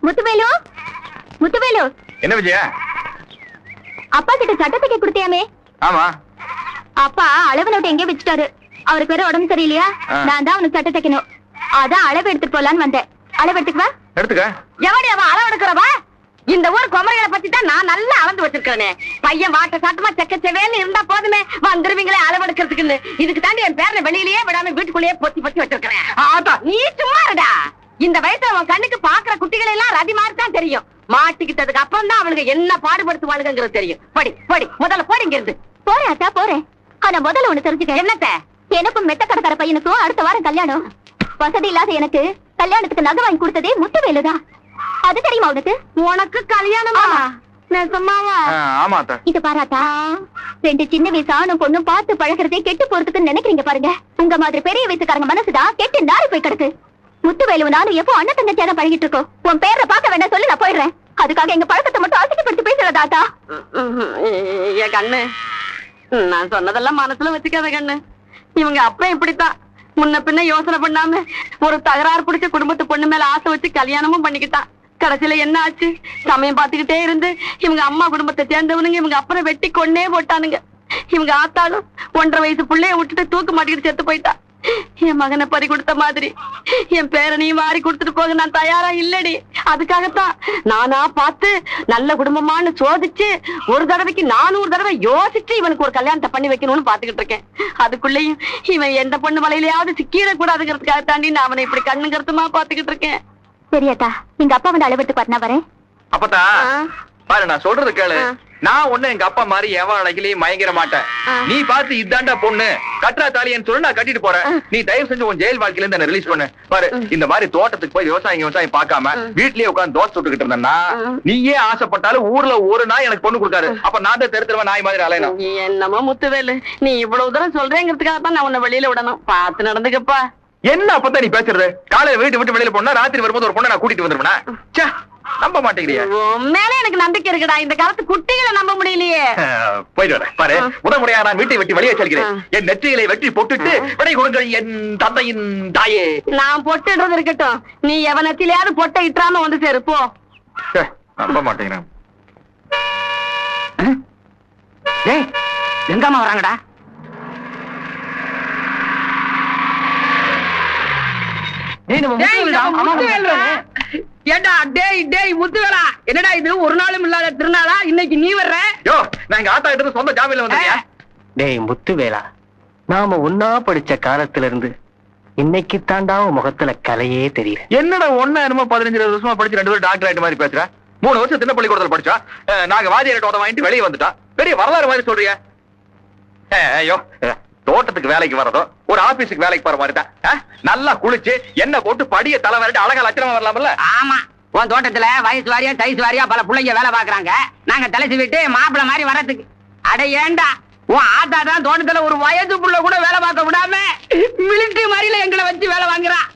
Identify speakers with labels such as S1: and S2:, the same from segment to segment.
S1: முத்துவேலு, முத்துவேலு.
S2: என்ன விஜயா?
S1: அப்பா கிட்ட சட்டத்துக்கு கொடுத்தியாமே?
S2: ஆமா.
S1: அப்பா அளவு நோட்டு எங்கே வச்சுட்டாரு. அவருக்கு வேற உடம்பு சரியில்லையா? நான் தான் அவனுக்கு சட்டை தைக்கணும். அதான் அளவு எடுத்துட்டு போலான்னு வந்தேன். அளவு எடுத்துக்கவா?
S2: எடுத்துக்க.
S1: எவடி அவன் அளவு எடுக்கிறவா? இந்த ஊர் குமரிகளை பத்தி தான் நான் நல்லா அளந்து வச்சிருக்கேனே. பையன் வாட்ட சாட்டமா செக்கச்சவேன்னு இருந்தா போதுமே, வந்துருவீங்களே அளவு எடுக்கிறதுக்குன்னு. இதுக்கு தாண்டி என் பேரை வெளியிலேயே விடாம வீட்டுக்குள்ளேயே பொத்தி பொத்தி வச்சிருக்கிறேன். நீ சும்மா இருடா. இந்த வயசுல உன் கண்ணுக்கு பாக்குற குட்டிகளை எல்லாம் ரதி மாதிரி தான் தெரியும். மாட்டிக்கிட்டதுக்கு அப்புறம் தான் அவனுக்கு என்ன பாடுபடுத்துவாளுங்கிறது தெரியும். படி படி, முதல்ல போடி இங்க இருந்து. போறேன் அத்தா போறேன். ஆனா முதல்ல ஒண்ணு தெரிஞ்சுக்க. என்னத்த? எனக்கும் மெத்த கடைக்கார பையனுக்கும் அடுத்த வாரம் கல்யாணம். வசதி இல்லாத எனக்கு கல்யாணத்துக்கு நகை வாங்கி கொடுத்ததே முத்துவேலுதான். அது தெரியுமா உனக்கு? உனக்கு கல்யாணமா? நெசமாவா?
S2: ஆமா.
S1: இது பாராட்டா, 2 சின்ன வயசு ஆணும் பொண்ணும் பார்த்து பழகிறதே கெட்டு போறதுக்குன்னு நினைக்கிறீங்க பாருங்க. உங்க மாதிரி பெரிய வயசுக்காரங்க மனசுதான் கெட்டு நாரி போய் கிடக்கு. முத்துவேலு நானும் எப்போ அண்ணன் தங்கச்சியா தான் பழகிட்டு இருக்கோம். உன் பேரை பார்க்க வேண்டாம் சொல்லி நான் போயிடுறேன். அதுக்காக எங்க பழக்கத்தை மட்டும் அசிங்கப்படுத்தி பேசுறதாத்தா.
S3: என் கண்ணு, நான் சொன்னதெல்லாம் மனசுல வச்சுக்காத கண்ணு. இவங்க அப்ப இப்படித்தான் முன்ன பின்ன யோசனை பண்ணாம ஒரு தகராறு பிடிச்ச குடும்பத்து பொண்ணு மேல ஆசை வச்சு கல்யாணமும் பண்ணிக்கிட்டான். கடைசியில என்ன ஆச்சு? சமயம் பார்த்துக்கிட்டே இருந்து இவங்க அம்மா குடும்பத்தை சேர்ந்தவனுங்க இவங்க அப்புறம் வெட்டி கொன்னே போட்டானுங்க. இவங்க ஆத்தாலும் 1.5 வயசு பிள்ளைய விட்டுட்டு தூக்கு மாட்டிக்கிட்டு செத்து போயிட்டா. என் மகனை பறி கொடுத்த மாதிரி என் பேரனையும் வாரி கொடுத்துட்டு போக நான் தயாரா இல்லடி. அதுக்காகத்தான் நானா பார்த்து நல்ல குடும்பமானு சோதிச்சு ஒரு தடவைக்கு 400 தடவை யோசிச்சு இவனுக்கு ஒரு கல்யாணத்தை பண்ணி வைக்கணும்னு பாத்துக்கிட்டு இருக்கேன். அதுக்குள்ளேயும் இவன் எந்த பொண்ணு வலையிலயாவது சிக்கிட கூடாதுங்கிறதுக்காக தாண்டி நான் அவனை இப்படி கண்ணு கருத்துமா பாத்துக்கிட்டு இருக்கேன்.
S1: சரியாத்தா, எங்க அப்பா வந்து அளவெடுத்து பாரு, வரேன்.
S2: அப்பதா பாரு, நான் சொல்றது கேளு. நான் ஒண்ணு எங்க அப்பா மாதிரி எவன் அழகிலையும் மயங்கிற மாட்டேன். நீ பார்த்து இதாண்டா பொண்ணு கட்டுறா தாலின்னு சொல்லி நான் கட்டிட்டு போறேன். நீ தயவு செஞ்சு உன் ஜெயில் வாழ்க்கையில இருந்து ரிலீஸ் பண்ணு. பாரு, இந்த மாதிரி தோட்டத்துக்கு போய் விவசாயம் பார்க்காம வீட்லயே உட்காந்து தோசை சுட்டுக்கிட்டு இருந்தேன்னா நீயே ஆசைப்பட்டாலும் ஊர்ல ஒரு நாய் எனக்கு பொண்ணு கொடுக்காரு. அப்ப நான் தான் தெருத்துறவன் நாய் மாதிரி அலையணும்.
S3: என்னமோ முத்துவேலு, நீ இவ்வளவு தூரம் சொல்றேங்கிறதுக்காக தான் நான் உன்னை வெளியில விடணும். பார்த்து நடந்துக்கப்பா.
S2: என்ன அப்பதான் நீ பேசுறது? காலையில வீட்டு விட்டு வெளியில போனா ராத்திரி வரும்போது ஒரு பொண்ணை நான் கூட்டிட்டு வந்துருவேனா? நம்ப மாட்டேங்கிறியா?
S3: மேல எனக்கு நம்பிக்கை இருக்குடா. இந்த காலத்து குட்டிகளை நம்ப முடியலையே.
S2: போயிட்டு வரேன். பாரு, முறையா நான் வீட்டை வெட்டி வெளியே செல்கிறேன். என் நெற்றிகளை வெட்டி பொட்டுட்டு விடை கொடுங்கள் என் தந்தையின் தாயே.
S3: நான் பொட்டுன்றது இருக்கட்டும், நீ எவனத்திலேயாவது பொட்டை இட்டாம வந்து சேரு போ.
S2: நம்ப மாட்டேங்கிறேன்.
S3: எங்கம்மா வராங்கடா? ஏண்டா டேய் டேய் முத்துவேலா, என்னடா இது ஒரு நாளும் இல்லாத திருநாளா? இன்னைக்கு நீ வர்ற?
S2: யோ, நான் எங்க ஆத்தா கிட்ட சொந்த ஜாமீன்ல வந்திருக்கியா?
S4: டேய் முத்துவேலா, நாம ஒன்னா படிச்ச காலத்துல இருந்து இன்னைக்கு தாண்டா முகத்துல கலையே தெரியுது.
S2: என்னடா ஒன்னா என்னமோ 15-20 வருஷமா படிச்சு 2 பேரும் டாக்டர் ஆயிட்ட மாதிரி பேசுற. 3 வருஷம் திண்ண பள்ளிக்கூடத்துல படிச்சா. நாங்க வாதியார்ட்ட வாங்கிட்டு வெளியே வந்துட்டா. பெரிய வரலாறு மாதிரி சொல்றியா? ஐயோ, தோட்டத்துக்கு வேலைக்கு வரதோ ஒரு ஆபீஸுக்கு வேலைக்கு போற மாதிரி தான். நல்லா குளிச்சு என்ன போட்டு படிய தலை வரட்டு அழகா லட்சணமா வரலாம்ல?
S3: ஆமா, உன் தோட்டத்துல வயசு வாரியா டைஸ் வாரியா பல பிள்ளைங்க வேலை பாக்குறாங்க. நாங்க தலைச்சு விட்டு மாப்பிள்ள மாதிரி வர்றதுக்கு. அட ஏண்டா, உன் ஆத்தா தான் தோட்டத்துல ஒரு வயசு புள்ள கூட வேலை பார்க்க விடாம மிலிட்டரி மாதிரில எங்களை வச்சு வேலை வாங்குறான்.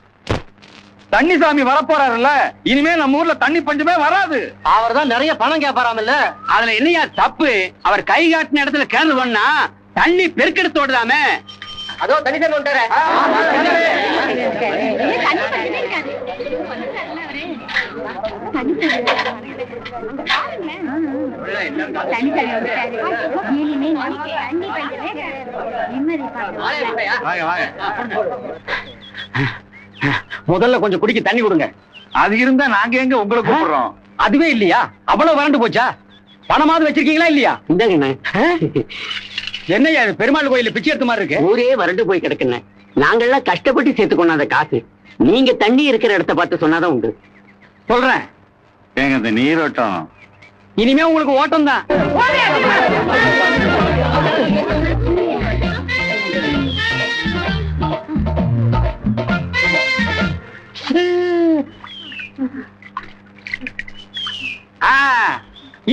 S2: தண்ணிசாமி வரப்போறாருல்ல, இனிமே நம்ம ஊர்ல தண்ணி பஞ்சமே வராது.
S4: அவர் தான் நிறைய பணம் கேட்பாராமல்ல.
S3: அதுல என்னையா தப்பு? அவர் கை காட்டின இடத்துல கேள்வி பண்ணா தண்ணி பெருக்கெடுத்து ஓடுதாமே.
S4: அதோ தனித்தன் வந்துட்டாரு.
S3: முதல்ல கொஞ்சம் குடிக்க தண்ணி கொடுங்க.
S2: அது இருந்தா நாங்க எங்க உங்களை கூப்பிடுறோம்?
S3: அதுவே இல்லையா? அவ்வளவு வறண்டு போச்சா? பணமாவது வச்சிருக்கீங்களா இல்லையா? என்னையா பெருமாள் கோயில பிச்சை எடுத்த மாதிரி இருக்கு.
S5: ஊரே வறண்டு போய் கிடக்குன்னு நாங்கெல்லாம் கஷ்டப்பட்டு சேர்த்து கொண்டாத காசு நீங்க தண்ணி இருக்கிற இடத்த பார்த்து சொன்னாதான் உண்டு.
S3: சொல்றேன்,
S2: எங்க இந்த நீரோட்டம்
S3: இனிமே உங்களுக்கு ஓட்டம் தான்.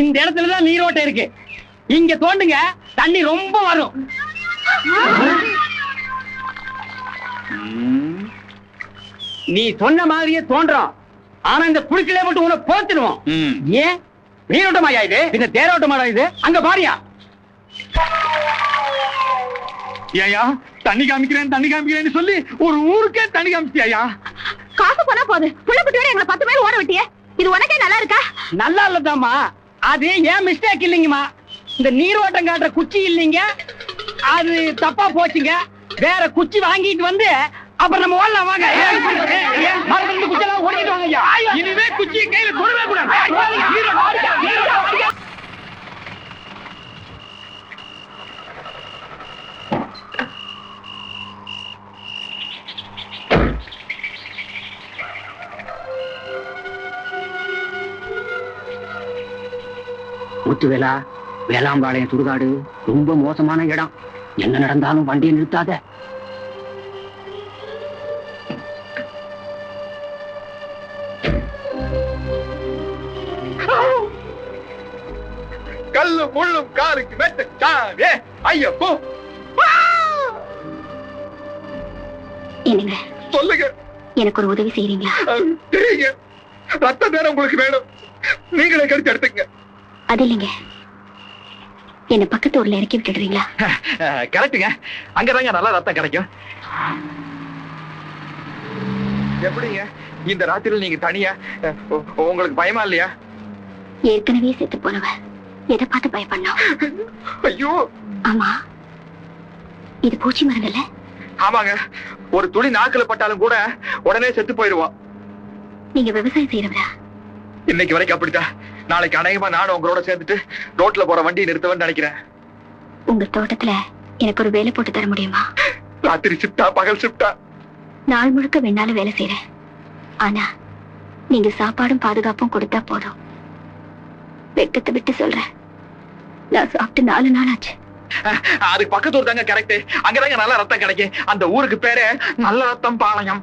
S3: இந்த இடத்துலதான் நீரோட்டம் இருக்கு. இங்க தோண்டுங்க, தண்ணி ரொம்ப வரும். நீ சொன்ன மாதிரியே தோன்றோம். ஆனா இந்த குடிக்கலே மட்டும் உன போத்துடுவோம். ஏன் நீரோட்டமாயா இது? இந்த தேரோட்டமாடா இது? அங்க பாரியா.
S2: ஏயா தண்ணி காமிக்கிறேன்னு சொல்லி ஒரு ஊருக்கே தண்ணி காமிச்சியா?
S1: காசு போனா போது புள்ள குட்டியோட எங்களை 10 பேர் ஓட விட்டியே. இது உனக்கு
S6: நல்லா இல்லதாம்மா, அது ஏன் மிஸ்டேக் இல்லைங்கம்மா. இந்த நீரோட்டம் காட்டுற குச்சி இல்லைங்க, அது தப்பா போச்சுங்க. வேற குச்சி வாங்கிட்டு வந்து அப்புறம் நம்ம ஓடலாம் வாங்க. மரத்துல குச்செல்லாம் ஓடிட்டு வாங்க. இனிமே குச்சியை கையில தொடவே கூடாது.
S5: முத்துவேலா, வேளாம்பாளையம் சுடுகாடு ரொம்ப மோசமான இடம். என்ன நடந்தாலும் வண்டியை நிறுத்தாத.
S2: கல்லு முள்ளும் காலுக்கு மெத்த சாவே ஐயப்போ.
S1: என்னங்க
S2: சொல்லுங்க.
S1: எனக்கு ஒரு உதவி செய்றீங்களா?
S2: தெரியுங்க, ரத்த நேரம் உங்களுக்கு வேணும், நீங்களே கடிச்சு எடுத்துங்க.
S1: அது இல்லைங்க, என்ன பக்கத்து ஊர்ல இறக்கி விட்டுடுறீங்களா?
S2: கரெக்டுங்க, அங்கதாங்க நல்லா ரத்தம் கிடைக்கும். எப்படிங்க இந்த ராத்திரியில் நீங்க தனியா? உங்களுக்கு பயமா இல்லையா?
S1: ஏற்கனவே செத்து போனவ எதை பார்த்து பயப்படணும்?
S2: ஐயோ.
S1: ஆமா, இது பூச்சி மருந்துல?
S2: ஆமாங்க, ஒரு துளி நாக்குல பட்டாலும் கூட உடனே செத்து போயிடுவோம்.
S1: நீங்க விவசாயம் செய்யறவரா?
S2: இன்னைக்கு வரைக்கும் அப்படித்தான். நாளைக்கு அநேகமா நானும் உங்களோட சேர்ந்துட்டு ரோட்ல போற வண்டியை நிறுத்துவேன்னு நினைக்கிறேன்.
S1: உங்க தோட்டத்துல எனக்கு ஒரு வேலை போட்டு தர முடியுமா?
S2: ராத்திரி ஷிப்டா பகல் ஷிப்டா?
S1: நாள் முழுக்க வேணாலும் வேலை செய்யறேன், ஆனா நீங்க சாப்பாடும் பாதுகாப்பும் கொடுத்தா போதும். வெக்கத்தை விட்டு சொல்றேன், நான் சாப்பிட்டு 4 நாள் ஆச்சு.
S2: அதுக்கு பக்கத்து ஊர் தாங்க கரெக்ட், அங்கதாங்க நல்ல ரத்தம் கிடைக்கும். அந்த ஊருக்கு பேரு நல்ல ரத்தம் பாளையம்.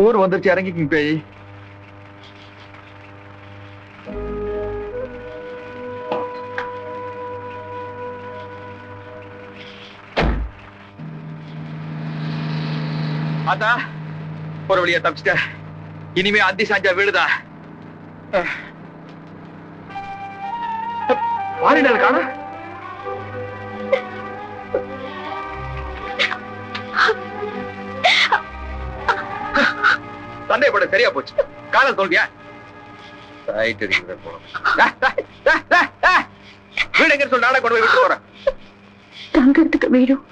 S2: ஊர் வந்துருச்சு, இறங்கிக்குங்க பேய். அதான் ஒரு வழியா தப்பிச்சிட்ட. இனிமே அந்தி சாஞ்சா வீடுதா. மாறினால காண. சண்டைப்பட சரியா போச்சு. காலம் சொல்றியா? வீடு எங்க சொல்லி நாடா கொண்டு போய் விட்டு போறேன்.
S1: தங்கறதுக்கு வீடும்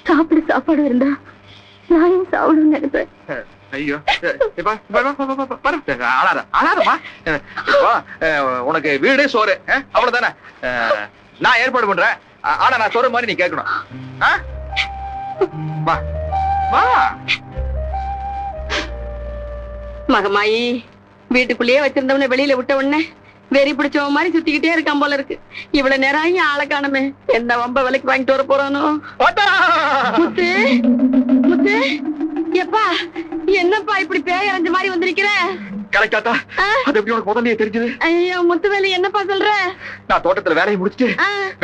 S1: சாப்பிட சாப்பாடு இருந்தா நான் ஏன் சாப்பிடணும்னு நினைப்பேன்.
S2: ஐயோ, உனக்கு வீடு சோறு அவ்வளவுதானே? நான் ஏற்பாடு பண்றேன், ஆனா நான் சொல்ற மாதிரி நீ கேட்கணும்.
S3: மகமாயி, வீட்டுக்குள்ளேயே வச்சிருந்தவன வெளியில விட்ட உடனே வெறி பிடிச்சவன் மாதிரி சுத்திக்கிட்டே இருக்கான் போல இருக்கு. இவ்வளவு நேரம் ஆகி ஆளை காணுமே, எந்த வம்ப விலைக்கு வாங்கிட்டு வர போறானோ? முத்து, முத்து, எப்பா என்னப்பா இப்படி பேய் அரைஞ்ச மாதிரி வந்திருக்கிற?
S2: கரெக்டாத்தா, அது எப்படி உனக்கு முதல்லயே தெரிஞ்சது?
S3: ஐயோ முத்துவேலி, என்னப்பா சொல்ற?
S2: நான் தோட்டத்துல வேலையை முடிச்சுட்டு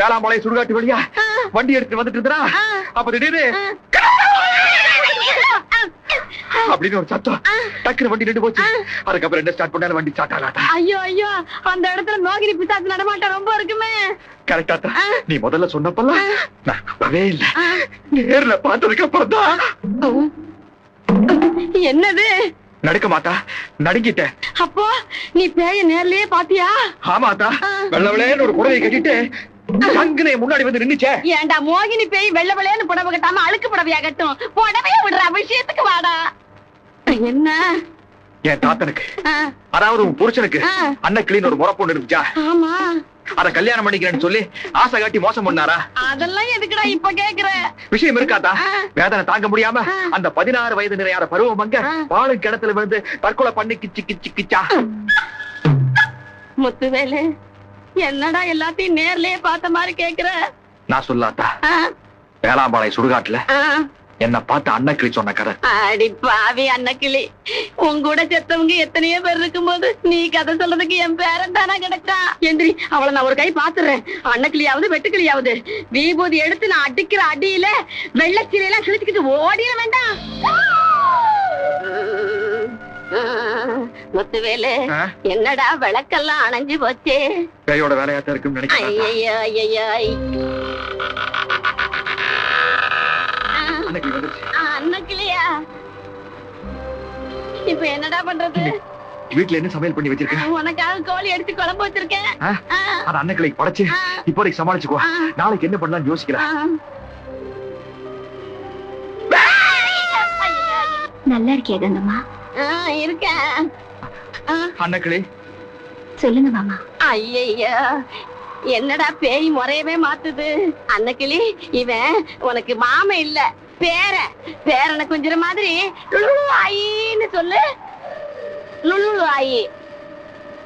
S2: வேளாம்பாளையம் சுடுகாட்டு வழியா வண்டி எடுத்து வந்துட்டு இருந்தா, அப்ப திடீர்னு அப்படின்னு ஒரு சத்தம். டக்குனு வண்டி நின்று போச்சு. அதுக்கப்புறம் என்ன ஸ்டார்ட் பண்ணாலும் வண்டி ஸ்டார்ட் ஆகாதா.
S3: ஐயோ ஐயோ, அந்த இடத்துல மோகினி பிசாசு நடமாட்டம் ரொம்ப இருக்குமே.
S2: கரெக்டாத்தா, நீ முதல்ல சொன்னப்பெல்லாம் நான் நம்பவே இல்லை. நேர்ல பார்த்ததுக்கு அப்புறம் தான்.
S3: என்னது?
S2: நடுக்க மாட்டா, நடுங்கிட்டேன்.
S3: அப்போ நீ பேய நேர்லயே பாத்தியா?
S2: ஆமாத்தா, வெள்ள வெள்ளையன்னு ஒரு புடவை கட்டிட்டு சங்குனே முன்னாடி வந்து நின்னுச்சே.
S3: ஏண்டா மோகினி பேய் வெள்ள வெள்ளையன்னு புடவை கட்டாம அழுக்கு புடவையா கட்டும்? புடவைய விடுற விஷயத்துக்கு வாடா. என்ன?
S2: என் தாத்தனுக்கு, அதாவது உன் புருஷனுக்கு அன்னக்கிளின்னு ஒரு முறை பொண்ணு இருந்துச்சா?
S3: ஆமா.
S2: அத கல்யாணம் பண்ணிக்கிறேன்னு சொல்லி ஆசை காட்டி மோசம் பண்ணாரா?
S3: அதெல்லாம் எதுக்குடா இப்ப கேக்குற?
S2: விஷயம் இருக்காதா? வேதனை தாங்க முடியாம அந்த 16 வயது நிறையாத பருவம் அங்க பாலும் கிணத்துல விழுந்து தற்கொலை பண்ணி கிச்சு கிச்சு கிச்சா.
S3: முத்துவேலு, என்னடா எல்லாத்தையும் நேர்லயே பார்த்த மாதிரி கேக்குற?
S2: நான் சொல்லாத்தா, வேளாம்பாளையம் சுடுகாட்டுல என்ன பார்த்து அன்னக்கிளி சொன்ன கதை.
S3: அடி பாவி அன்னக்கிளி, உன் கூட செத்தவங்க எத்தனையோ பேர் இருக்கும்போது நீ கதை சொல்றதுக்கு என் பேரன் தானா கிடைச்சா? எந்திரி, அவளை நான் ஒரு கை பாத்துறேன். அன்னக்கிளியாவது வெட்டுக்கிளியாவது விபூதி எடுத்து நான் அடிக்கிற அடியில வெள்ளச்சிலையெல்லாம் கிழிச்சுக்கிட்டு ஓடிட வேண்டாம். முத்துவேலு, என்னடா விளக்கெல்லாம் அணைஞ்சு போச்சு?
S2: பேயோட வேலையாத்தான் இருக்குன்னு நினைக்கிறேன். அன்னைக்கு வந்துருச்சு.
S3: அன்னக்கிளியா? இப்ப என்னடா பண்றது?
S2: வீட்டுல என்ன சமையல் பண்ணி வச்சிருக்கேன்?
S3: உனக்காக கோழி எடுத்து குழம்பு வச்சிருக்கேன்.
S2: அது அன்னைக்கு படைச்சு இப்போதைக்கு சமாளிச்சுக்கோ. நாளைக்கு என்ன பண்ணலாம்னு யோசிக்கலாம்.
S1: நல்லா இருக்கியா கங்கம்மா?
S3: இருக்கேன்.
S2: அன்னைக்கிளி
S1: சொல்லுங்க மாமா.
S3: ஐயா, என்னடா பேய் முறையவே மாத்துது? அன்னக்கிளி, இவன் உனக்கு மாம இல்ல, பேரனை கொஞ்சற மாதிரி லுலு ஆயின்னு சொல்லு. லுலு ஆயி.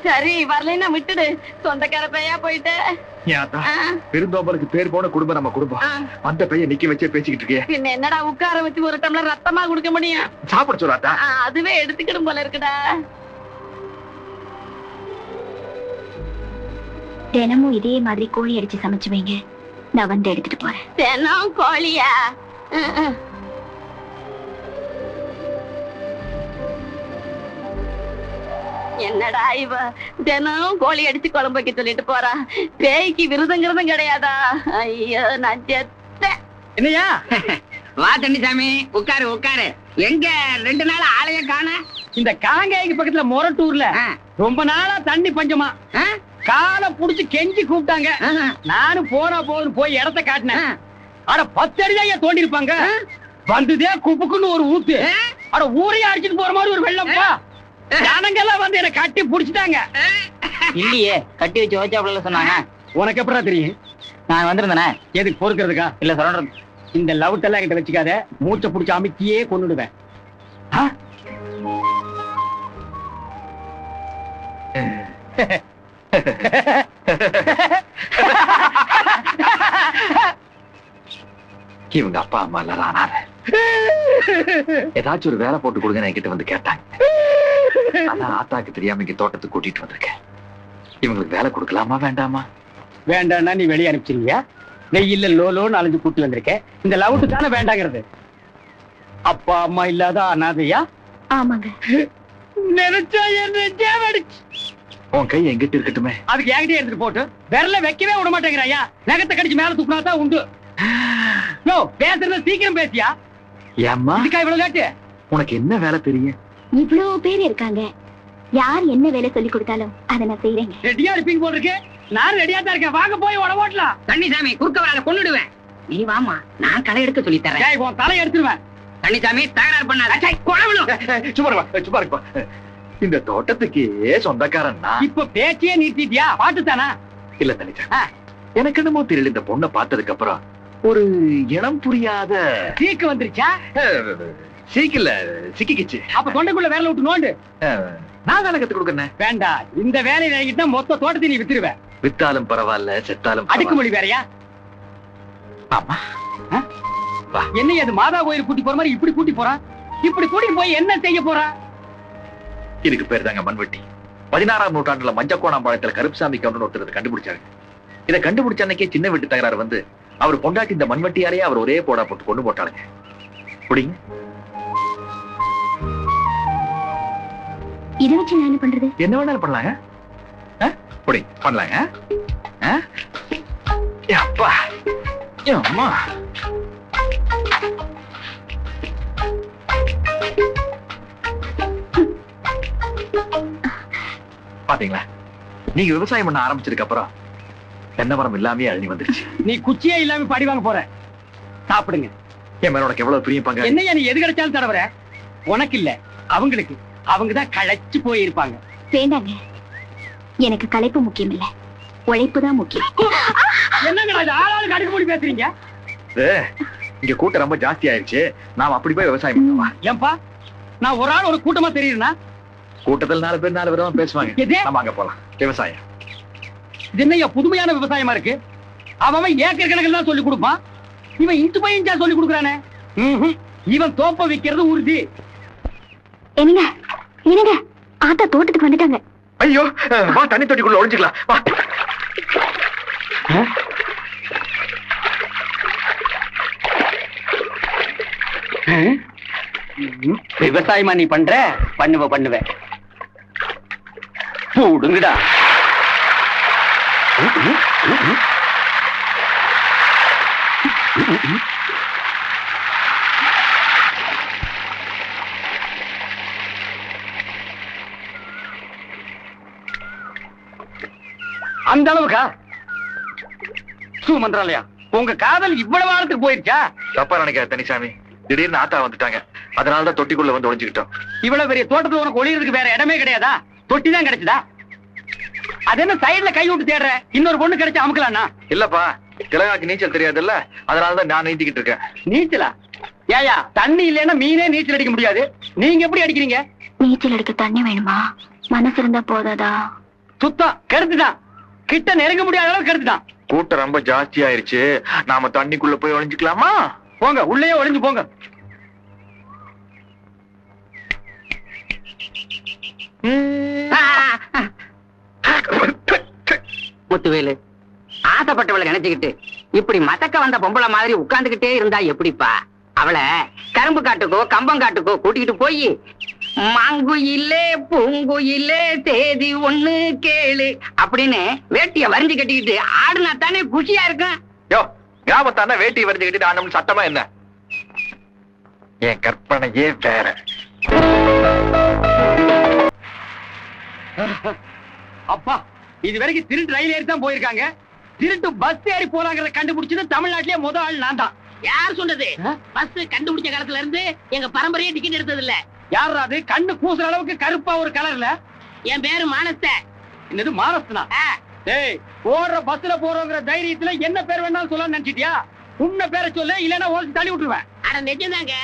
S3: சரி, வரலைன்னா விட்டுடு. சொந்தக்கார பேயா போயிட்ட.
S2: பெருந்தோம்பலுக்கு பேர் போன குடும்பம் நம்ம குடும்பம். அந்த பையன் நிக்க வச்சே பேசிக்கிட்டு இருக்கே.
S3: பின்ன என்னடா உட்கார வச்சு ஒரு டம்ளர் ரத்தமா குடுக்க முடியும்?
S2: சாப்பிட சொல்லாட்டா?
S3: அதுவே எடுத்துக்கிடும் போல இருக்குடா.
S1: தினமும் இதே மாதிரி கோழி அடிச்சு சமைச்சு வைங்க, நான் வந்து எடுத்துட்டு போறேன்.
S3: தினம் கோழியா? என்னடா இவ தினம் கோழி அடிச்சு குழம்பு வைக்க சொல்லிட்டு போறா? பேய்க்கு விருதங்கிறதும் கிடையாதா? ஐயோ, நான் செத்தேன்.
S6: என்னையா?
S5: வா தண்ணிசாமி, உட்காரு உட்காரு. எங்க 2 நாள் ஆளைய காண?
S6: இந்த காங்காய்க்கு பக்கத்துல மொரட்டூர்ல ரொம்ப நாளா தண்ணி பஞ்சமா. காலை புடிச்சு கெஞ்சி கூப்பிட்டாங்க. நானும் போனா போதும் போய் இடத்த காட்டினேன். அட 10 அடிதான் தோண்டி இருப்பாங்க. வந்ததே குப்புக்குன்னு ஒரு ஊத்து. அட ஊரையே அடிச்சுட்டு போற மாதிரி ஒரு வெள்ளப்பா. ஜனங்கெல்லாம் வந்து என்ன கட்டி புடிச்சிட்டாங்க.
S5: இல்லையே, கட்டி வச்சு ஓச்சாப்புல சொன்னாங்க.
S6: உனக்கு எப்படா தெரியும்?
S5: நான் வந்திருந்தேனே.
S6: எதுக்கு பொறுக்கிறதுக்கா?
S5: இல்ல சொல்றது.
S6: இந்த லவுட்டெல்லாம் கிட்ட வச்சுக்காத, மூச்சை புடிச்சு அமுக்கியே கொன்னுடுவேன்.
S2: இவங்க அப்பா அம்மா எல்லாரும் அனாத. ஏதாச்சும் ஒரு வேலை போட்டு கொடுங்க என்கிட்ட வந்து கேட்டாங்க. அதான் ஆத்தாக்கு தெரியாம இங்க தோட்டத்துக்கு கூட்டிட்டு வந்திருக்கேன். இவங்களுக்கு வேலை கொடுக்கலாமா வேண்டாமா?
S6: வேண்டாம்னா நீ வெளியே அனுப்பிச்சிருவியா? வெயில்ல லோலோன்னு அலைஞ்சு கூட்டி வந்திருக்கேன். இந்த லவுட்டு தானே வேண்டாங்கிறது. அப்பா அம்மா இல்லாத அனாதையா?
S1: ஆமாங்க.
S6: நினைச்சா என்ன?
S2: உன் கை எங்கிட்ட இருக்கட்டுமே.
S6: அதுக்கு என்கிட்ட எடுத்துட்டு போட்டு விரல வைக்கவே விட மாட்டேங்கிறாயா? நகத்தை கடிச்சு மேல துப்புனாதான் உண்டு. பேசுறது சீக்கிரம் பேசியா?
S2: ஏம்மா
S6: இதுக்கா இவ்வளவு லேட்டு?
S2: உனக்கு என்ன வேலை தெரியும்?
S1: இவ்வளவு பேர் இருக்காங்க, யார் என்ன வேலை சொல்லி கொடுத்தாலும் அதை நான் செய்யறேங்க.
S6: ரெடியா இருப்பீங்க போல இருக்கு. நான் ரெடியா தான் இருக்கேன். வாங்க போய் உட ஓட்டலாம்.
S5: தண்ணிசாமி, குறுக்க வராத, கொன்னுடுவேன். நீ வாமா, நான் களை எடுக்க சொல்லி தரேன்.
S6: உன் தலை எடுத்துருவேன்.
S5: தண்ணிசாமி, தகராறு பண்ணாத.
S2: சும்மா இருப்பா. இந்த தோட்டத்துக்கு சொந்தக்காரன் நான்.
S6: இப்ப பேச்சையே நிறுத்திட்டியா? பாட்டு தானா?
S2: இல்ல தனிச்சா, எனக்கு என்னமோ தெரியல, இந்த பொண்ணை பார்த்ததுக்கு அப்புறம் ஒரு இனம் புரியாத
S6: சீக்கு வந்துருச்சா?
S2: சீக்கில சிக்கிக்கிச்சு.
S6: அப்ப தொண்டைக்குள்ள வேலை விட்டு நோண்டு.
S2: நான் வேலை கத்து கொடுக்கறேன்.
S6: வேண்டாம், இந்த வேலை வேகிட்டா மொத்த தோட்டத்தை நீ வித்துருவ.
S2: வித்தாலும் பரவாயில்ல, செத்தாலும்
S6: அடுக்குமொழி வேறையா?
S2: ஆமா.
S6: என்ன அது மாதா கோயில் கூட்டி போற மாதிரி இப்படி கூட்டி போறான்? இப்படி கூட்டி போய் என்ன செய்ய போறா?
S2: இதுக்கு பேர் தாங்க மண்வெட்டி. 16ஆம் நூற்றாண்டுல மஞ்சக்கோணாம்பாளையத்துல கருப்புசாமி கவுண்டர் ஒருத்தர் கண்டுபிடிச்சாங்க. இதை கண்டுபிடிச்ச அன்னைக்கே சின்ன வீட்டு தகராறு வந்து அவர் பொண்டாட்டி இந்த மண்வெட்டியாலேயே அவர் ஒரே போடா போட்டு கொண்டு போட்டாளுங்க. புடிங்க.
S1: இதை வச்சு நான் என்ன பண்றது?
S2: என்ன வேணாலும் பண்ணலாங்க. புடி பண்ணலாங்க. அப்பா அம்மா, பாத்தீங்களா? நீங்க விவசாயம் பண்ண ஆரம்பிச்சதுக்கு அப்புறம் தென்னை மரம் இல்லாமே அழிஞ்சு வந்துருச்சு.
S6: நீ குச்சியே இல்லாம படி வாங்க போற. சாப்பிடுங்க.
S2: என் மேல உனக்கு எவ்வளவு பிரியம் பங்க.
S6: என்னையா நீ எது கிடைச்சாலும் தடவர? உனக்கு இல்ல, அவங்களுக்கு. அவங்கதான் களைச்சு போயிருப்பாங்க.
S1: வேண்டாங்க, எனக்கு களைப்பு முக்கியம் இல்ல, உழைப்பு தான் முக்கியம்.
S6: என்னங்கடா இது ஆளாளுக்கு அடுக்குமொழி பேசுறீங்க?
S2: இங்க கூட்டம் ரொம்ப ஜாஸ்தி ஆயிருச்சு. நாம அப்படி போய் விவசாயம் பண்ணுவா.
S6: ஏன்பா, நான் ஒரு ஆள் ஒரு கூட்டமா தெரியுதுன்னா?
S2: கூட்டத்தில் 4 பேர் 4 விதமா பேசுவாங்க. நம்ம அங்க போலாம். விவசாயம்
S6: இது என்னையா புதுமையான விவசாயமா இருக்கு? அவன் ஏக்கர் கணக்கில் தான் சொல்லி கொடுப்பான். இவன் இன்ச்சு போய் இன்ச்சா சொல்லி கொடுக்குறானே. இவன் தோப்ப வைக்கிறது உறுதி.
S1: என்னங்க என்னங்க, ஆத்தா தோட்டத்துக்கு வந்துட்டாங்க.
S2: ஐயோ, வா தண்ணி தொட்டிக்குள்ள ஒளிஞ்சுக்கலாம். வா.
S6: விவசாயமா நீ பண்ற? பண்ணுவேன். போடுங்கடா. அந்த அளவுக்கா மந்திராலயா உங்க காதல் இவ்வளவு ஆழத்துக்கு போயிருச்சா?
S2: தப்பா நினைக்காத தனிசாமி, திடீர்னு ஆத்தா வந்துட்டாங்க, அதனாலதான் தொட்டிக்குள்ள வந்து ஒளிஞ்சுக்கிட்டோம்.
S6: இவ்வளவு பெரிய தோட்டத்துல உனக்கு ஒளியறதுக்கு வேற இடமே கிடையாதா? தொட்டி தான் கிடைச்சதா? அது என்ன சைடுல கை விட்டு தேடுற? இன்னொரு பொண்ணு கிடைச்சா அமுக்கலாம்னா?
S2: இல்லப்பா, திலகாக்கு நீச்சல் தெரியாதுல்ல, அதனாலதான் நான் நீந்திக்கிட்டு இருக்கேன்.
S6: நீச்சலா? ஏயா, தண்ணி இல்லைன்னா மீனே நீச்சல் அடிக்க முடியாது, நீங்க எப்படி அடிக்கிறீங்க?
S7: நீச்சல் எடுக்க தண்ணி வேணுமா? மனசு இருந்தா போதாதா?
S6: சுத்தம் கருத்துதான், கிட்ட நெருங்க முடியாத அளவு கருத்துதான்.
S2: கூட்டம் ரொம்ப ஜாஸ்தி ஆயிருச்சு, நாம தண்ணிக்குள்ள போய் ஒளிஞ்சுக்கலாமா?
S6: போங்க, உள்ளே ஒளிஞ்சு போங்க.
S5: முத்துவேலு, ஆசைப்பட்டவளை நினைச்சுக்கிட்டு இப்படி மதக்க வந்த பொம்பளை மாதிரி உட்கார்ந்துகிட்டே இருந்தா எப்படிப்பா? அவளை கரும்பு காட்டுக்கோ கம்பங்காட்டுக்கோ கூட்டிக்கிட்டு போய் மாங்குயிலே பூங்குயிலே தேதி ஒண்ணு கேளு அப்படின்னு வேட்டிய வரிஞ்சு கட்டிக்கிட்டு ஆடுனா தானே குஷியா இருக்கும்.
S2: யோ, கிராமத்தான வேட்டி வரைஞ்சு கட்டிட்டு ஆனோம்னு சட்டமா என்ன? என் கற்பனையே வேற.
S6: அப்பா, இது வரைக்கும் திருட்டு ரயில் ஏறி தான் போயிருக்காங்க, திருட்டு பஸ் ஏறி போறாங்கிறத கண்டுபிடிச்சது தமிழ்நாட்டிலேயே முதல் ஆள் நான் தான்.
S5: யார் சொன்னது? பஸ் கண்டுபிடிச்ச காலத்துல இருந்து எங்க பரம்பரையே டிக்கெட் எடுத்தது இல்ல.
S6: யார் அது? கண்ணு கூசுற அளவுக்கு கருப்பா ஒரு கலர்ல.
S5: என் பேரு மானஸ்த.
S6: என்னது மானஸ்தனா? டேய், போற பஸ்ல போறோங்கிற தைரியத்துல என்ன பேர் வேணாலும் சொல்ல நினைச்சிட்டியா? உன்ன பேரை சொல்லு, இல்லன்னா ஓசி தள்ளி விட்டுருவேன்.
S5: அட நிஜம்தாங்க,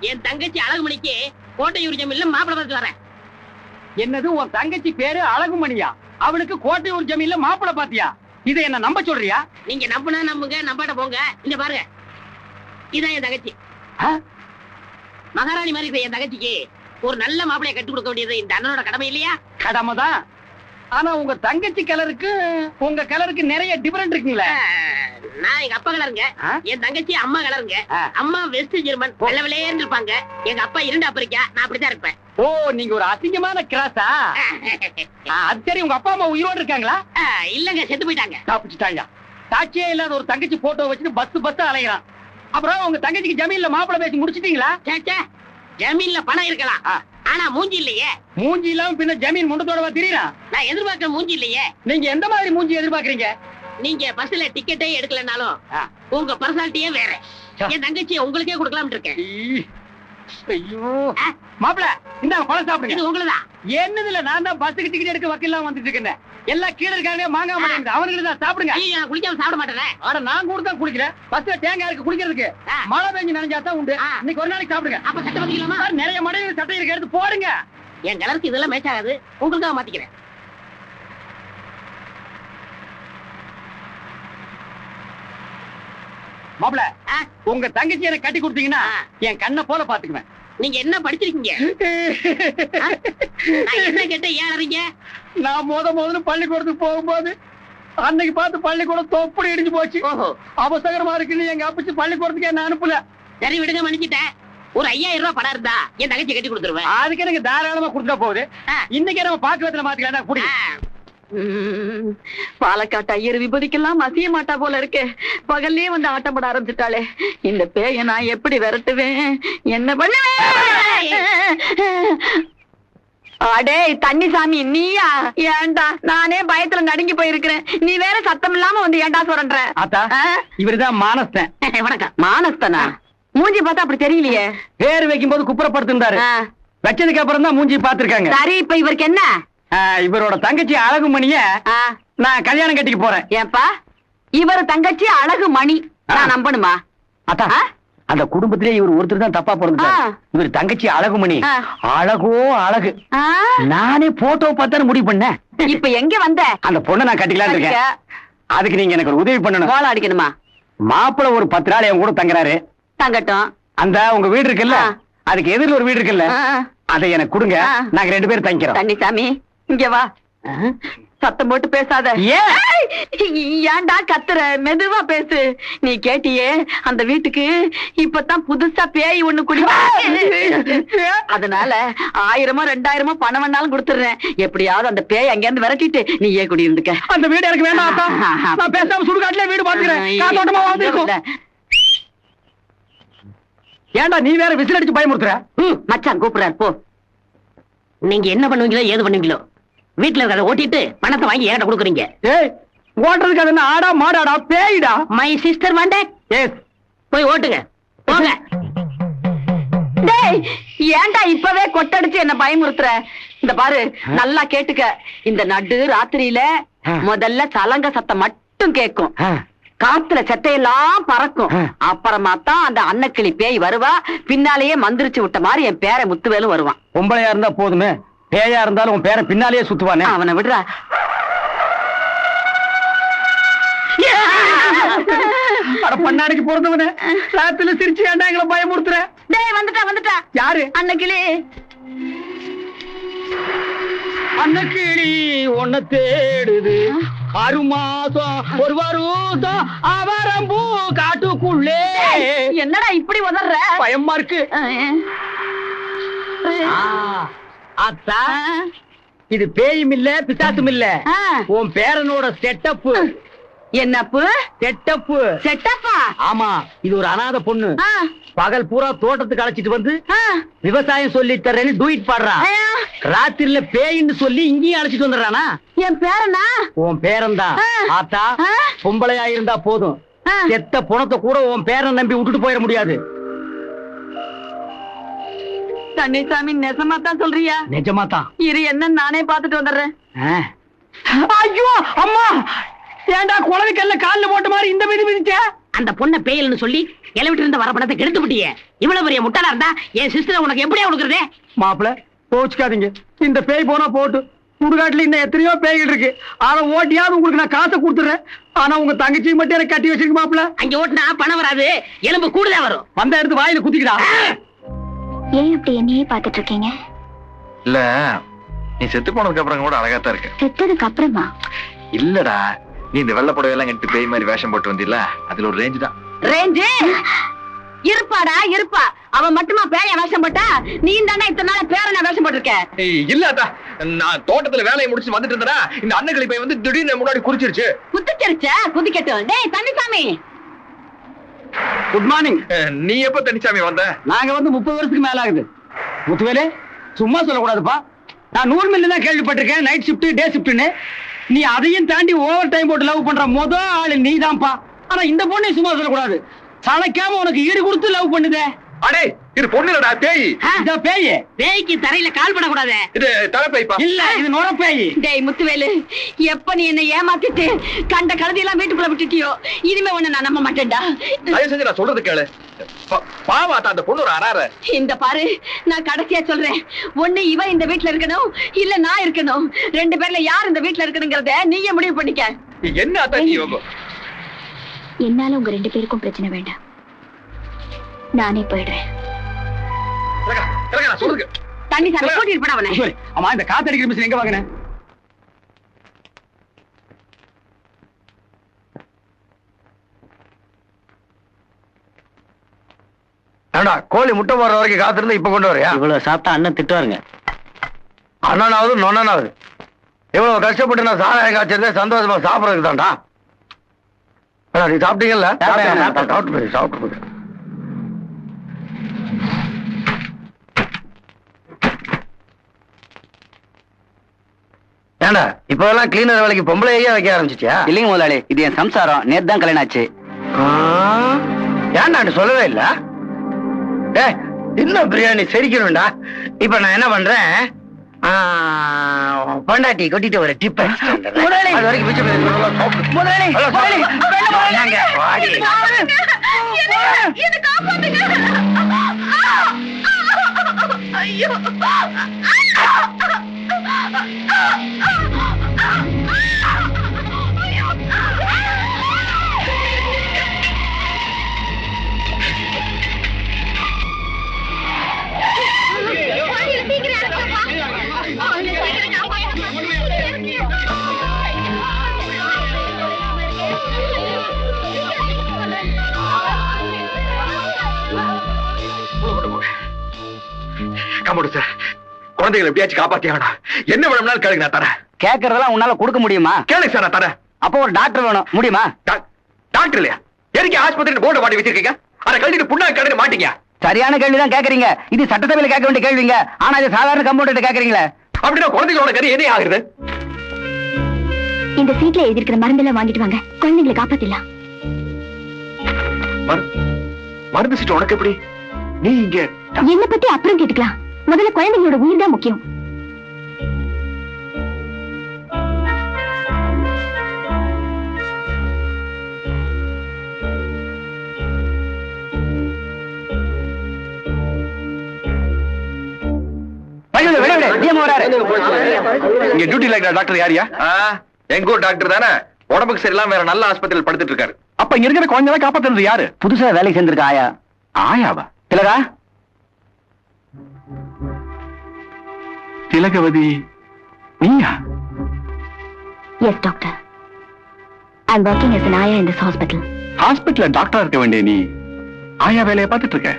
S5: என் தங்கச்சி அழகுமணிக்கு கோட்டையூர் ஜமீன்ல மாப்பிள்ளை பார்த்து வரேன்.
S6: என்னது, உன் தங்கச்சி பேரு அழகுமணியா? அவளுக்கு கோட்டையூர் ஜமீன்ல மாப்பிள்ளை பாத்தியா? இதை என்ன நம்ப சொல்றியா?
S5: நீங்க நம்புனா நம்புங்க, நம்பாட்ட போங்க. இங்க பாருங்க, இதான் என் தங்கச்சி. மகாராணி மாதிரி இருக்கிற என் தங்கச்சிக்கு ஒரு நல்ல மாப்பிளைய கட்டி கொடுக்க வேண்டியது இந்த அண்ணனோட கடமை இல்லையா?
S6: கடமைதான். ஆனா உங்க தங்கச்சி கலருக்கு உங்க கலருக்கு நிறைய டிஃபரெண்ட் இருக்குங்களே.
S5: நான் எங்க அப்பா கலருங்க, என் தங்கச்சி அம்மா கலருங்க. அம்மா வெஸ்ட் ஜெர்மன், வெள்ள வெள்ளையேன்னு இருப்பாங்க. எங்க அப்பா இரண்டு ஆப்பிரிக்கா, நான் அப்படித்தான் இருப்பேன்.
S6: ஓ, நீங்க ஒரு அசிங்கமான கிராஸா? அது சரி, உங்க அப்பா அம்மா உயிரோடு இருக்காங்களா?
S5: இல்லங்க, செத்து போயிட்டாங்க.
S6: தப்பிச்சுட்டாங்க. சாட்சியே இல்லாத ஒரு தங்கச்சி போட்டோ வச்சுட்டு பஸ் அலைகிறான். அப்புறம் உங்க தங்கச்சிக்கு ஜமீன்ல மாப்பிள்ளை பேசி முடிச்சிட்டீங்களா?
S5: ஜமீன்ல பணம் இருக்கலாம், ஆனா மூஞ்சி இல்லையே.
S6: மூஞ்சி இல்லாம பின்ன ஜமீன் முண்டத்தோட தெரியுறா?
S5: நான் எதிர்பார்க்கிற மூஞ்சி இல்லையே.
S6: நீங்க எந்த மாதிரி மூஞ்சி எதிர்பார்க்கறீங்க?
S5: நீங்க பஸ்ல டிக்கெட்டே எடுக்கலனாலும் உங்க பர்சனாலிட்டியே வேற. என் தங்கச்சியை உங்களுக்கே கொடுக்கலாம்னு இருக்கேன்.
S6: ஐயோ, மாப்பிள்ள, இந்தாங்க பழம் சாப்பிடுங்க.
S5: இது உங்களுதான்.
S6: என்னதுல, நான் தான் பஸ்ஸுக்கு டிக்கெட் எடுக்க வக்கீல்லாம் வந்துட்டு இருக்கேன். எல்லாம் கீழே இருக்காங்க, மாங்காய் மாட்டேங்குது. அவனுக்கு தான் சாப்பிடுங்க.
S5: ஐயோ, நான் குளிக்காம சாப்பிட மாட்டேன்.
S6: ஆனா நான் கூட தான் குளிக்கிறேன். பஸ்ல தேங்காய் இருக்கு குளிக்கிறதுக்கு. மழை பெஞ்சு நனைஞ்சா தான் உண்டு. இன்னைக்கு ஒரு நாளைக்கு சாப்பிடுங்க.
S5: அப்ப சட்டை மாத்திக்கலாமா?
S6: நிறைய மடையில சட்டை இருக்கு, எடுத்து போடுங்க.
S5: என் கலருக்கு இதெல்லாம் மேட்ச் ஆகாது, உங்களுக்காக மாத்திக்கிறேன்.
S6: மாப்பிள்ள, உங்க தங்கச்சி எனக்கு கட்டி கொடுத்தீங்கன்னா என் கண்ணை போல பாத்துக்குவேன்.
S5: நீங்க என்ன படிச்சிருக்கீங்க? நான் என்ன கேட்ட ஏன் அறிங்க?
S6: நான் முதல்ல பள்ளிக்கூடத்துக்கு போகும்போது அன்னைக்கு பார்த்து பள்ளிக்கூடம் தொப்படி இடிஞ்சு போச்சு. அவசரமா இருக்குன்னு எங்க அப்பச்சி பள்ளிக்கூடத்துக்கு என்ன அனுப்பல.
S5: சரி விடுங்க, மன்னிச்சிட்டேன். ஒரு 5000 ரூபாய் பணம் இருந்தா என் தங்கச்சி கட்டி கொடுத்துருவேன்.
S6: அதுக்கு எனக்கு தாராளமா கொடுத்துட்டா போகுது. இன்னைக்கு நம்ம பாக்குறதுல மாத்திக்கலாம். புடி.
S3: பாலக்காட்டு ஐயர் விபதிக்கெல்லாம் அசிய மாட்டா போல இருக்கே. பகல்லே வந்து ஆட்டம் போட ஆரம்பிச்சுட்டாளே. இந்த பேய நான் எப்படி விரட்டுவேன், என்ன பண்ணுவேன்? அடே தண்ணிசாமி, நீயா? ஏன்டா, நானே பயத்துல நடுங்கி போயிருக்கிறேன். நீ வேற சத்தம் இல்லாம வந்து ஏன்டா சொல்ற?
S6: ஆத்தா, இவருதான் மானஸ்தன்.
S3: வணக்கம். மானஸ்தனா? மூஞ்சி பார்த்தா அப்படி தெரியலையே.
S6: பேர் வைக்கும் போது குப்புறப்படுத்திருந்தாரு, வச்சதுக்கு அப்புறம் தான் மூஞ்சி பாத்துருக்காங்க.
S3: சரி, இப்ப இவருக்கு என்ன?
S6: இவரோட தங்கச்சி அழகுமணிய நான் கல்யாணம் கட்டிக்க போறேன்.
S3: ஏப்பா, இவரு தங்கச்சி அழகுமணி நான் நம்பணுமா?
S6: அத்தா, அந்த குடும்பத்திலே இவர் ஒருத்தர் தான் தப்பா பிறந்தார். இவர் தங்கச்சி அழகுமணி அழகோ அழகு. நானே போட்டோ பார்த்தான்னு முடிவு பண்ணேன்.
S3: இப்ப எங்க வந்த?
S6: அந்த பொண்ணை நான் கட்டிக்கலாம்னு இருக்கேன். அதுக்கு நீங்க எனக்கு ஒரு உதவி பண்ணணும்.
S3: கோலம் அடிக்கணுமா?
S6: மாப்பிள்ள ஒரு 10 நாள் என் கூட தங்குறாரு.
S3: தங்கட்டும்.
S6: அந்த உங்க வீடு இருக்குல்ல, அதுக்கு எதிரில் ஒரு வீடு இருக்குல்ல, அதை எனக்கு கொடுங்க. நாங்க 2 பேரும் தங்கிக்கிறோம்.
S3: தண்ணிசாமி, இங்க வா. சத்தம் போட்டு பேசாத. ஏன்டா கத்துற? மெதுவா பேசு. நீ கேட்டியே, அந்த வீட்டுக்கு இப்பதான் புதுசா பேய் ஒண்ணு குடி. அதனால 1000 2000 பணம் வேணாலும் கொடுத்துறேன். எப்படியாவது அந்த பேய் அங்க இருந்து விரட்டிட்டு நீ ஏன் குடி இருந்துக்க.
S6: அந்த வீடு எனக்கு வேண்டாம். நான் பேசாம சுடுகாட்டுல வீடு பாத்துக்கிறேன். ஏன்டா நீ வேற விசில் அடிச்சு பயமுறுத்துற?
S3: மச்சான் கூப்பிடுறாரு, போ.
S5: நீங்க என்ன பண்ணுவீங்களோ ஏது பண்ணுவீங்களோ, வீட்டுல இருக்கிறத ஓட்டிட்டு பணத்தை வாங்கி என்கிட்ட கொடுக்குறீங்க.
S6: ஏய், ஓட்டுறதுக்கு அது என்ன ஆடா மாடாடா பேய்டா.
S5: மை சிஸ்டர் வாண்டே
S6: எஸ்.
S5: போய் ஓட்டுங்க போங்க.
S3: டேய் ஏன்டா இப்பவே கொட்டடிச்சு என்ன பயமுறுத்துற? இந்த பாரு நல்லா கேட்டுக்க. இந்த நடு ராத்திரியில முதல்ல சலங்க சத்தம் மட்டும் கேட்கும். காத்துல செத்தையெல்லாம் பறக்கும். அப்புறமா தான் அந்த அன்னக்கிளி பேய் வருவா. பின்னாலேயே மந்திரிச்சு விட்ட மாதிரி என் பேரை முத்துவேலும் வருவான்.
S6: பொம்பளையா இருந்தா போதுமே, பேயா இருந்தாலும் உன் பேரை பின்னாலேயே சுத்துவானே.
S3: அவனை விடுறா.
S6: பண்ணாடிக்கு பிறந்தவனே ராத்திரில சிரிச்சு ஏன்டா எங்களை பயமுறுத்துற?
S3: டேய் வந்துட்டா
S6: யாரு?
S3: அன்னக்கிளி.
S6: அன்னக்கிளி ஒன்ன தேடுது, 6 மாசம் ஒரு வருஷம் அவரம்பூ காட்டுக்குள்ளே.
S3: என்னடா இப்படி உதற?
S6: பயமா இருக்கு. அத்தா, இது பேயும் இல்ல பிசாசும் இல்ல, உன் பேரனோட செட்டப்பு.
S3: என்னப்பு?
S6: செட்டப்பு.
S3: செட்டப்பா?
S6: ஆமா, இது ஒரு அனாதை பொண்ணு. பகல் பூரா தோட்டத்துக்கு அழைச்சிட்டு வந்து விவசாயம் சொல்லி தரேன்னு டூயிட் பாடுறா. ராத்திரில பேயின்னு சொல்லி இங்கேயும் அழைச்சிட்டு வந்துடுறானா?
S3: என் பேரனா?
S6: உன் பேரன்தான். ஆத்தா, பொம்பளையா இருந்தா போதும், செத்த புணத்தை கூட உன் பேரன் நம்பி விட்டுட்டு போயிட முடியாது.
S3: தண்ணிசாமி நெசமா தான் சொல்றியா?
S6: நிஜமா தான்.
S3: இரு என்ன நானே பாத்துட்டு வந்துடுறேன்.
S6: ஐயோ அம்மா, ஏண்டா குழந்தைக்கல்ல கால்ல போட்ட மாதிரி இந்த மீது மிதிச்ச?
S5: அந்த பொண்ணை பேயல்னு சொல்லி கிளவிட்டு இருந்த வர பணத்தை கெடுத்து விட்டியே. இவ்வளவு பெரிய முட்டாளா இருந்தா என் சிஸ்டர் உனக்கு எப்படியா கொடுக்குறதே?
S6: மாப்பிள கோச்சுக்காதீங்க, இந்த பேய் போனா போட்டு. சுடுகாட்டுல இன்னும் எத்தனையோ பேய்கள் இருக்கு, அதை ஓட்டியாவது உங்களுக்கு நான் காசை கொடுத்துறேன். ஆனா உங்க தங்கச்சி மட்டும் எனக்கு கட்டி வச்சிருக்கு மாப்பிள.
S5: அங்க ஓட்டுனா பணம் வராது, எலும்பு கூடுதா வரும்.
S6: வந்த எடுத்து வாயில குத்திக்கிடா.
S7: ஏன் அப்படி என்னையே பாத்துட்டு இருக்கீங்க?
S2: இல்ல, நீ செத்து போனதுக்கு அப்புறம் கூட அழகாத்தான் இருக்கு.
S7: செத்ததுக்கு அப்புறமா?
S2: இல்லடா, நீ இந்த வெள்ளை புடவை எல்லாம் கட்டி பேய் மாதிரி வேஷம் போட்டு வந்தில்ல, அதுல ஒரு ரேஞ்சு தான்.
S3: ரேஞ்சு இருப்பாடா இருப்பா. அவன் மட்டுமா பேய வேஷம் போட்டா? நீ தானே இத்தனை நாள் பேரன வேஷம் போட்டிருக்க.
S2: இல்ல, நான் தோட்டத்துல வேலையை முடிச்சு வந்துட்டு இருந்தேனா இந்த அன்னக்கிளி பேய் வந்து திடீர்னு முன்னாடி குறிச்சிருச்சு.
S3: குதிச்சிருச்சா? குதிக்கட்டும். டேய் தண்ணிசாமி.
S6: Good morning.
S2: நீ எப்ப தனிச்சாமி வந்த?
S6: நாங்க வந்து 30 வருஷத்துக்கு மேல ஆகுது. முத்துவேலு, சும்மா சொல்லக்கூடாதுப்பா. நான் 100 மில்லி தான் கேள்விப்பட்டிருக்கேன், நைட் ஷிப்ட் டே ஷிப்ட்னு. நீ அதையும் தாண்டி ஓவர் டைம் போட்டு லவ் பண்ற முதல் ஆளு நீதான்ப்பா. ஆனா இந்த பொண்ணை சும்மா சொல்லக்கூடாது, சளைக்காம உனக்கு ஈடு கொடுத்து லவ் பண்ணுதே.
S2: அடே, இது பொண்ணு இல்லடா, பேய்.
S6: இதா பேய்.
S5: பேய்க்கு தரையில கால் படக்கூடாது.
S2: இது தலைப்பைப்பா.
S6: இல்ல, இது நொர பேய்.
S3: டேய் முத்துவேலு, எப்ப நீ என்ன ஏமாத்திட்டு கண்ட கழுதி எல்லாம் வீட்டுக்குள்ள விட்டுட்டியோ, இனிமே உன்னை நான் நம்ப மாட்டேன்டா.
S2: தயவு செஞ்சு நான் சொல்றது கேளு. பாவாத்தா, அந்த பொண்ணு ஒரு அறார.
S3: இந்த பாரு, நான் கடைசியா சொல்றேன், ஒண்ணு இவ இந்த வீட்டுல இருக்கணும், இல்ல நான் இருக்கணும். 2 பேர்ல யார் இந்த வீட்டுல இருக்கணுங்கிறத நீயே முடிவு பண்ணிக்க.
S2: என்ன அத்தா நீ?
S7: என்னால உங்க 2 பேருக்கும் பிரச்சனை வேண்டாம், நானே போயிடுறேன்.
S2: நான் சொல்றது
S3: தண்ணி சாமி கூட்டிட்டு போட அவனை.
S6: ஆமா, இந்த காத்தடிக்கிற மிஷின் எங்க வாங்கின?
S4: கோழி முட்டை போடுற வரைக்கும் காத்திருந்து இப்ப கொண்டு வரையா? இவ்வளவு சாப்பிட்டா அண்ணன் திட்டுவாருங்க. அண்ணனாவது நொண்ணனாவது இவ்வளவு கஷ்டப்பட்டு நான் சாராயம் காய்ச்சிருந்தேன், சந்தோஷமா சாப்பிடறதுக்கு தான்டா. நீ சாப்பிட்டீங்கல்ல? சாப்பிட்டு போய் ஏண்டா இப்ப எல்லாம் கிளீனர் வேலைக்கு பொம்பளையே வைக்க ஆரம்பிச்சிட்டியா?
S8: இல்லைங்க முதலாளி, இது என் சம்சாரம். நேத்து தான் கல்யாணம் ஆச்சு.
S4: ஏன்டா சொல்லவே இல்ல? இன்னும் பிரியாணி செரிக்கணும்டா. இப்ப நான் என்ன பண்றேன், பொண்டாட்டி கொட்டிட்டு ஒரு டிப்
S2: குழந்தைகளை எப்படியாச்சும் காப்பாத்தி ஆகணும். என்ன வேணும்னாலும் கேளுங்க, நான் தரேன்.
S8: கேட்கறதெல்லாம் உன்னால கொடுக்க முடியுமா?
S2: கேளுங்க சார், நான் தரேன்.
S8: அப்போ ஒரு டாக்டர் வேணும், முடியுமா?
S2: டாக்டர் இல்லையா? எதுக்கு ஆஸ்பத்திரி போர்டு மாட்டி வச்சிருக்கீங்க? அதை கழட்டிட்டு புண்ணா கடந்து மாட்டீங்க.
S8: சரியான கேள்விதான் கேக்குறீங்க. இது சட்டசபையில கேட்க வேண்டிய கேள்விங்க. ஆனா இது சாதாரண கம்பவுண்டர் கேக்குறீங்களே.
S2: அப்படின்னா குழந்தைகளோட கறி என்ன ஆகுது?
S7: இந்த சீட்ல எழுதிருக்கிற மருந்தெல்லாம் வாங்கிட்டு வாங்க, குழந்தைங்களை காப்பாத்திடலாம்.
S2: மருந்து சீட்டு உனக்கு எப்படி? நீ இங்க
S7: என்ன பத்தி அப்புறம் கேட்டுக்கலாம், முதல்ல குழந்தைங்களோட உயிர் தான் முக்கியம்.
S2: இங்க டியூட்டில இருக்கிற டாக்டர் யாரியா? எங்க ஊர் டாக்டர் தானே, உடம்புக்கு சரியில்லாம வேற நல்ல ஆஸ்பத்திரியில் படுத்துட்டு இருக்காரு.
S4: அப்ப இங்க இருக்கிற குழந்தை காப்பாத்துறது யாரு?
S8: புதுசா வேலைக்கு சேர்ந்திருக்க ஆயா.
S4: ஆயாவா?
S8: திலகா,
S4: திலகவதி நீயா?
S7: Yes doctor, I am working as an ஆயா in this hospital.
S4: ஹாஸ்பிட்டல்ல டாக்டரா இருக்க வேண்டிய நீ ஆயா வேலையை பார்த்துட்டு இருக்க?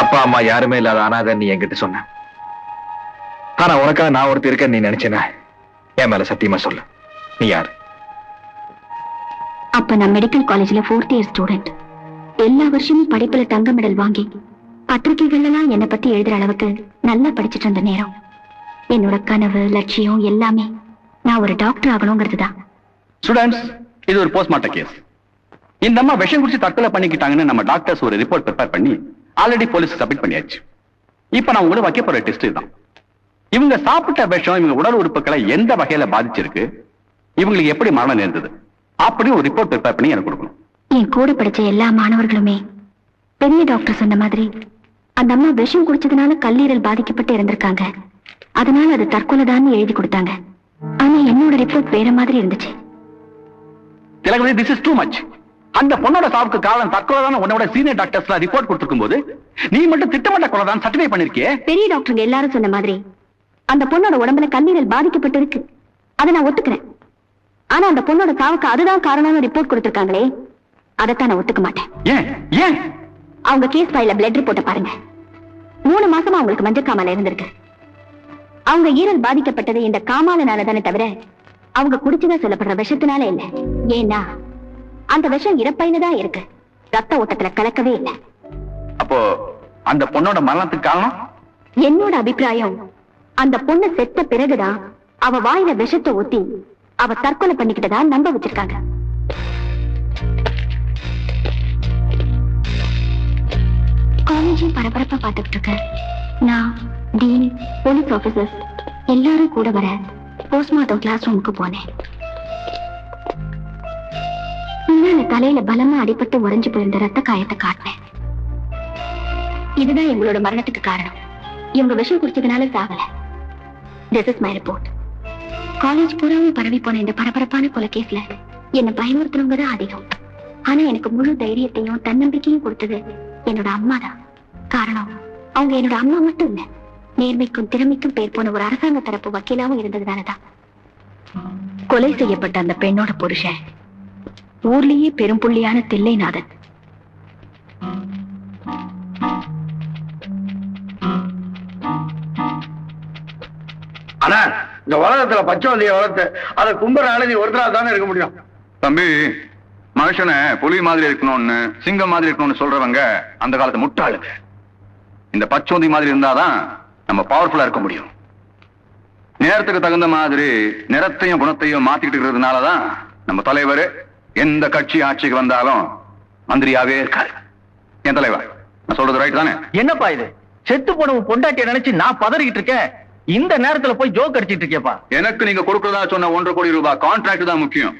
S2: அப்பா அம்மா யாருமே இல்லாத அனாதை நீ என்கிட்ட சொன்ன. ஆனா உனக்காக நான் ஒருத்தர் இருக்கேன் நீ நினைச்சேனா? என் மேல சத்தியமா சொல்லு, நீ யாரு?
S7: அப்ப நான் மெடிக்கல் காலேஜ்ல 4th இயர் ஸ்டூடெண்ட். எல்லா வருஷமும் படிப்புல தங்க மெடல் வாங்கி பத்திரிகைகள்லாம் என்னை பத்தி எழுதுற அளவுக்கு நல்லா படிச்சுட்டு இருந்த நேரம். என்னோட கனவு, லட்சியம் எல்லாமே நான் ஒரு டாக்டர் ஆகணுங்கிறது தான்.
S4: ஸ்டூடெண்ட்ஸ், இது ஒரு போஸ்ட்மார்ட்டம் கேஸ். இந்த அம்மா விஷம் குடிச்சு தற்கொலை பண்ணிக்கிட்டாங்கன்னு நம்ம டாக்டர்ஸ் ஒரு ரிப்போர்ட் ப்ரிப்பேர் பண்ணி ஆல்ரெடி போலீஸ் சப்மிட் பண்ணியாச்சு. இப்ப நான் உங்களை வைக்க போற டெஸ்ட் தான். இவங்க சாப்பிட்ட விஷம் இவங்க உடல் உறுப்புகளை எந்த வகையில பாதிச்சிருக்கு, இவங்களுக்கு எப்படி மரணம் நேர்ந்தது, அப்படி ஒரு ரிப்போர்ட் ப்ரிப்பேர் பண்ணி எனக்கு கொடுக்கணும்.
S7: என் கூட படிச்ச எல்லா மாணவர்களுமே பெரிய டாக்டர் சொன்ன மாதிரி அந்த அம்மா விஷம் குடிச்சதுனால கல்லீரல் பாதிக்கப்பட்டு இருந்திருக்காங்க, அதனால அது தற்கொலைதான் எழுதி கொடுத்தாங்க. ஆனா என்னோட ரிப்போர்ட் வேற மாதிரி இருந்துச்சு.
S4: Thilagavathi, this is too much. அந்த பொண்ணோட சாவுக்கு காரணம் தற்கொலை தான் உன்னோட சீனியர் டாக்டர்ஸ்ல ரிப்போர்ட் கொடுத்திருக்கும் போது நீ மட்டும் திட்டமிட்ட கொலை தான் சர்டிஃபை பண்ணிருக்கியே.
S7: பெரிய டாக்டருங்க எல்லாரும் சொன்ன மாதிரி அந்த பொண்ணோட உடம்புல கல்லீரல் பாதிக்கப்பட்டு இருக்கு, அதை நான் ஒத்துக்கிறேன். ஆனா அந்த பொண்ணோட சாவுக்கு அதுதான் காரணம்னு ரிப்போர்ட் கொடுத்திருக்காங்களே, அதைத்தான் நான் ஒத்துக்க மாட்டேன்.
S4: ஏன் ஏன்?
S7: அவங்க கேஸ் ஃபைல்ல பிளட் ரிப்போர்ட்ட பாருங்க. 3 மாசமா அவங்களுக்கு மஞ்சக்காமல இருந்திருக்கு. அவங்க ஈரல் பாதிக்கப்பட்டது இந்த காமாலனால தானே தவிர அவங்க குடிச்சுதான் சொல்லப்படுற விஷத்தினால இல்ல. ஏன்னா அந்த விஷம் இறப்பைன்னு தான் இருக்கு, ரத்த ஓட்டத்துல கலக்கவே இல்லை.
S4: அப்போ அந்த பொண்ணோட மரணத்துக்கு காரணம்?
S7: என்னோட அபிப்பிராயம், அந்த பொண்ணு செத்த பிறகுதான் அவ வாயில விஷத்தை ஊத்தி அவ தற்கொலை பண்ணிக்கிட்டதா நம்ப வச்சிருக்காங்க. காலேஜும் பரபரப்பா பார்த்துட்டு இருக்க நான், டீன், போலீஸ் ஆபீசர்ஸ் எல்லாரும் கூட வர போஸ்ட்மார்ட்டம் கிளாஸ் ரூமுக்கு போனேன். பின்னால தலையில பலமா அடிபட்டு உறைஞ்சு போயிருந்த ரத்த காயத்தை காட்டினேன். இதுதான் எங்களோட மரணத்துக்கு காரணம், இவங்க விஷம் குடிச்சதுனால சாகல. This is my report. College பூராவும் பரவி போன இந்த பரபரப்பான கொலை கேஸ்ல என்ன பயமுறுத்தணுங்க தான் அதிகம். ஆனா எனக்கு முழு தைரியத்தையும் தன்னம்பிக்கையும் கொடுத்தது என்னோட அம்மா தான். காரணம், அவங்க என்னோட அம்மா மட்டும் இல்ல, நேர்மைக்கும் திறமைக்கும் பேர் போன ஒரு அரசாங்க தரப்பு வக்கீலாவும் இருந்ததுனாலதான். கொலை செய்யப்பட்ட அந்த பெண்ணோட புருஷன் ஊர்லயே பெரும் புள்ளியான தில்லைநாதன்.
S4: ஆனா இந்த உலகத்துல பச்சை வந்திய வளர்த்து அதை கும்புற ஆளு நீ ஒருத்தரா தானே இருக்க முடியும்.
S2: தம்பி, மனுஷனை புலி மாதிரி இருக்கணும்னு, சிங்கம் மாதிரி இருக்கணும்னு சொல்றவங்க அந்த காலத்து முட்டாளுங்க. இந்த பச்சோந்தி மாதிரி இருந்தாதான் நம்ம பவர்ஃபுல்லா இருக்க முடியும். நேரத்துக்கு தகுந்த மாதிரி நிறத்தையும் குணத்தையும் மாத்திக்கிட்டு இருக்கிறதுனாலதான் நம்ம தலைவர் எந்த கட்சி ஆட்சிக்கு வந்தாலும் மந்திரியாவே இருக்காரு. என் தலைவர், நான் சொல்றது ரைட் தானே?
S8: என்னப்பா இது? செத்து போன பொண்டாட்டிய நினைச்சு நான் பதறிக்கிட்டு இருக்கேன், இந்த நேரத்துல போய் ஜோக் அடிச்சிட்டு இருக்கேப்பா.
S2: எனக்கு நீங்க கொடுக்கறதா சொன்ன 1.5 கோடி ரூபாய் கான்ட்ராக்ட் தான் முக்கியம்.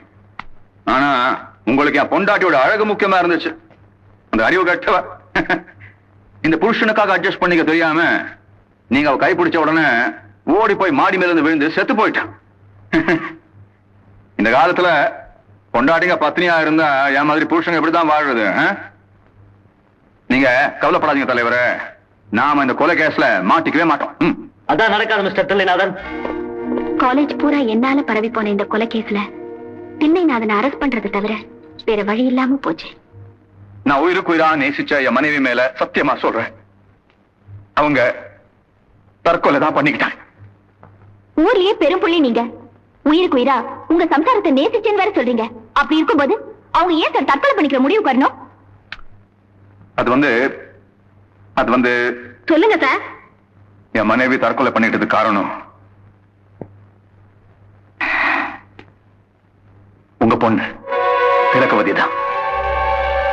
S2: ஆனா உங்களுக்கு என் பொண்டாட்டியோட அழகு முக்கியமா இருந்துச்சு. அந்த அறிவு கட்டவ இந்த புருஷனுக்காக அட்ஜஸ்ட் பண்ணிக்க தெரியாம நீங்க அவ கைப்பிடிச்ச உடனே ஓடி போய் மாடி மேல இருந்து விழுந்து செத்து போயிட்டான். இந்த காலத்துல பொண்டாட்டிங்க பத்னியா இருந்தா என் மாதிரி புருஷங்க எப்படிதான் வாழ்றது? நீங்க கவலைப்படாதீங்க தலைவரே, நாம இந்த கொலை கேஸ்ல மாட்டிக்கவே மாட்டோம்.
S8: அதான் நடக்காது மிஸ்டர் தில்லைநாதன்.
S7: காலேஜ் பூரா என்னால பரவி போன இந்த கொலை கேஸ்ல தில்லைநாதனை அரெஸ்ட் பண்றது தவிர வேற வழி இல்லாம போச்சு.
S2: நான் உயிருக்கு உயிரா நேசிச்ச என் மனைவி மேல சத்தியமா சொல்றேன், அவங்க தற்கொலை தான் பண்ணிக்கிட்டாங்க.
S7: ஊர்லயே பெரும் புள்ளி நீங்க, உயிருக்கு உயிரா உங்க சம்சாரத்தை நேசிச்சேன்னு வேற சொல்றீங்க. அப்படி இருக்கும்போது அவங்க ஏன் சார் தற்கொலை பண்ணிக்கிற முடிவு வரணும்?
S9: அது வந்து
S7: சொல்லுங்க சார்.
S9: என் மனைவி தற்கொலை பண்ணிட்டது காரணம் உங்க பொண்ணு திலகவதி தான்.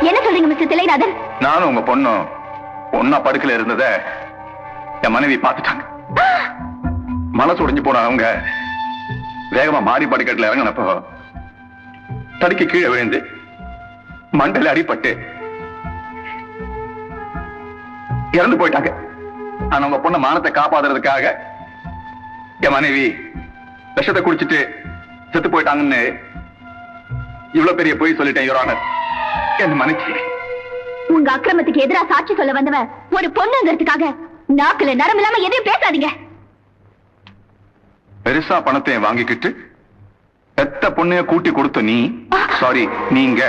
S7: என்ன சொல்றீங்க மிஸ்டர் தில்லைநாதன்?
S9: நானும் உங்க பொண்ணும் ஒன்னா படுக்கையில இருந்தத என் மனைவி பார்த்துட்டாங்க. மனசு உடைஞ்சு போன அவங்க வேகமா மாடி படிக்கட்டுல இறங்கினப்போ தடுக்கி கீழே விழுந்து மண்டையில அடிபட்டு இறந்து போயிட்டாங்க. ஆனா உங்க பொண்ண மானத்தை காப்பாத்துறதுக்காக என் மனைவி விஷத்தை குடிச்சிட்டு செத்து போயிட்டாங்கன்னு இவ்வளவு பெரிய பொய் சொல்லிட்டேன் யுவர் ஆனர். என்ன மன்னிச்சு.
S7: உங்க அக்கிரமத்துக்கு எதிராக சாட்சி சொல்ல வந்தவன் ஒரு பொண்ணுங்கிறதுக்காக நாக்குல நரம் இல்லாம எதையும் பேசாதீங்க.
S9: பெருசா பணத்தை வாங்கிக்கிட்டு பெத்த பொண்ணைய கூட்டி கொடுத்த நீ சாரி நீங்க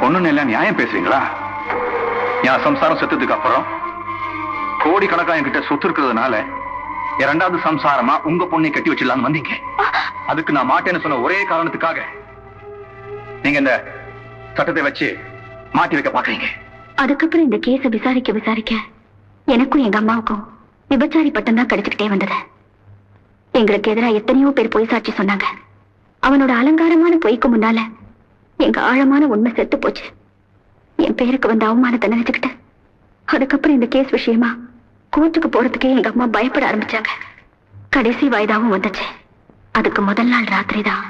S9: பொண்ணுன்னு எல்லாம் நியாயம் பேசுறீங்களா? என் சம்சாரம் செத்ததுக்கு அப்புறம் கோடி கணக்கா என்கிட்ட சொத்து இருக்கிறதுனால இரண்டாவது சம்சாரமா உங்க பொண்ணை கட்டி வச்சிடலான்னு வந்தீங்க. அதுக்கு நான் மாட்டேன்னு சொன்ன ஒரே காரணத்துக்காக நீங்க இந்த சட்டத்தை வச்சு மாட்டி வைக்க பாக்குறீங்க.
S7: அதுக்கப்புறம் இந்த கேஸ விசாரிக்க எனக்கும் எங்க அம்மாவுக்கும் விபச்சாரி பட்டம் தான் கிடைச்சுக்கிட்டே வந்தது. எங்களுக்கு எதிராக எத்தனையோ பேர் பொய் சாட்சி சொன்னாங்க. அவனோட அலங்காரமான பொய்க்கு முன்னால எங்க ஆழமான உண்மை செத்து போச்சு. என் பேருக்கு வந்த அவமானத்தை நினைச்சுக்கிட்டு அதுக்கப்புறம் இந்த கேஸ் விஷயமா கோர்ட்டுக்கு போறதுக்கே எங்க அம்மா பயப்பட ஆரம்பிச்சாங்க. கடைசி வாய்தாவும் வந்துச்சு. அதுக்கு முதல் நாள் ராத்திரி தான்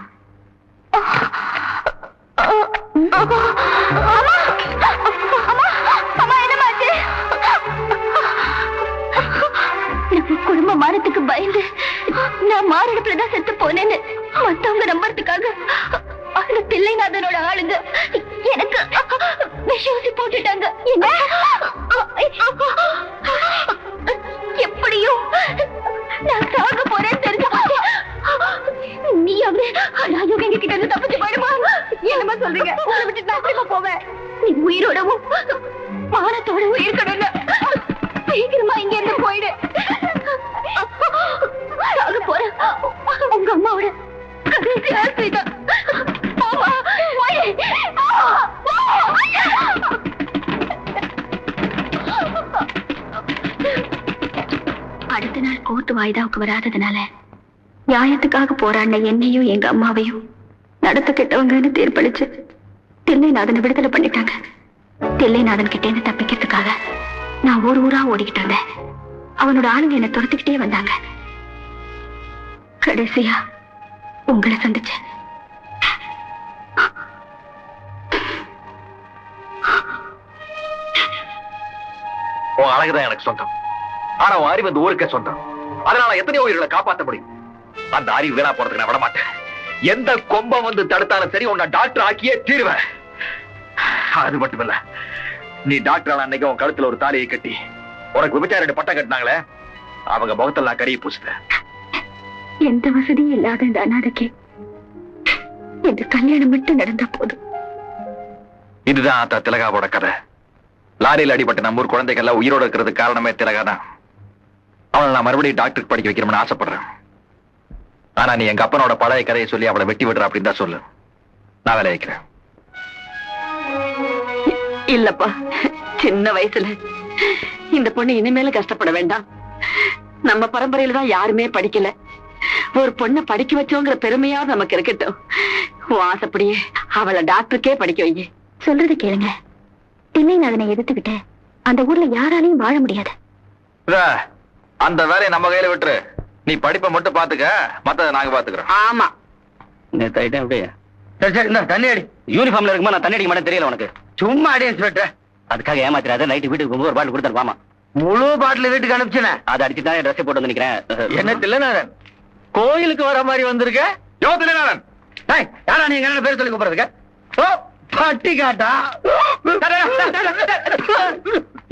S7: குடும்ப மானத்துக்கு பயந்து நான் மாரடைப்புலதான் செத்து போனேன்னு மத்தவங்க நம்புறதுக்காக அந்த தில்லைநாதனோட ஆளுங்க எனக்கு விஷூசி போட்டுட்டாங்க. என்ன எப்படியும் நான் சாக போறேன்னு தெரிஞ்சு நீ எங்க கிட்ட இருந்து தப்பிச்சு போயிடுமா? என்னமா சொல்றீங்க? உங்களை விட்டு நான் எப்படிமா போவேன்? நீ உயிரோடவும் மானத்தோடவும் இருக்கணும்ல. சீக்கிரமா இங்க இருந்து போயிடு. சாக போற உங்க அம்மாவோட கடைசி ஆசை தான். அடுத்த நாள் கோர்ட்டு வாய்தாவுக்கு வராததுனால நியாயத்துக்காக போராடின என்னையும் எங்க அம்மாவையும் நடத்த கெட்டவங்கன்னு தீர்ப்பளிச்சு தில்லைநாதனை விடுதலை பண்ணிட்டாங்க. தில்லைநாதன் கிட்டே இருந்து தப்பிக்கிறதுக்காக நான் ஊரா ஓடிக்கிட்டு இருந்தேன். அவனோட ஆளுங்க என்ன துரத்துக்கிட்டே வந்தாங்க. கடைசியா உங்களை சந்திச்சேன்.
S2: உன் அழகுதான் எனக்கு சொந்தம். ஆனா உன் அறிவு அந்த ஊருக்கே சொந்தம். அதனால எத்தனையோ உயிர்களை காப்பாற்ற முடியும். அந்த அறிவு வீணா போறதுக்கு நான் விட மாட்டேன். எந்த கொம்பம் வந்து தடுத்தாலும் சரி உன்னை டாக்டர் ஆக்கியே தீருவேன். அது மட்டும் இல்ல, நீ டாக்டர் அன்னைக்கு உன் கழுத்துல ஒரு தாலியை கட்டி உனக்கு விபச்சார பட்டம் கட்டினாங்களே, அவங்க முகத்தில் நான் கறியை பூசிட்டேன்.
S7: எந்த வசதியும் இல்லாத இந்த அநாதைக்கு இந்த கல்யாணம் மட்டும் நடந்த போதும்.
S2: இதுதான் ஆத்தா திலகாவோட கதை. லாரியில் அடிபட்ட நம்ம ஊர் குழந்தைகள்லாம் உயிரோடு இருக்கிறதுக்கு காரணமே திலகா தான். அவளை நான் மறுபடியும் டாக்டருக்கு படிக்க வைக்கணும்னு ஆசைப்படுறேன். ஆனா நீ எங்க அப்பனோட பழைய கதையை சொல்லி அவளை வெட்டி விடுற அப்படின்னு தான் சொல்லு. நான் வேலை வைக்கிறேன்.
S3: இல்லப்பா, சின்ன வயசுல இந்த பொண்ணு இனிமேலும் கஷ்டப்பட வேண்டாம். நம்ம பரம்பரையில தான் யாருமே படிக்கல. ஒரு பொண்ணை படிக்க வச்சோங்கிற பெருமையாவது நமக்கு இருக்கட்டும். ஆசைப்படியே அவளை டாக்டருக்கே படிக்க வைங்க.
S7: சொல்றது கேளுங்க. தில்லைநாதனை எதிர்த்துக்கிட்டு அந்த ஊர்ல யாராலையும் வாழ முடியாது.
S2: அந்த வேலையை நம்ம கையில விட்டுரு. நீ படிப்பை மட்டும் பாத்துக்க, மத்ததை நாங்க பாத்துக்கிறோம்.
S3: ஆமா,
S4: அப்படியே சரி சரி, இந்த தண்ணி அடி.
S5: யூனிஃபார்ம்ல இருக்குமா நான் தண்ணி அடிக்க மாட்டேன் தெரியல உனக்கு.
S4: சும்மா அடி இன்ஸ்பெக்டர்.
S5: அதுக்காக ஏமாத்திராத. நைட்டு வீட்டுக்கு ஒரு பாட்டில் கொடுத்தாரு வாமா.
S4: முழு பாட்டில் வீட்டுக்கு அனுப்பிச்சுனேன்.
S5: அதை அடிச்சு தான் ட்ரெஸ் போட்டு வந்து நிக்கிறேன்.
S4: என்ன தில்லைநாதன் கோயிலுக்கு வர மாதிரி வந்திருக்க?
S2: யோ தில்லைநாதன்,
S4: யாரா நீங்க என்ன பேர் சொல்லி கூப்பிடுறதுக்கு? ஓ பட்டி காட்டா.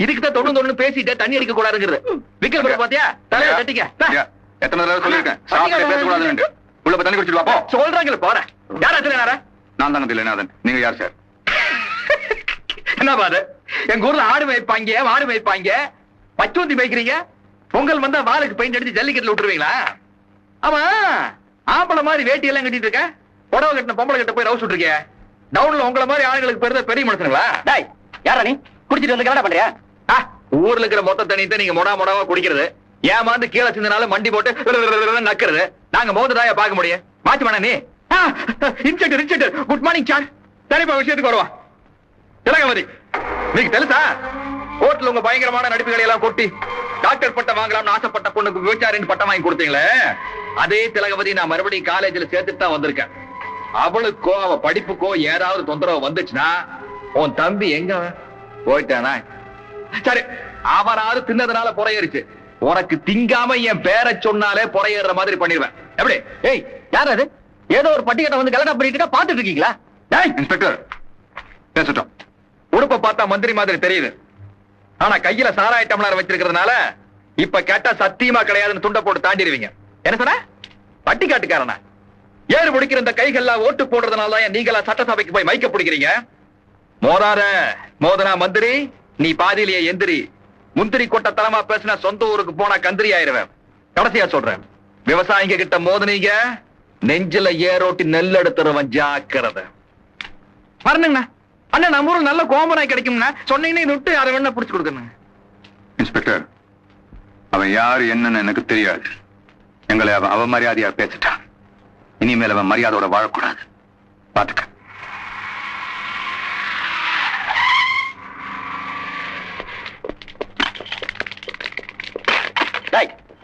S2: இதுக்குதான் தொண்ணு பேசிட்டு தண்ணி அடிக்க கூடாதுங்கிறது. விக்கிர பாத்தியா? தலையில தட்டிக்க.
S9: எத்தனை தடவை சொல்லிருக்கேன் சாப்பிட்டு பேசக்கூடாதுன்னு. உள்ள போய் தண்ணி குடிச்சிட்டு வா.
S2: சொல்றாங்களே போறேன். யாரா தில்லைநாதன்?
S9: நான் தாங்க தில்லைநாதன். நீங்க யார் சார்?
S2: என்ன பாது, எங்க ஊர்ல ஆடு மேய்ப்பாங்க, மாடு மேய்ப்பாங்க, பச்சோந்தி மேய்க்கிறீங்க. பொங்கல் வந்தா வாளுக்கு பெயிண்ட் அடிச்சு ஜல்லிக்கட்டுல விட்டுருவீங்களா? ஆமா, ஆம்பளை மாதிரி வேட்டி எல்லாம் கட்டிட்டு இருக்க, புடவை கட்டின பொம்பளை கிட்ட போய் ரவுஸ் விட்டுருக்க. டவுன்ல உங்கள மாதிரி ஆளுங்களுக்கு பெரிய பெரிய மனுஷனுங்களா?
S8: டேய் யாரா நீ குடிச்சிட்டு வந்து கலடா பண்றியா?
S2: ஊர்ல இருக்கிற மொத்த தண்ணி தான் நீங்க மொடாவா குடிக்கிறது. ஏமாந்து கீழே சிந்தனால மண்டி போட்டு நக்கிறது. நாங்க மோதுதாயா பார்க்க முடியும். மாத்தி வேணா நீ. Inspector good morning sir. சரிப்பா விஷயத்துக்கு வருவா. திலகவதி நீங்க తెలుసா கோர்ட்ல உங்க பயங்கரமான நடிப்புகளை எல்லாம் கொட்டி டாக்டர் பட்டம் வாங்கலாம்னு ஆசைப்பட்ட பொண்ணுக்கு விபச்சாரின்னு பட்டம் வாங்கி கொடுத்தீங்களே, அதே திலகவதி நான் மறுபடியும் காலேஜ்ல சேர்த்துட்டு தான் வந்திருக்கேன். அவளுக்கோ அவ படிப்புக்கோ ஏதாவது தொந்தரவு வந்துச்சுன்னா உன் தம்பி எங்க போயிட்டானா? சரி, அவராது தின்னதுனால புறையேறிச்சு. உனக்கு திங்காம என் பேரை சொன்னாலே புறையேற மாதிரி பண்ணிடுவேன். எப்படி?
S8: ஏய் யார் அது? ஏதோ ஒரு பட்டிக்கட்டை வந்து கலடா பண்ணிட்டு பாத்துட்டு இருக்கீங்களா?
S9: இன்ஸ்பெக்டர் பேசட்டும்.
S2: உடுப்ப பார்த்தா மந்திரி மாதிரி தெரியுது. ஆனா கையில சாராய டம்ளர் வச்சிருக்கிறதுனால இப்ப கேட்டா சத்தியமா கிடையாதுன்னு துண்டை போட்டு தாண்டிடுவீங்க. என்ன சொன்ன? பட்டி காட்டுக்காரனா? ஏறு முடிக்கிற இந்த கைகள்லாம் ஓட்டு போடுறதுனால தான் நீங்களா சட்டசபைக்கு போய் மைக்க பிடிக்கிறீங்க. மோதனா மந்திரி, நீ பாதியிலேயே எந்திரி. முந்திரி கொட்ட தரமா பேசினா சொந்த ஊருக்கு போனா கந்திரி ஆயிருவேன். கடைசியா சொல்றேன், விவசாயிங்க கிட்ட மோதனீங்க, நெஞ்சில ஏரோட்டி நெல் எடுத்துருவன். ஜாக்கிரதை. வரணுங்கண்ணா. அண்ணா நம்ம ஊருக்கு நல்ல கோமராய் கிடைக்கும்னா சொன்னீங்கன்னா நுட்டு அதை வேணா புடிச்சு கொடுக்கணும்.
S9: இன்ஸ்பெக்டர் அவன் யாரு என்னன்னு எனக்கு தெரியாது. எங்களை அவன் அவமரியாதையா பேசிட்டான். இனிமேல் அவன் மரியாதையோட வாழக்கூடாது. பாத்துக்க.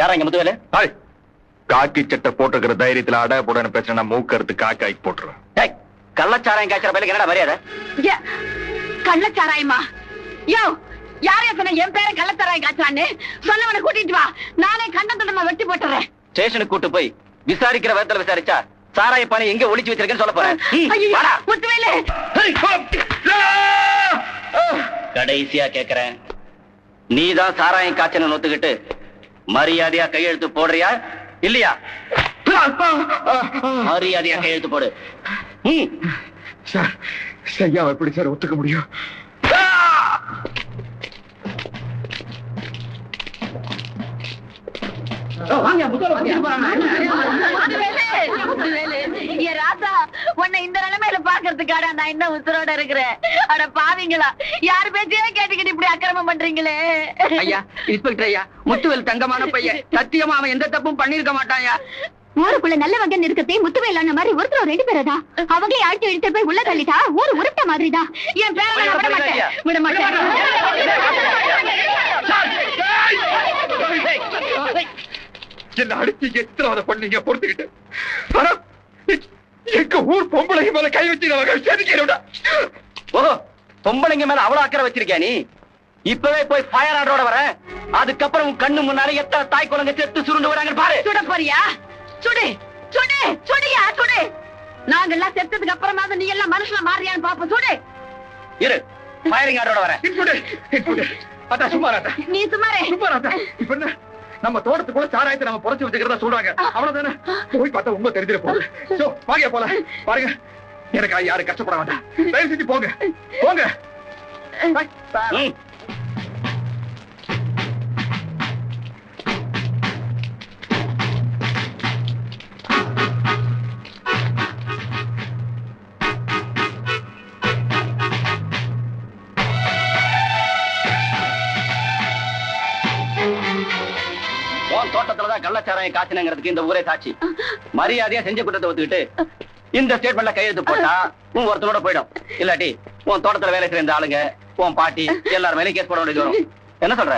S8: யாரா இங்க முத்துவேலு?
S2: காக்கி சட்டை போட்டுக்கிற தைரியத்துல அட போடன்னு பேசுனா மூக்கறுத்து காக்காய்க்கு போட்டுருவேன்.
S8: கள்ளச்சாராயம் காய்ச்சற பையலுக்கு என்னடா மரியாதை?
S1: கள்ளச்சாராயமா? யோ, யாரையா சொன்ன என் பேரை கள்ளச்சாராயம் காய்ச்சலான்னு? சொன்னவனை கூட்டிட்டு வா, நானே கண்டத்துல வெட்டி போட்டுறேன்.
S8: ஸ்டேஷனுக்கு கூட்டு போய் விசாரிக்கிற விதத்துல விசாரிச்சா சாராய பானை எங்க ஒளிச்சு வச்சிருக்கேன்னு சொல்ல போறேன்.
S1: முத்துவேலு,
S8: கடைசியா கேக்குறேன், நீதான் சாராயம் காய்ச்சல் ஒத்துக்கிட்டு மரியாதையா கையெழுத்து போடுறியா இல்லையா? மரியாதையா கையெழுத்து போடு.
S2: சார், செய்யாம எப்படி சார் ஒத்துக்க முடியும்?
S1: உன்னை இந்த நிலைமையில பாக்குறதுக்காடா நான் என்ன உத்தரோட இருக்கிறேன். அட பாவீங்களா, யாரு பேச்சையே கேட்டுக்கிட்டு இப்படி அக்கிரமம் பண்றீங்களே?
S5: ஐயா இன்ஸ்பெக்டர் ஐயா, முத்துவேல் தங்கமான பையன். சத்தியமா அவன் எந்த தப்பும் பண்ணிருக்க மாட்டாயா.
S7: ஊருக்குள்ள நல்ல வகை இருக்கத்தே முத்துவேலான மாதிரி ஒருத்தர் ரெண்டு பேரதான் அவங்களே ஆழ்த்தி எடுத்து போய் உள்ள தள்ளிட்டா ஊரு உருட்ட மாதிரிதான்.
S1: என் பேரை விட மாட்டேன், விட மாட்டேன்.
S2: என்ன அடிச்சு எத்தனை பண்ணீங்க பொறுத்துக்கிட்டு. எங்க ஊர் பொம்பளைங்க மேல கை வச்சு
S8: ஓஹோ, பொம்பளைங்க மேல அவ்வளவு அக்கறை வச்சிருக்கியா நீ? இப்பவே போய் ஃபயர் ஆர்டரோட வர. அதுக்கப்புறம் கண்ணு முன்னால எத்தனை தாய் குழந்தை செத்து சுருண்டு வராங்க பாரு.
S1: சுட போறியா? சுடு சுடு சுடியா சுடு. நாங்கெல்லாம் செத்ததுக்கு அப்புறமா நீ எல்லாம் மனுஷன மாறியான்னு பாப்போம். சுடு.
S8: இரு, ஃபயரிங் ஆர்டரோட வர.
S1: நீ சும்மாரே.
S2: இப்ப என்ன நம்ம தோட்டத்துக்குள்ள சாராயத்தை நம்ம புரட்சி வச்சுக்கிறதா சொல்றாங்க. அவ்வளவுதானே? போய் பார்த்தா உண்மை தெரிஞ்சிட போகுது. வாங்க போல. பாருங்க, எனக்கு யாரு கஷ்டப்பட வேண்டாம். தயவு செஞ்சு போங்க போங்க.
S8: தோட்டத்துலதான் கள்ளச்சாராயம் காய்ச்சினங்கிறதுக்கு இந்த ஊரே சாட்சி. மரியாதையா செஞ்ச குற்றத்தை ஒத்துக்கிட்டு இந்த ஸ்டேட்மெண்ட்ல கையெழுத்து போட்டா உன் ஒருத்தனோட போயிடும். இல்லாட்டி உன் தோட்டத்துல வேலை செய்ய ஆளுங்க, உன் பாட்டி எல்லாரும் மேலே கேஸ் போட வேண்டியது வரும். என்ன சொல்ற?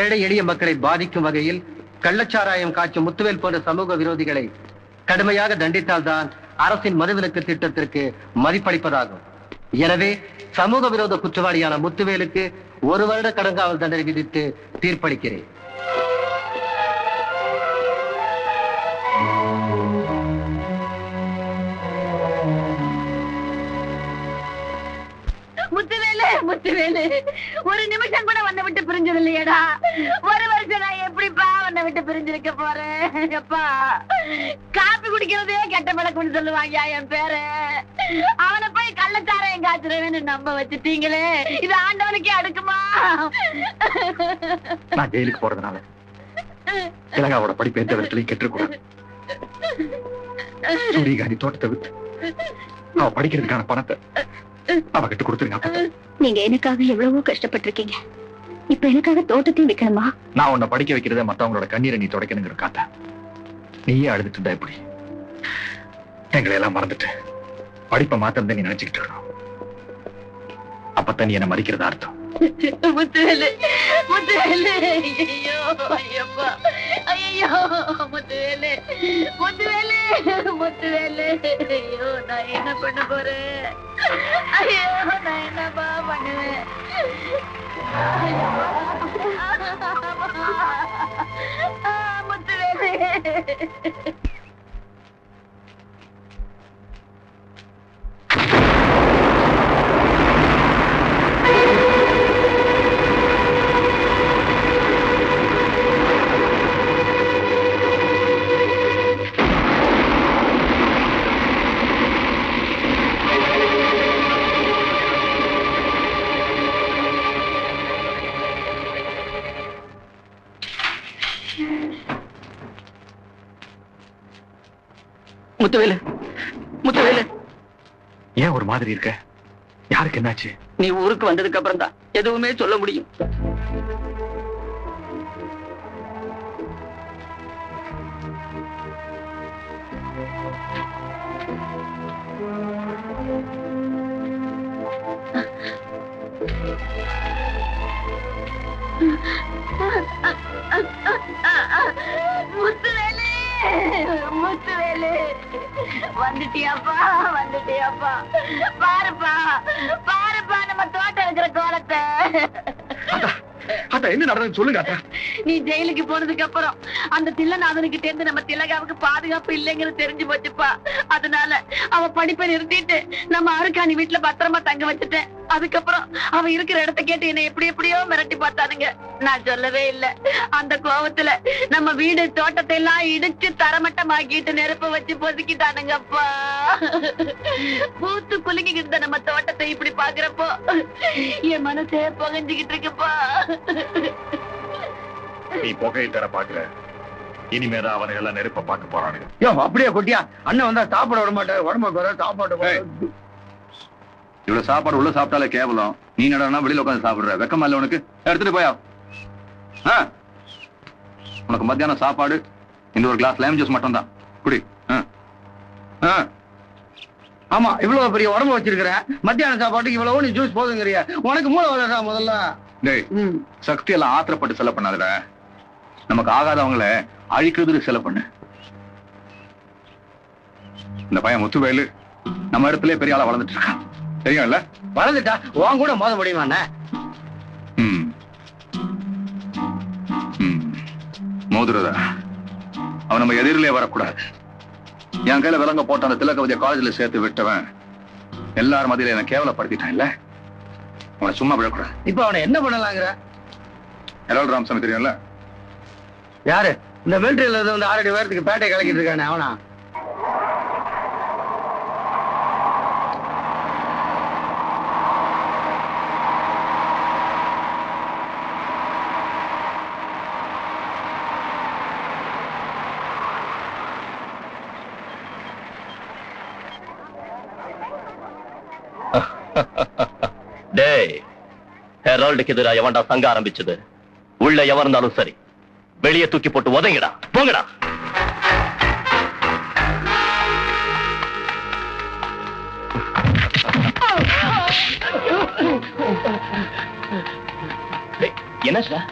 S10: ஏழை எளிய மக்களை பாதிக்கும் வகையில் கள்ளச்சாராயம் காய்ச்சும் முத்துவேல் போன்ற சமூக விரோதிகளை கடுமையாக தண்டித்தால்தான் அரசின் மதுவிலக்கு திட்டத்திற்கு மதிப்பளிப்பதாகும். எனவே சமூக விரோத குற்றவாளியான முத்துவேலுக்கு 1 வருட கடுங்காவல் தண்டனை விதித்து தீர்ப்பளிக்கிறேன்.
S1: முத்துவேலு, முத்துவேலு, ஒரு நிமிஷம் கூட உன்னை விட்டு பிரிஞ்சது இல்லையடா. 1 வருஷம் நான் எப்படிப்பா உன்னை விட்டு பிரிஞ்சிருக்க போறேன்? எப்பா, காப்பி குடிக்கிறதே கெட்ட பழக்கம்னு சொல்லுவாங்க என் பேரு. அவனை போய் கள்ளச்சாராயம் காய்ச்சறவேன்னு நம்ப வச்சுட்டீங்களே, இது ஆண்டவனுக்கே அடுக்குமா?
S2: நான் ஜெயிலுக்கு போறதுனால திலகாவோட படிப்பு எந்த விதத்திலையும் கெட்டுக்கூடாது. சூரியகாந்தி தோட்டத்தை விட்டு
S9: அவ படிக்கிறதுக்கான பணத்தை அவகிட்ட கொடுத்துருங்க.
S7: நீங்க எனக்காக எவ்வளவோ கஷ்டப்பட்டிருக்கீங்க. இப்ப எனக்காக தோட்டத்தையும் விற்கணுமா?
S2: நான் உன்னை படிக்க வைக்கிறத மத்தவங்களோட கண்ணீரை நீ துடைக்கணுங்கிற காத்த நீயே அழுதுட்டு இருந்தா எப்படி? எங்களை எல்லாம் மறந்துட்டு படிப்பை மாத்திரம் நீ நினைச்சுக்கிட்டு இருக்கணும். அப்பத்தான் நீ என்ன மதிக்கிறதா அர்த்தம்.
S3: முத்துவேலு, முத்துவேலு, ஐயோ, ஐயப்பா, ஐயோ, முத்துவேலு, முத்துவேலு, முத்துவேலு, ஐயோ, நான் என்ன பண்ண போறேன்? ஐயோ, நான் என்னப்பா பண்ணுவேன்? முத்துவேலு.
S8: முத்துவேலு, முத்துவேலு,
S2: ஏன் ஒரு மாதிரி இருக்க? யாருக்கு என்னாச்சு?
S8: நீ ஊருக்கு வந்ததுக்கு அப்புறம் தான் எதுவுமே சொல்ல முடியும்.
S3: முத்துவேலு, முத்துவேலு, வந்துட்டியாப்பா, வந்துட்டியாப்பா, பாருப்பா, பாருப்பா நம்ம தோட்டம் இருக்கிற கோலத்தை.
S2: அத்தா, என்ன நடந்தது சொல்லுங்க அத்தா.
S3: நீ ஜெயிலுக்கு போனதுக்கு அப்புறம் அந்த தில்லநாதனுக்கிட்ட இருந்து நம்ம திலகாவுக்கு பாதுகாப்பு இல்லைங்கிறது தெரிஞ்சு போச்சுப்பா. அதனால அவ படிப்பை நிறுத்திட்டு நம்ம அருக்காணி வீட்டுல பத்திரமா தங்க வச்சுட்டேன். அதுக்கப்புறம் அவ இருக்கிற இடத்த கேட்டு என்ன எப்படி எப்படியோ மிரட்டி பார்த்தானுங்க. நான் சொல்லவே இல்லை. அந்த கோவத்துல நம்ம வீடு தோட்டத்தை எல்லாம் இடிச்சு தரமட்டமாக்கிட்டு நெருப்ப வச்சு பொதுக்கிட்டானுங்கப்பா. பூத்து குலுங்கிக்கிட்டு நம்ம தோட்டத்தை இப்படி பாக்குறப்போ என் மனசே புகஞ்சுக்கிட்டு இருக்குப்பா.
S2: நீ புகையை தர பாக்குற, இனிமேதான் அவனுங்க எல்லாம் நெருப்ப பார்க்க போறானுங்க.
S4: யோ, அப்படியே கொட்டியா? அண்ணன் வந்தா சாப்பிட விட மாட்டாரு. உடம்புக்கு வர சாப்பாடு.
S9: இவ்வளவு சாப்பாடு உள்ள சாப்பிட்டாலே கேவலம். நீ நடனா வெளியில உட்காந்து சாப்பிடுற வெக்கமா இல்ல உனக்கு? எடுத்துட்டு போயா. உனக்கு மத்தியானம் சாப்பாடு இந்த ஒரு கிளாஸ் லைம் ஜூஸ் மட்டும் தான் குடி.
S4: ஆமா, இவ்வளவு பெரிய உடம்பு வச்சிருக்கிறேன். மத்தியான சாப்பாட்டுக்கு இவ்வளவு நீ ஜூஸ் போதுங்கிறிய? உனக்கு மூளை வளரா முதல்ல?
S9: டேய், சக்தி எல்லாம் ஆத்திரப்பட்டு செலவு பண்ணாதுட. நமக்கு ஆகாதவங்களை அழிக்கிறதுக்கு செலவு பண்ணு. இந்த பையன் முத்துவேலு நம்ம இடத்துல பெரிய ஆளா வளர்ந்துட்டு இருக்கான், தெரியும்ல?
S4: வளர்ந்துட்டா உன் கூட மோத முடியுமா?
S9: மோதுறத அவன் நம்ம எதிரிலே வரக்கூடாது. என் கையில விலங்க போட்ட அந்த திலகவதிய காலேஜ்ல சேர்த்து விட்டவன் எல்லாரும் மதியில என்ன கேவலப்படுத்திட்டான் இல்ல? அவனை சும்மா விடக்கூடாது.
S4: இப்ப அவனை என்ன பண்ணலாங்கிற?
S9: ஹெரால்ட் ராமசாமி தெரியும்ல?
S4: யாரு? இந்த மிலிட்டரியில வந்து 6 அடி உயரத்துக்கு பேட்டை கலக்கிட்டு இருக்கானே அவனா?
S8: டேய், ஹெரால்டுக்கு எதிராக எவன்டா சங்க ஆரம்பிச்சது? உள்ள எவன் இருந்தாலும் சரி, வெளியே தூக்கி போட்டு உதங்கிடா, போங்கடா. என்ன சார்?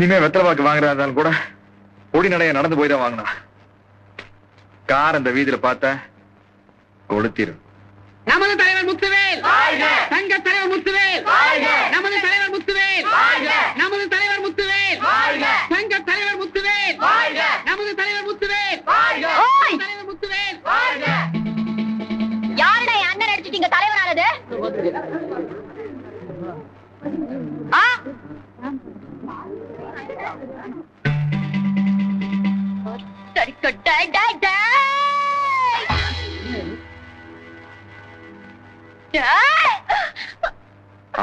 S2: இனிமே வெத்தலை பாக்கு வாங்குறதா இருந்தாலும் கூட பொடி நடைய நடந்து போய் தான் வாங்கினா. கார் அந்த வீதியில பார்த்த கொளுத்திரும்.
S6: நமது தலைவர் முத்துவேல் தங்க தலைவர் முத்துவேல் நமது தலைவர் முத்துவேல் நமது தலைவர் முத்துவேல் தங்க தலைவர் முத்துவேல் நமது தலைவர் முத்துவேல் தலைவர் முத்துவேல்.
S1: யாருடா என் அண்ணன் அடிச்சுட்டீங்க தலைவரானது?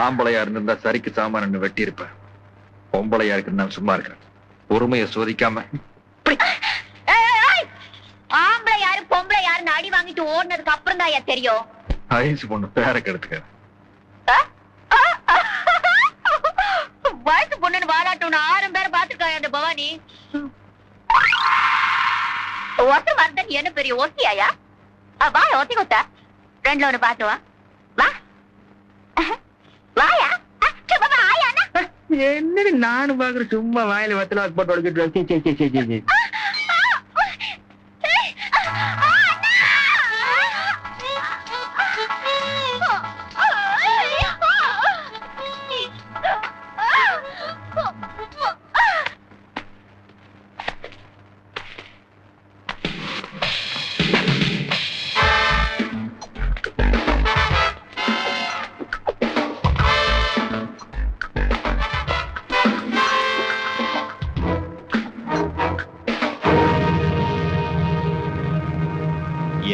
S2: ஆம்பளையா இருந்திருந்தா சரிக்கு சாமான் வெட்டி இருப்பேன். பொம்பளையா இருக்குன்னு நான் சும்மா இருக்கிறேன். பொறுமையை சோதிக்காம.
S1: ஆம்பளை யாரு பொம்பளை யாருன்னு அடி வாங்கிட்டு ஓடுனதுக்கு அப்புறம் தான் தெரியும்.
S2: ஐசு பொண்ணு பேர கெடுத்துக்க.
S1: வயசு பொண்ணுன்னு வாராட்டோன்னு 1000 பேரை பாத்துருக்காங்க அந்த பவானி. ஒருத்தர் வரதன் என்ன பெரிய ஒத்தியாயா? வா ஒத்தி கொத்த 2ல 1 பாத்து வா. வா வாயா.
S2: என்னடி நானும் பாக்குற சும்மா வாயில வெத்தலை வாக்கு போட்டு ஒழிக்கிட்டு.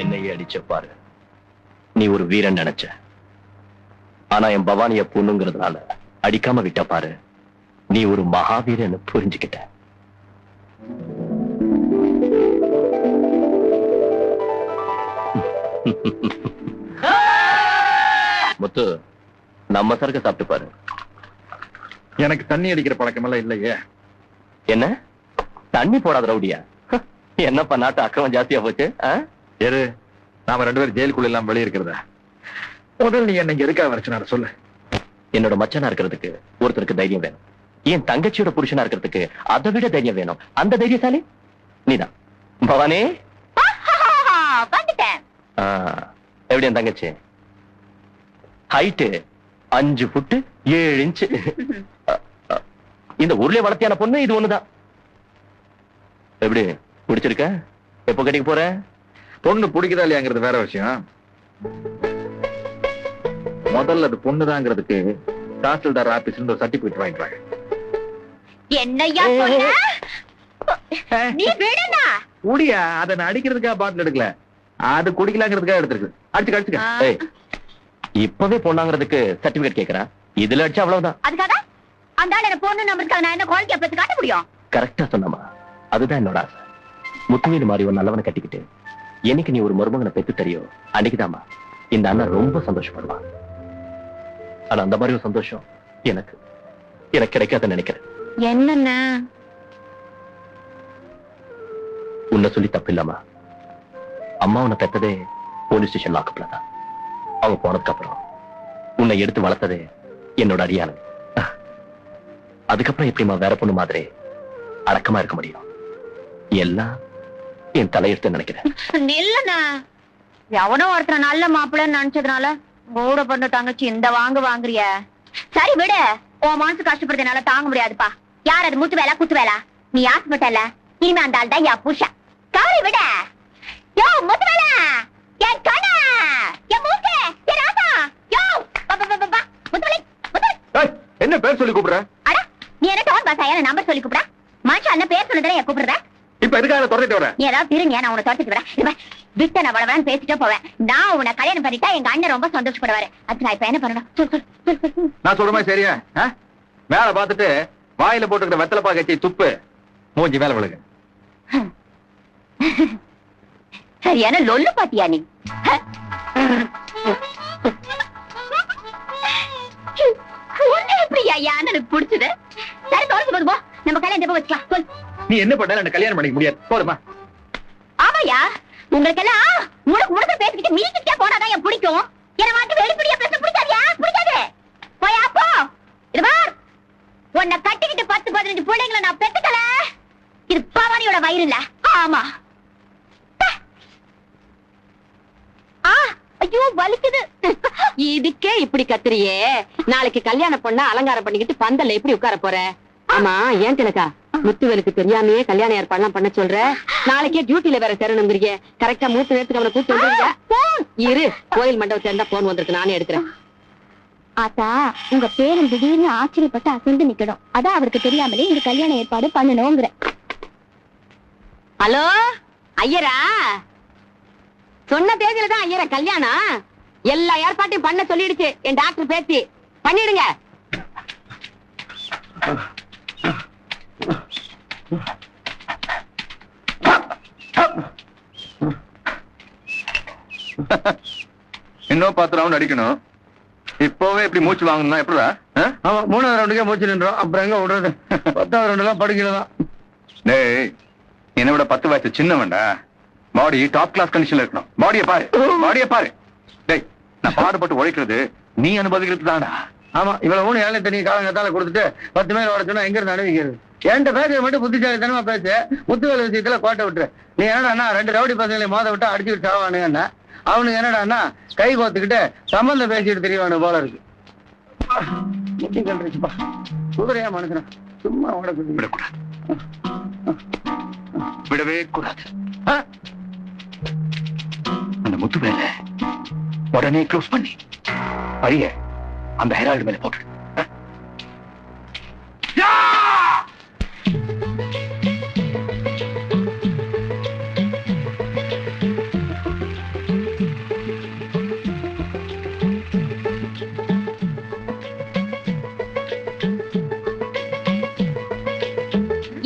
S8: என்னையே அடிச்ச பாரு. நீ ஒரு வீரன் நினைச்ச. ஆனா என் பவானிய பொண்ணுங்கிறதுனால அடிக்காம விட்ட பாரு. நீ ஒரு மகாவீரன் புரிஞ்சுக்கிட்ட. முத்து, நம்ம சரக்கு சாப்பிட்டு பாரு.
S2: எனக்கு தண்ணி அடிக்கிற பழக்கம் எல்லாம் இல்லையே.
S8: என்ன தண்ணி போடாத ரவுடியா? என்னப்பா நாட்டு அக்கிரமம் ஜாஸ்தியா போச்சு?
S2: எரு நாம 2 பேரும் ஜெயிலுக்குள்ள எல்லாம் வெளியே இருக்கிறதா? முதல் நீ என்ன எதுக்காக வரைச்சு சொல்லு.
S8: என்னோட மச்சனா இருக்கிறதுக்கு ஒருத்தருக்கு தைரியம் வேணும். என் தங்கச்சியோட புருஷனா இருக்கிறதுக்கு அதை விட தைரியம் வேணும். அந்த தைரியசாலி நீதான் பவானி. எப்படி என் தங்கச்சி? Height 5 food 7 inch. இந்த ஊர்லயே வளர்த்தியான பொண்ணு இது ஒண்ணுதான். எப்படி பிடிச்சிருக்க? எப்போ கட்டிக்க போற?
S2: பொண்ணு பிடிக்குதா இல்லையாங்கிறது வேற விஷயம். முதல்ல அது பொண்ணுதாங்கிறதுக்கு தாசில்தார் ஆபீஸ்ல ஒரு சர்டிபிகேட் வாங்கிப்பாங்க.
S1: என்னையா சொல்ற? நீ விடுனா
S2: குடியா? அதை நான் அடிக்கிறதுக்காக பாட்டில் எடுக்கல, அது குடிக்கலாங்கிறதுக்காக எடுத்துருக்கு. அடிச்சு அடிச்சுக்க.
S8: இப்பவே பொண்ணாங்கிறதுக்கு சர்டிபிகேட் கேக்குறேன். இதுல அடிச்சா அவ்வளவுதான்.
S1: அதுக்காக அந்த ஆள் என்ன பொண்ணு நம்பருக்கு நான் என்ன குவாலிட்டி அப்ப காட்ட முடியும்?
S8: கரெக்டா சொன்னமா. அதுதான் என்னோட ஆசை. முத்துவேலு மாதிரி ஒரு நல்லவனை கட்டிக்கிட்டு என்னைக்கு நீ ஒரு மருமகனை பெத்து தரியோ அன்னைக்குதாமா இந்த அண்ணன் ரொம்ப சந்தோஷப்படுவான். ஆனா அந்த மாதிரி ஒரு சந்தோஷம் எனக்கு கிடைக்காதுன்னு நினைக்கிறேன்.
S1: என்னென்ன
S8: உன்னை சொல்லி தப்பு இல்லாமா. அம்மா உன்னை பெத்ததே போலீஸ் ஸ்டேஷன் லாக்கப்ல தான். அவங்க போனதுக்கு அப்புறம் உன்னை எடுத்து வளர்த்ததே என்னோட அடியானது. அதுக்கப்புறம் எப்படிமா வேற பொண்ணு மாதிரி அடக்கமா இருக்க முடியும்? எல்லாம் என் தலையெடுத்து நினைக்கிறேன்.
S1: இல்லண்ணா, எவனோ ஒருத்தர் நல்ல மாப்பிள்ளைன்னு நினைச்சதுனால கூட பண்ண தங்கச்சி இந்த வாங்குறிய. சரி விடு, உன் மனசு கஷ்டப்படுறதுனால தாங்க முடியாதுப்பா. யார் அது? முத்து வேலா குத்து வேலா? நீ ஆசைப்பட்டல, இனிமே அந்த ஆள் தான் யா புருஷன். கவலை விட. யோ முத்து வேலா, என் கண்ணா, என் மூக்கு, என் ராசா. யோ முத்து வேலை.
S2: என்ன பேர் சொல்லி கூப்பிடுற?
S1: அட நீ என்ன டோன் பாசாயா நம்பர் சொல்லி கூப்பிடுற? மனுஷன் அண்ணன் பேர் சொன்னதுல என் கூப்பிடுற.
S2: இப்ப எதுக்காக துரத்திட்டு வர?
S1: ஏதாவது திருங்க, நான் உன்னை துரத்திட்டு வரேன். விட்ட நான் வளவன்னு பேசிட்டே போவேன். நான் உன்னை கல்யாணம் பண்ணிட்டா எங்க அண்ணன் ரொம்ப சந்தோஷப்படுவாரு. அது நான் இப்ப என்ன பண்ணணும்?
S2: நான் சொல்ற மாதிரி சரியா? மேல பாத்துட்டு வாயில போட்டுக்கிற வெத்தலை பாக்கச்சி துப்பு, மூஞ்சி மேல விழுங்க.
S1: சரியான லொல்லு பாத்தியா நீ? எப்படி எனக்கு பிடிச்சது? சரி தோற்று போது போ, நம்ம கல்யாணம் எப்ப வச்சுக்கலாம் சொல்.
S2: நீ என்ன பண்ணாலும் எனக்கு கல்யாணம் பண்ணிக்க முடியாது. போதுமா?
S1: ஆமாயா, உங்களுக்கெல்லாம் முழுக்க பேசிக்கிட்டு மீதிக்கிட்டே போனாதான் என் பிடிக்கும். என்ன மாட்டு வெளிப்படியா பேச பிடிக்காதியா? பிடிக்காது. போயா போ. இது பார்,
S7: உன்னை கட்டிக்கிட்டு 10-15 பிள்ளைங்களை நான் பெத்துக்கல. இது பவானியோட வயிறு இல்ல. ஆமா. ஐயோ வலிக்குது.
S3: இதுக்கே இப்படி கத்துறியே, நாளைக்கு கல்யாணம் பொண்ண அலங்காரம் பண்ணிக்கிட்டு பந்தல்ல எப்படி உட்கார போற? ஆமா, ஏன் திலக்கா முத்துவேலுக்கு தெரியாமையே கல்யாண ஏற்பாடுலாம் பண்ண சொல்ற? நாளைக்கே டியூட்டில வேற சேரணுங்கிறீங்க. கரெக்டா 3 நேரத்துக்கு அவனை கூப்பிட்டு வந்துருங்க. இரு, கோயில் மண்டபத்துல இருந்தா போன் வந்திருக்கு, நானே எடுக்கிறேன்.
S7: ஆத்தா, உங்க பேரன் திடீர்னு ஆச்சரியப்பட்டு அசந்து நிக்கணும். அதான் அவருக்கு தெரியாமலே இந்த கல்யாண ஏற்பாடு பண்ணணுங்கிற.
S3: ஹலோ ஐயரா, சொன்ன தேதியில தான் ஐயரா கல்யாணம். எல்லா ஏற்பாட்டையும் பண்ண சொல்லிடுச்சு என் டாக்டர் பேசி. பண்ணிடுங்க.
S9: இன்னும் 10 ரவுண்ட் அடிக்கணும். இப்பவே இப்படி மூச்சு வாங்கணும்னா எப்படிடா?
S4: ஆமா, 3வது ரவுண்டுக்கே மூச்சு நின்றோம். அப்புறம் எங்க விடுறது? 10வது ரவுண்ட் எல்லாம் படிக்கிறதான்.
S9: டேய், என்னை விட 10 வயசு சின்ன வேண்டா. பாடி டாப் கிளாஸ் கண்டிஷன்ல இருக்கணும். பாடியை பாரு, பாடியை பாரு. டேய், நான் பாடுபட்டு உழைக்கிறது நீ அனுபவிக்கிறது தானா?
S4: ஆமா, இவ்வளவு 3 ஏழை தண்ணி காலங்கத்தால கொடுத்துட்டு 10 மேல வர சொன்னா எங்க இருந்து அனுபவிக்கிறது? என்கிட்ட பேசுறது மட்டும் புத்திசாலித்தனமா பேசு. முத்துவேல் விஷயத்துல கோட்டை விட்டுரு. நீ என்னடா 2 ரவுடி பசங்களை மோத விட்டு அடிச்சுட்டு சாவானுங்க. அவனுக்கு என்னடான்னா கை கோத்துக்கிட்டு சம்பந்தம் பேசிட்டு தெரியவானு போல இருக்கு. முட்டி கண்டுச்சுப்பா, குதிரையா மனுஷனா சும்மா ஓடக்கூடாது.
S9: விடக்கூடாது, விடவே கூடாது. அந்த முத்துவேலை உடனே க்ளோஸ் பண்ணி பழிய அந்த ஹெரால்டு மேல போட்டு.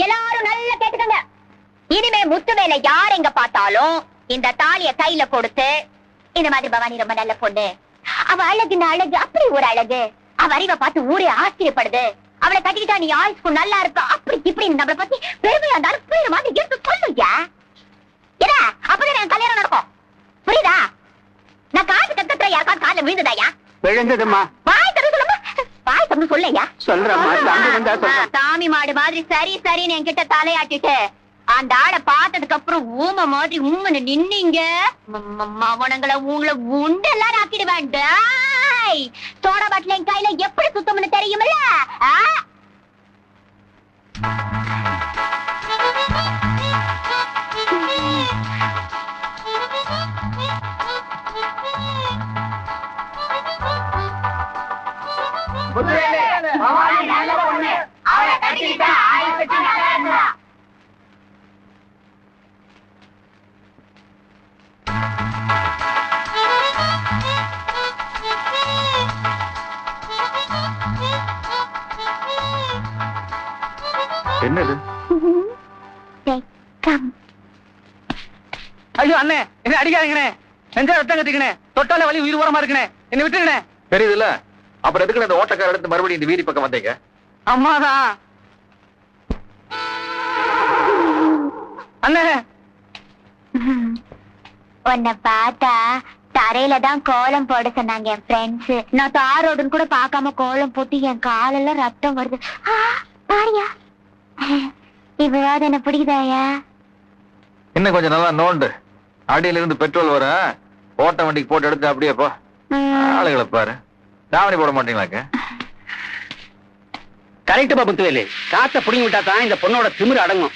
S7: எல்லாரும் நல்லா கேட்டுக்கங்க. இனிமே முத்துவேலை யார் எங்க பார்த்தாலும் இந்த தாலிய கையில கொடுத்து, இந்த மாதிரி பவானி ரொம்ப நல்ல பொண்ணு, அவ அழகுன்னு அழகு, அப்படி ஒரு அழகு, அவ அறிவை பார்த்து ஊரே ஆச்சரியப்படுது, அவளை கட்டிக்கிட்டா நீ ஆயுஷ்க்கு நல்லா இருப்ப, அப்படி இப்படி நம்மளை பத்தி பெருமையா இருந்தாலும் பேரு மாதிரி எடுத்து சொல்லுங்க. என்ன அப்பதான் என் கல்யாணம் நடக்கும். புரியுதா? நான் காசு கத்துற யாருக்காவது கால விழுந்ததாயா?
S5: விழுந்ததுமா.
S7: வாய் தந்து சொல்லுமா, வாய் தந்து சொல்லையா?
S5: சொல்றேன்.
S7: சாமி மாடு மாதிரி சரி சரின்னு என்கிட்ட தலையாட்டிட்டு அந்த ஆளை பார்த்ததுக்கு அப்புறம் ஊம மாதிரி உங்கன்னு நின்னீங்க, மவனங்களை உங்களை உண்டெல்லாம் ஆக்கிடுவேன். சோடா பாட்டில் என் கையில எப்படி சுத்தம்னு தெரியுமில்ல?
S9: என்னது?
S6: ஐயோ அண்ணே, என்ன அடிக்காதீங்கண்ணே. நெஞ்சா ரத்தம் கட்டிக்கணே, தொட்டால வலி உயிர் ஓரமா இருக்குண்ணே, என்ன விட்டுருங்கண்ணே.
S2: தெரியுதுல்ல, அப்புறம் எதுக்கு அந்த ஓட்டக்கார எடுத்து மறுபடியும் இந்த வீதி பக்கம் வந்தீங்க?
S6: அம்மாதான் அண்ணே.
S7: உன்னை பார்த்தா தரையில தான் கோலம் போட சொன்னாங்க என் ஃப்ரெண்ட்ஸ். நான் தாரோடுன்னு கூட பார்க்காம கோலம் போட்டு என் காலெல்லாம் ரத்தம் வருது. பாரியா, இவ்வளவு என்ன பிடிக்குதாயா?
S2: இன்னும் கொஞ்சம் நல்லா நோண்டு, அடியில இருந்து பெட்ரோல் வர ஓட்ட வண்டிக்கு போட்டு எடுத்து அப்படியே போ. ஆளுகளை பாரு, தாவணி போட மாட்டீங்களாக்க?
S5: கரெக்டுப்பா முத்துவேலு, காத்த புடிங்கி விட்டா தான் இந்த பொண்ணோட திமிரு அடங்கும்.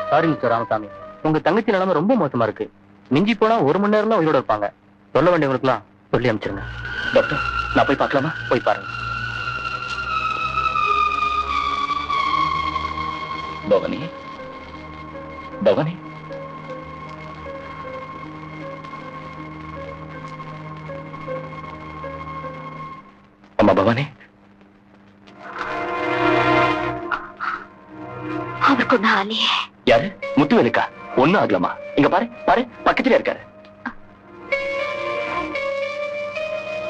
S8: சாரி மிஸ்டர் ராமசாமி, உங்க தங்கச்சி நிலைமை ரொம்ப மோசமா இருக்கு. மிஞ்சி போனா 1 மணி நேரம் தான் உயிரோட இருப்பாங்க. சொல்ல வேண்டியவங்களுக்குலாம் சொல்லி அனுப்பிச்சிருங்க. டாக்டர், நான் போய் பார்க்கலாமா? போய் பாருங்க. பவானி, பவானி, அம்மா பவானி,
S7: அவர் யாருக்கும் நான் ஆலையே.
S8: யாரு? முத்துவேலுக்கா? ஒண்ணும் ஆகலாமா? இங்க பாரு பாரு, பக்கத்துல இருக்காரு.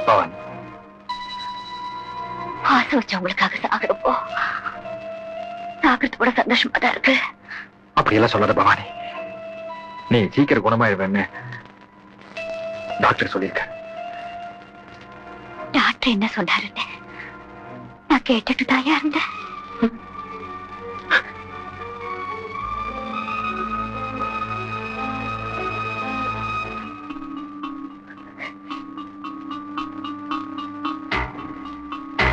S2: பவானி,
S7: ஆசை வச்சவங்களுக்காக சாகிறப்போ சாகிறது கூட சந்தோஷமா தான் இருக்கு.
S2: அப்படியெல்லாம் சொல்லாத பவானி. நீ சீக்கிரம் குணமாயிடுவேன்னு டாக்டர் சொல்லியிருக்க.
S7: டாக்டர் என்ன சொன்னாருன்னு நான் கேட்டுட்டு தாயா இருந்தேன்.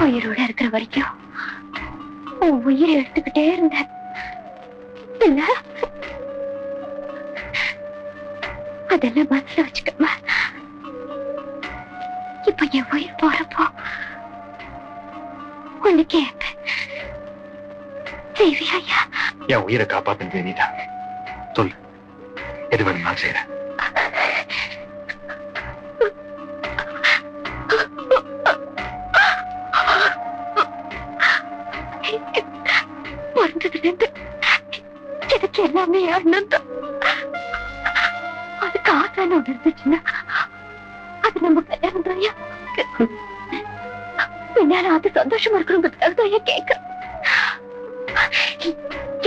S7: உயிரோட இருக்கிற வரைக்கும் உன் உயிரை எடுத்துக்கிட்டே இருந்தேன். இல்ல அதெல்லாம் மனசுல வச்சுக்கமா. இப்ப என் உயிர் போறப்போ ஒண்ணு கேட்பேன், செய்வியா?
S2: என் உயிரை காப்பாத்துறது நீதான். சொல்லு, எது வேணும் நான் செய்யறேன்.
S7: பிறந்ததுலேருந்து எனக்கு எல்லாமே அண்ணன் தான். அதுக்கு ஆசான ஒண்ணு இருந்துச்சுன்னா அது நம்ம கல்யாணம் தாயா. பின்னால அது சந்தோஷமா இருக்கணுங்கிறதுக்காக தாயா கேட்கிறேன்.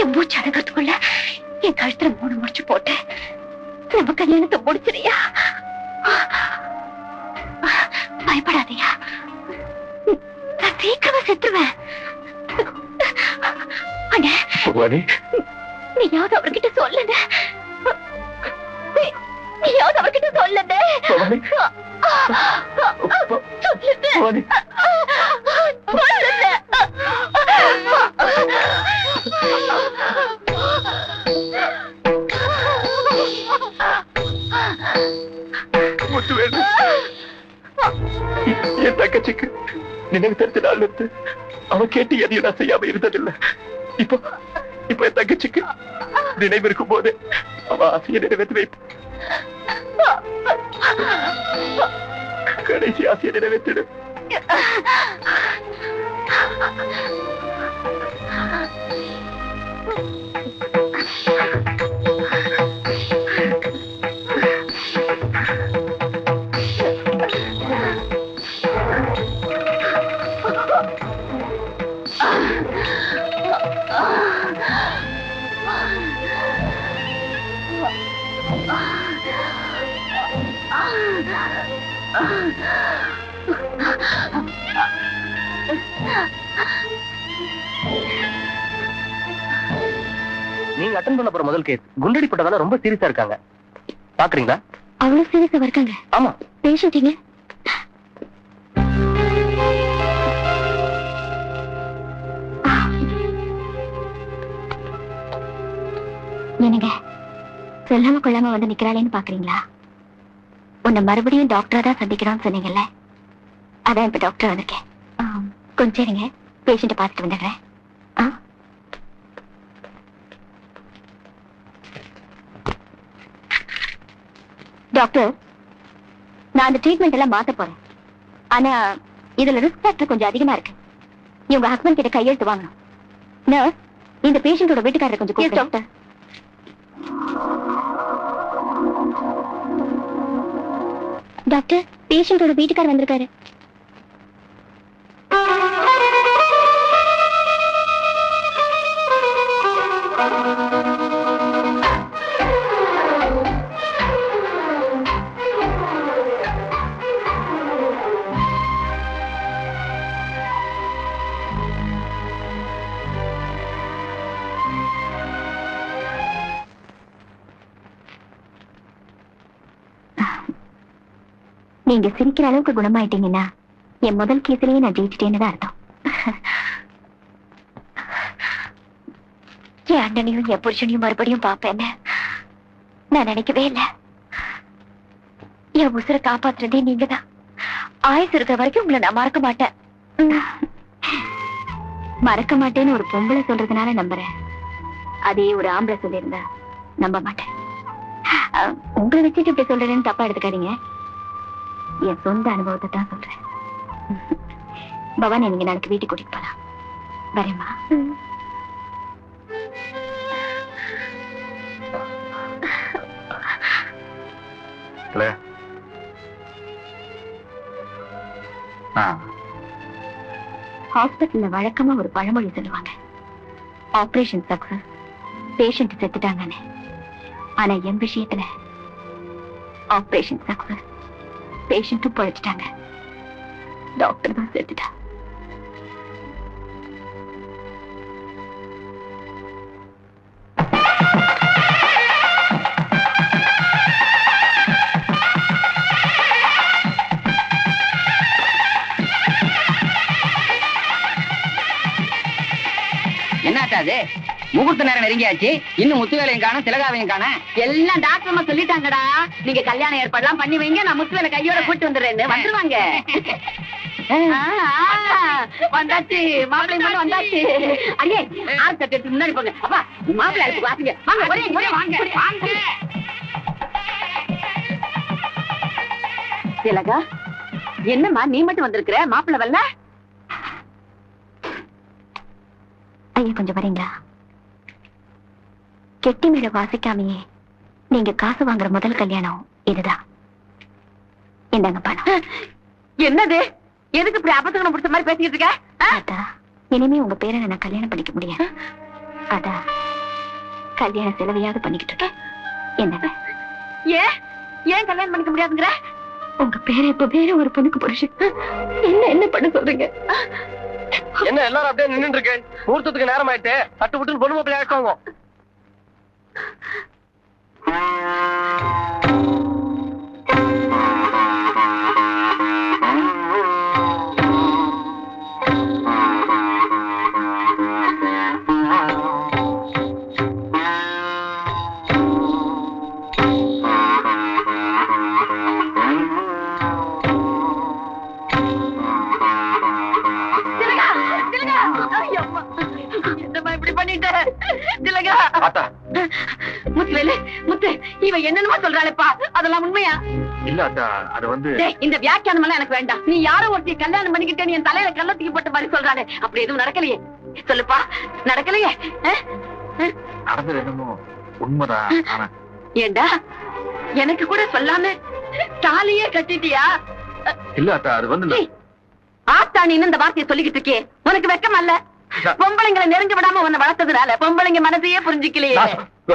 S7: என் மூச்சு அடங்கிறதுக்குள்ள என் கழுத்துல 3 முடிச்சு போட்டு நம்ம கல்யாணத்தை முடிச்சிருயா. பயப்படாதையா, நான் சீக்கிரமா செத்துருவேன். அண்ணே, நீயாவது அவர்கிட்ட சொல்லுங்க. நீயாவது அவர்கிட்ட சொல்லுங்க.
S2: முத்துவேலு, என் தங்கச்சிக்கு நினைவு தெரிஞ்ச நாள் இருந்து அவ கேட்டு எதையும் நான் செய்யாம இருந்ததில்லை. இப்போ இப்போ என் தங்கச்சிக்கு நினைவு இருக்கும் போது அவ ஆசையை நிறைவேற்றி வைப்பு. கடைசி ஆசையை நிறைவேற்றிடு.
S8: நீங்க அட்டெண்ட் பண்ண போற முதல் கேஸ் குண்டடி பட்டதால ரொம்ப சீரியஸா இருக்காங்க. பாக்குறீங்களா?
S7: அவ்வளவு சீரியஸா இருக்காங்க?
S8: ஆமா.
S7: பேஷண்ட்ங்க என்னங்க சொல்லாம கொள்ளாம வந்து நிக்கிறாளேன்னு பாக்குறீங்களா? உன்னை மறுபடியும் டாக்டரா தான் சந்திக்கணும்னு சொன்னீங்கல்ல, அதான் இப்ப டாக்டர் வந்திருக்கேன். கொஞ்சம் இருங்க, பேஷண்ட பாத்துட்டு வந்துடுறேன். டாக்டர், நான் அந்த ட்ரீட்மெண்ட் எல்லாம் மாத்த போறேன். ஆனா இதுல ரிஸ்க் ஃபேக்டர் கொஞ்சம் அதிகமா இருக்கு. இவங்க ஹஸ்பண்ட் கிட்ட கையெழுத்து வாங்கணும். நர்ஸ், இந்த பேஷண்டோட வீட்டுக்காரரை கொஞ்சம் கூப்பிடுங்க. டாக்டர், டாக்டர், பேஷண்டோட வீட்டுக்காரர் வந்திருக்காரு. நீங்க சிரிக்கிற அளவுக்கு குணமாயிட்டீங்கன்னா என் முதல் கேஸ்லயே நான் ஜெயிச்சிட்டேன்னு தான் அர்த்தம். என் அண்ணனையும் என் புருஷனையும் மறுபடியும் பாப்பேன்னு நான் நினைக்கவே இல்லை. என் உசுரை காப்பாத்துறதே நீங்க தான். ஆயுசு இருக்கிற வரைக்கும் உங்களை நான் மறக்க மாட்டேன். மறக்க மாட்டேன்னு ஒரு பொம்பளை சொல்றதுனால நம்புறேன். அதே ஒரு ஆம்பளை சொல்லியிருந்தா நம்ப மாட்டேன். உங்களை வச்சுட்டு இப்படி சொல்றேன்னு தப்பா எடுத்துக்காதீங்க. என் சொந்த அனுபவத்தை தான் சொல்றேன். பவானி, நீங்க நாளைக்கு வீட்டுக்கு கூட்டிட்டு போலாம். வரேம்மா.
S9: பக்கத்துல?
S7: ஹாஸ்பிட்டல்ல வழக்கமா ஒரு பழமொழி சொல்லுவாங்க, ஆபரேஷன் சக்சஸ், பேஷண்ட் செத்துட்டாங்கன்னு. ஆனா என் விஷயத்துல ஆபரேஷன் சக்சஸ், பேஷண்ட்டும் பழிச்சிட்டாங்க, டாக்டர் தான் செத்துட்டா.
S5: என்னாச்சாது? முகூர்த்த நேரம் நெருங்கியாச்சு, இன்னும் முத்துவேலையும் காணும், திலகாவையும் காண.
S1: எல்லாம் டாக்டர்மா சொல்லிட்டாங்கடா. நீங்க கல்யாண ஏற்பாடுலாம் பண்ணி வைங்க, நான் முத்துவேலை கையோட கூட்டு வந்துடுறேன்னு. வந்துருவாங்க. வந்தாச்சு, மாப்பிள்ளை மட்டும் வந்தாச்சு. அடியே ஆள் தட்டு முன்னாடி போங்க. அப்பா மாப்பிள்ளை அழைப்பு வாசிங்க. வாங்க ஒரே ஒரே வாங்க வாங்க. திலகா, என்னம்மா நீ மட்டும் வந்திருக்கிற, மாப்பிள்ளை வரல?
S7: ஐயா கொஞ்சம் வரீங்களா? கெட்டி மேல வாசிக்காமையே நீங்க காசு வாங்குற முதல் கல்யாணம் இதுதான். என்னங்க பணம்.
S1: என்னது? எதுக்கு இப்படி அபசகனம் பிடிச்ச மாதிரி பேசிக்கிட்டு இருக்க?
S7: அத்தா, இனிமே உங்க பேரை நான் கல்யாணம் பண்ணிக்க முடியாது. அதான் கல்யாண செலவையாவது பண்ணிக்கிட்டு இருக்கேன். என்னங்க?
S1: ஏன் கல்யாணம் பண்ணிக்க முடியாதுங்கிற?
S7: உங்க பேரை இப்ப வேற ஒரு பொண்ணுக்கு புருஷன். என்ன பண்ண சொல்றீங்க?
S6: என்ன எல்லாரும் அப்படியே நின்னுட்டு இருக்கேன்? முகூர்த்தத்துக்கு நேரம் ஆயிட்டு தட்டு விட்டு பொண்ணு மாப்பிள்ளை ஆயிட்டாங்க.
S1: என்னமா சொல்றாளேப்பா, அதெல்லாம் உண்மையா?
S2: இல்ல அத்தா, அது வந்து
S1: இந்த வியாக்கியானம் எல்லாம் எனக்கு வேண்டாம். நீ யாரோ ஒருத்தி கல்யாணம் பண்ணிக்கிட்டே என் தலையில கள்ளத்துக்கு போட்ட மாதிரி சொல்றானே, அப்படி எதுவும் நடக்கலையே? சொல்லுப்பா, நடக்கலையே?
S2: நடந்தது என்னமோ உண்மைதான். ஆனா
S1: ஏண்டா எனக்கு கூட சொல்லாம தாலியே கட்டிட்டியா?
S2: இல்ல அத்தா, அது வந்து
S1: ஆத்தானின்னு இந்த வார்த்தையை சொல்லிக்கிட்டு இருக்கே, உனக்கு வெக்கம் அல்ல? பொம்பளைங்களை நெருங்க விடாம உன்னை வளர்த்ததுனால பொம்பளைங்க மனதையே புரிஞ்சுக்கலையே.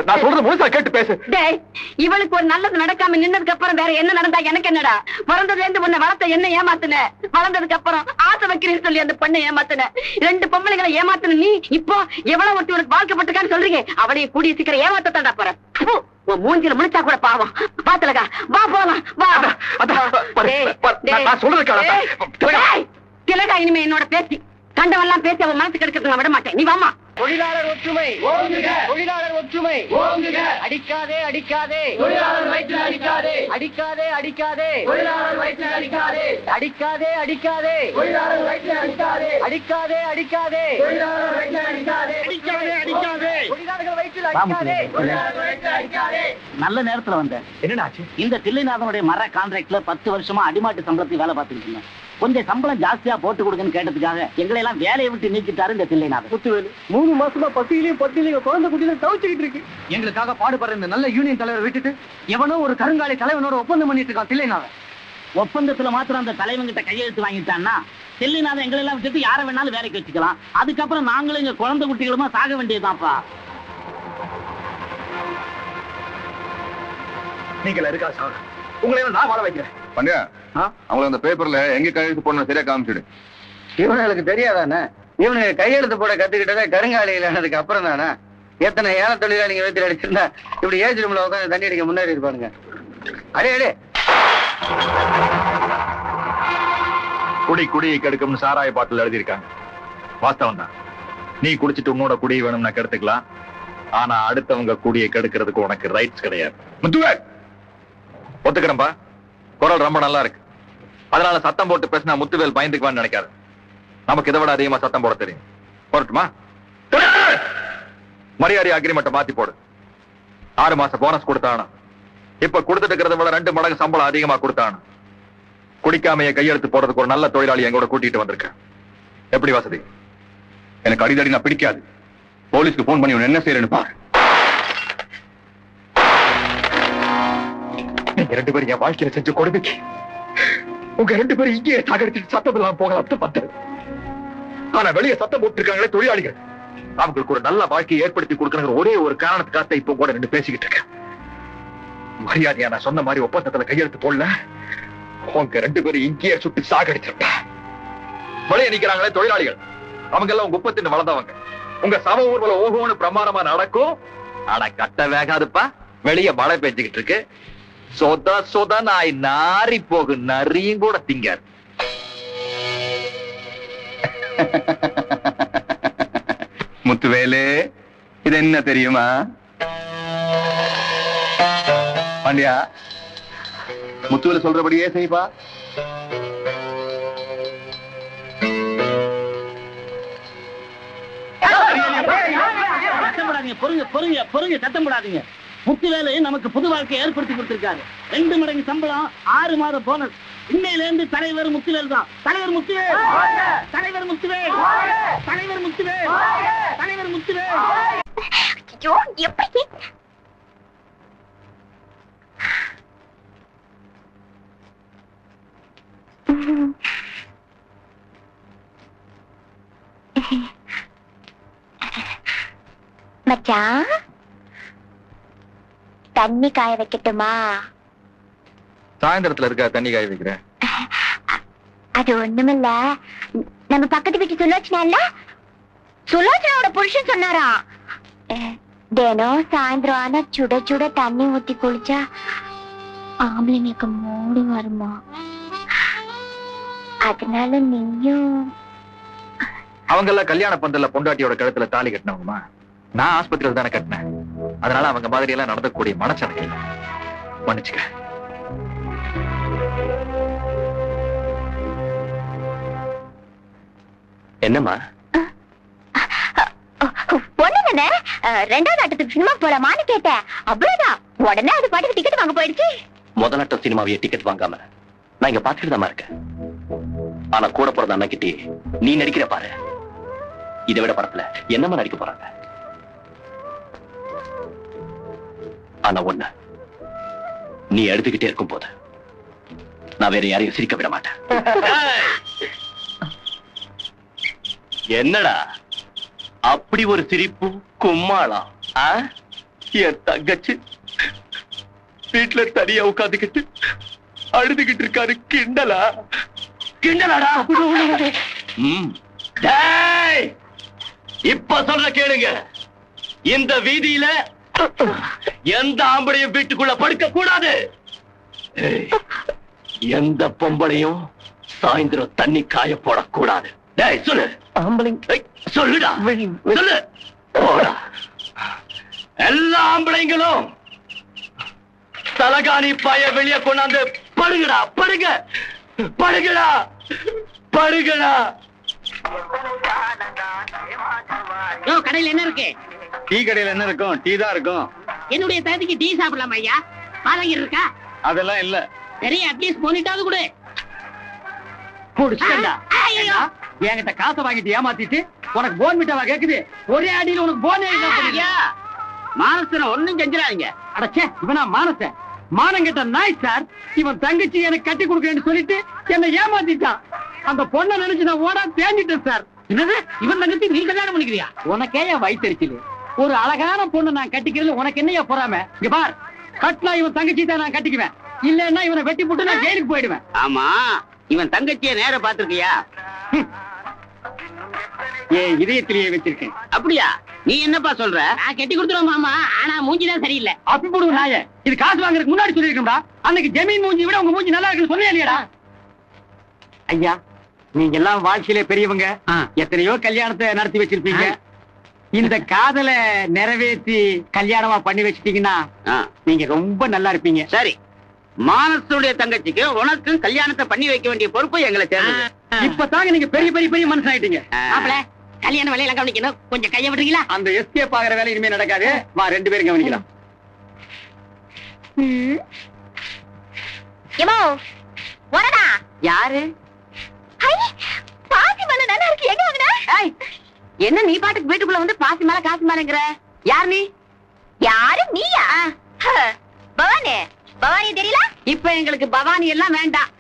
S2: நான் சொல்றது முழுசா கேட்டு பேசு.
S1: டேய், இவளுக்கு ஒரு நல்லது நடக்காம நின்னதுக்கு அப்புறம் வேற என்ன நடந்தா எனக்கு என்னடா? பிறந்ததுல இருந்து உன்னை வளர்த்த என்ன ஏமாத்துன? வளர்ந்ததுக்கு அப்புறம் ஆசை வைக்கிறேன்னு சொல்லி அந்த பெண்ணை ஏமாத்துன. 2 பொம்பளைங்களை ஏமாத்துன நீ இப்போ எவ்வளவு ஒருத்தி உனக்கு வாழ்க்கப்பட்டிருக்கான்னு சொல்றீங்க. அவளையும் கூடிய சீக்கிரம் ஏமாத்தத்தாண்டா போற. உன் மூஞ்சில முடிச்சா கூட பாவம். பாத்துலகா, வா போலாம் வா. திலகா, இனிமே என்னோட பேசி கண்டவெல்லாம் பேசி அவன் மனசு கெடுக்கிறது நான் விட மாட்டேன். நீ வாமா.
S6: தொழிலாளர் ஒற்றுமை ஓங்குக, தொழிலாளர் ஒற்றுமை ஓங்குக. அடிக்காதே அடிக்காதே, தொழிலாளர் வயிற்றில் அடிக்காதே, அடிக்காதே அடிக்காதே, தொழிலாளர் வயிற்றில் அடிக்காதே, அடிக்காதே அடிக்காதே, தொழிலாளர் வயிற்றில் அடிக்காதே, அடிக்காதே அடிக்காதே, தொழிலாளர் வயிற்றில் அடிக்காதே, அடிக்காதே அடிக்காதே, தொழிலாளர்கள் வயிற்றில் அடிக்காதே, தொழிலாளர்கள் வயிற்றில் அடிக்காதே.
S8: நல்ல நேரத்துல வந்தேன்.
S2: என்னடாச்சு?
S8: இந்த தில்லைநாதனுடைய மர கான்ட்ராக்ட்ல 10 வருஷமா அடிமாட்டு சம்பளத்துக்கு வேலை பார்த்துட்டு இருந்தேன். கொஞ்சம் சம்பளம் ஜாஸ்தியா போட்டு கொடுங்கன்னு கேட்டதுக்காக எங்களை எல்லாம் வேலையை விட்டு நீக்கிட்டாரு இந்த தில்லைநாதன்.
S6: முத்துவேலு 3 மாசமா பசியிலையும் பட்டியிலையும் குழந்தை குட்டியில தவிச்சுக்கிட்டு இருக்கு.
S10: எங்களுக்காக பாடுபடுற இந்த நல்ல யூனியன் தலைவரை விட்டுட்டு எவனோ ஒரு கருங்காலி தலைவனோட ஒப்பந்தம் பண்ணிட்டு இருக்கான் தில்லைநாதன்.
S8: ஒப்பந்தத்துல மாத்திரம் அந்த தலைவங்கிட்ட கையெழுத்து வாங்கிட்டான்னா தில்லைநாதன் எங்களை எல்லாம் விட்டுட்டு யாரை வேணாலும் வேலைக்கு வச்சுக்கலாம். அதுக்கப்புறம் நாங்களும் எங்க குழந்தை குட்டிகளுமா சாக வேண்டியதுதான்ப்பா.
S2: நீங்கள இருக்கா சார், உங்களை நான் வாழ வைக்கிறேன்.
S9: பண்டியா, அவங்களை அந்த பேப்பர்ல எங்க கையெழுத்து போடணும் சரியா காமிச்சிடு.
S4: இவனுக்கு தெரியாதானே? இவனுக்கு கையெழுத்து போட கத்துக்கிட்டதே கருங்காலி இல்லைனதுக்கு அப்புறம் தானே. எத்தனை ஏழை தொழிலாளிங்க வீட்டில் அடிச்சிருந்தா இப்படி ஏஜ் ரூம்ல உட்காந்து தண்ணி அடிக்க முன்னாடி இருப்பானுங்க. அடே அடே,
S2: குடி குடியை கெடுக்கும்னு சாராய பாட்டில் எழுதியிருக்காங்க. வாஸ்தவம் தான். நீ குடிச்சிட்டு உன்னோட குடியை வேணும்னா கெடுத்துக்கலாம். ஆனா அடுத்தவங்க குடியை கெடுக்கிறதுக்கு உனக்கு ரைட்ஸ் கிடையாது. முத்துவே, ஒத்துக்கிறேன்பா, குரல் ரொம்ப நல்லா இருக்கு. அதனால சத்தம் போட்டு பேசினா முத்துவேல் பயந்துக்குவான்னு நினைக்காது. நமக்கு இதை விட அதிகமா சத்தம் போட தெரியும். போரட்டுமா? மரியாதை அக்ரிமெண்ட்டை மாத்தி போடு. 6 மாசம் போனஸ் கொடுத்தானா, இப்ப கொடுத்துட்டு இருக்கிறத விட 2 மடங்கு சம்பளம் அதிகமா கொடுத்தானா. குடிக்காமைய கையெழுத்து போடுறதுக்கு ஒரு நல்ல தொழிலாளி எங்கூட கூட்டிட்டு வந்திருக்கேன். எப்படி வசதி?
S9: எனக்கு அடிதடி நான் பிடிக்காது. போலீஸ்க்கு போன் பண்ணி என்ன செய்யறேன்னு பாரு.
S2: நீங்க 2 பேரும் என் வாழ்க்கையில செஞ்ச கொடுமைக்கு உங்க 2 பேரும் இங்கேயே சாகடிச்சுட்டு சத்தம் இல்லாம போகலாம் பார்த்தேன். ஆனா வெளியே சத்தம் போட்டுருக்காங்களே தொழிலாளிகள், அவங்களுக்கு ஒரு நல்ல வாழ்க்கையை ஏற்படுத்தி கொடுக்கணுங்கிற ஒரே ஒரு காரணத்துக்காக இப்ப கூட நின்று பேசிக்கிட்டு இருக்கேன். மரியாதையா நான் சொன்ன மாதிரி ஒப்பந்தத்துல கையெழுத்து போடல, உங்க 2 பேரும் இங்கேயே சுட்டு சாகடிச்சிருப்பேன். வெளியே நிக்கிறாங்களே தொழிலாளிகள், அவங்க எல்லாம் உங்க உப்பத்தின்னு வளர்ந்தவங்க. உங்க சம ஊர்வலம் ஓகோன்னு பிரமாணமா நடக்கும். ஆனா கட்ட வேகாதுப்பா, வெளியே மழை பெஞ்சுக்கிட்டு இருக்கு. சொத சொத நாய் நாரி போகு, நரியும் கூட திங்காரு.
S9: முத்துவேலு, இது என்ன தெரியுமா? பாண்டியா, முத்துவேலு சொல்றபடியே செய்ப்பா.
S6: பொறுங்க சத்தம் போடாதீங்க. முத்துவேலு நமக்கு புது வாழ்க்கை ஏற்படுத்தி கொடுத்திருக்காரு. 2 மடங்கு சம்பளம், 6 மாத போனஸ். இன்னையில இருந்து தலைவர் முத்துவேல் தான். தலைவர் முத்துவேல், தலைவர் முத்துவேல், தலைவர் முத்துவேல், தலைவர் முத்துவேல்.
S7: ஐயோ, எப்படி மச்சான், தண்ணி காய வைக்கட்டுமா?
S2: சாயந்தரத்துல இருக்கா தண்ணி காய வைக்கிறேன்.
S7: அது ஒண்ணுமில்ல, நம்ம பக்கத்து வீட்டு சுலோச்சனா, சுலோச்சனாவோட புருஷன் சொன்னாரா, தினம் சாயந்தரம் ஆனா சுட சுட தண்ணி ஊத்தி குளிச்சா ஆம்பளைங்களுக்கு மூடு வருமா, அதனால நீயும்.
S2: அவங்க எல்லாம் கல்யாண பந்தல்ல பொண்டாட்டியோட கழுத்துல தாலி கட்டினவங்கம்மா. நான் ஆஸ்பத்திரியில தானே கட்டினேன். அதனால அவங்க மாதிரி எல்லாம் நடந்தக்கூடிய மனசு எனக்கு இல்லை. மன்னிச்சுக்க.
S8: என்னம்மா?
S7: ஒண்ணுதானே, 2வது ஆட்டத்துக்கு சினிமா போலாமான்னு கேட்டேன். அவ்வளவுதான், உடனே அது பாட்டுக்கு டிக்கெட் வாங்க போயிடுச்சு.
S8: முதலாட்டம் சினிமாவையே டிக்கெட் வாங்காம நான் இங்க பாத்துக்கிட்டு தான் இருக்கேன். ஆனா கூட பிறந்த அண்ணா கிட்டே நீ நடிக்கிற பாரு, இதை விட படத்துல என்னமா நடிக்க போறாங்க. ஆனா ஒண்ணு, நீ எழுதுகிட்டே இருக்கும் போது நான் வேற யாரையும் சிரிக்க விட மாட்டேன். என்னடா அப்படி ஒரு சிரிப்பு கும்மாளா? என் தங்கச்சி வீட்டுல தனியா உட்காந்துக்கிட்டு அழுதுகிட்டு இருக்காரு. கிண்டலா? கிண்டலாடா? இப்ப சொல்ற கேளுங்க, இந்த வீதியில எந்த ஆம்பளையும் வீட்டுக்குள்ள படுக்க கூடாது. எந்த பொம்பளையும் சாயந்தரம் தண்ணி காய போடக்கூடாது. சொல்லு சொல்லுடா, சொல்லு. எல்லா ஆம்பளைங்களும் தலகாணி பாய வெளியே கொண்டாந்து படுகடா, படுக படுகடா, படுகடா.
S6: கடையில என்ன இருக்கு?
S9: டீ கடையில என்ன இருக்கும்? டீ தான் இருக்கும்.
S6: என்னுடைய தகுதிக்கு டீ சாப்பிடலாம் ஐயா. பாதகர் இருக்கா?
S9: அதெல்லாம் இல்ல.
S6: சரி, அட்லீஸ்ட் போனிட்டாவது கொடு. என்கிட்ட காசை வாங்கிட்டு ஏமாத்திட்டு உனக்கு போன் மிட்டாவா கேக்குது? ஒரே அடியில் உனக்கு போனே இல்ல. மானசன ஒண்ணும் செஞ்சிடாதீங்க. அடச்சே, இவனா மானசன்? மானம் கெட்ட நாய் சார். இவன் தங்கச்சி எனக்கு கட்டி கொடுக்கறேன்னு சொல்லிட்டு என்ன ஏமாத்திட்டான். அந்த பொண்ணை நினைச்சு நான் ஓடா தேஞ்சிட்டேன் சார். என்னது, இவன் தங்கச்சி நீ கல்யாணம் பண்ணிக்கிறியா? உனக்கே என் வயிற்றுச்சல். ஒரு அழகான பொண்ணு நான் கட்டிக்கிறது உனக்கு என்னையா பொறாம? இங்க பார், கட்டினா இவன் தங்கச்சி தான் நான் கட்டிக்குவேன். இல்லன்னா இவனை வெட்டி போட்டு நான் ஜெயிலுக்கு போயிடுவேன். ஆமா, இவன் தங்கச்சியை நேர பாத்துருக்கியா? ஏன் இதயத்திலேயே வச்சிருக்கேன். அப்படியா? நீ என்னப்பா சொல்ற? நான் கட்டி கொடுத்துருவோம் மாமா, ஆனா மூஞ்சிதான் சரியில்லை. அப்படி போடுவோம் நாய. இது காசு வாங்குறதுக்கு முன்னாடி சொல்லிருக்கா? அன்னைக்கு ஜமீன் மூஞ்சி விட உங்க மூஞ்சி நல்லா இருக்குன்னு சொன்னே இல்லையாடா? ஐயா, நீங்க எல்லாம் வாழ்க்கையில பெரியவங்க, எத்தனையோ கல்யாணத்தை நடத்தி வச்சிருப்பீங்க. இந்த காதலை நிறைவேற்றி கல்யாணமா பண்ணி வச்சிட்டீங்கன்னா நீங்க ரொம்ப நல்லா இருப்பீங்க. சரி, மானசுடைய தங்கச்சிக்கு உனக்கும் கல்யாணத்தை பண்ணி வைக்க வேண்டிய பொறுப்பு எங்களை சேர்ந்து. இப்பதாங்க நீங்க பெரிய பெரிய பெரிய மனுஷன் ஆயிட்டீங்க. கல்யாண வேலையெல்லாம் கவனிக்கணும், கொஞ்சம் கைய விடுறீங்களா? அந்த எஸ்கேப் ஆகிற வேலை இனிமே நடக்காது. வா, 2 பேரும் கவனிக்கலாம். யாரு?
S7: பாசி மலை நல்லா இருக்கு, எங்க வாங்கின?
S3: என்ன நீ பாட்டுக்கு வீட்டுக்குள்ள வந்து பாசி மேல காசு மேலங்கிற? யார் நீ?
S7: யாரு? நீயா? பவானி,
S1: பவானி தெரியல?
S3: இப்ப எங்களுக்கு பவானி எல்லாம் வேண்டாம்.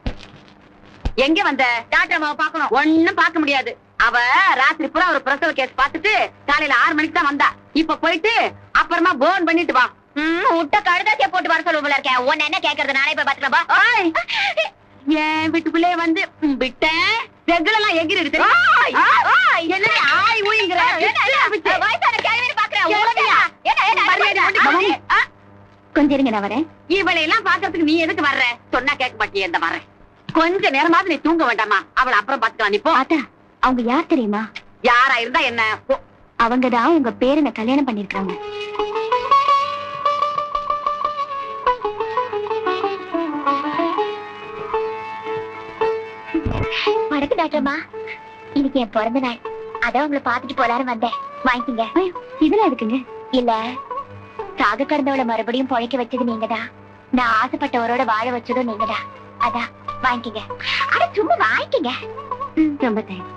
S3: எங்க வந்த?
S1: டாக்டர் அம்மாவை பார்க்கணும்.
S3: ஒண்ணும் பார்க்க முடியாது. அவ ராத்திரி பூரா ஒரு பிரசவ கேஸ் பார்த்துட்டு காலையில 6 மணிக்கு தான் வந்தா. இப்ப போயிட்டு அப்புறமா போன் பண்ணிட்டு வா.
S1: முட்டை கடுதாசியா போட்டு வர சொல்லுவோம்ல இருக்கேன். உன்ன என்ன கேக்குறது? நானே போய் பாத்துக்கலாம்.
S3: என் வீட்டுக்குள்ளே வந்து விட்டேன். செகுலெல்லாம் எகிரிடுது. என்ன ஆய் ஊய்ங்கிற?
S7: கொஞ்சம் இருங்க, நான் வரேன்.
S3: இவளை எல்லாம் பாக்குறதுக்கு நீ எதுக்கு வர்ற? சொன்னா கேட்க மாட்டியே. இந்த வரேன். கொஞ்ச நேரமாவது நீ தூங்க வேண்டாமா? அவளை அப்புறம் பாத்துக்கலாம். நீ போ.
S7: ஆத்தா, அவங்க யார் தெரியுமா?
S3: யாரா இருந்தா என்ன?
S7: அவங்கதான் உங்க பேரனை கல்யாணம் பண்ணிருக்காங்க. வணக்கம் டாக்டர்மா. இன்னைக்கு என் பிறந்த நாள். அதான் உங்களை பாத்துட்டு போலாரும் வந்தேன். வாங்கிக்கங்க. இதெல்லாம் இருக்குங்க. இல்ல, சாக கடந்தவளை மறுபடியும் பொழைக்க வச்சது நீங்கதான். நான் ஆசைப்பட்டவரோட வாழ வச்சதும் நீங்கதான். அதான் வாங்கிக்கங்க. அட சும்மா வாங்கிக்கங்க. ரொம்ப தேங்க்ஸ்.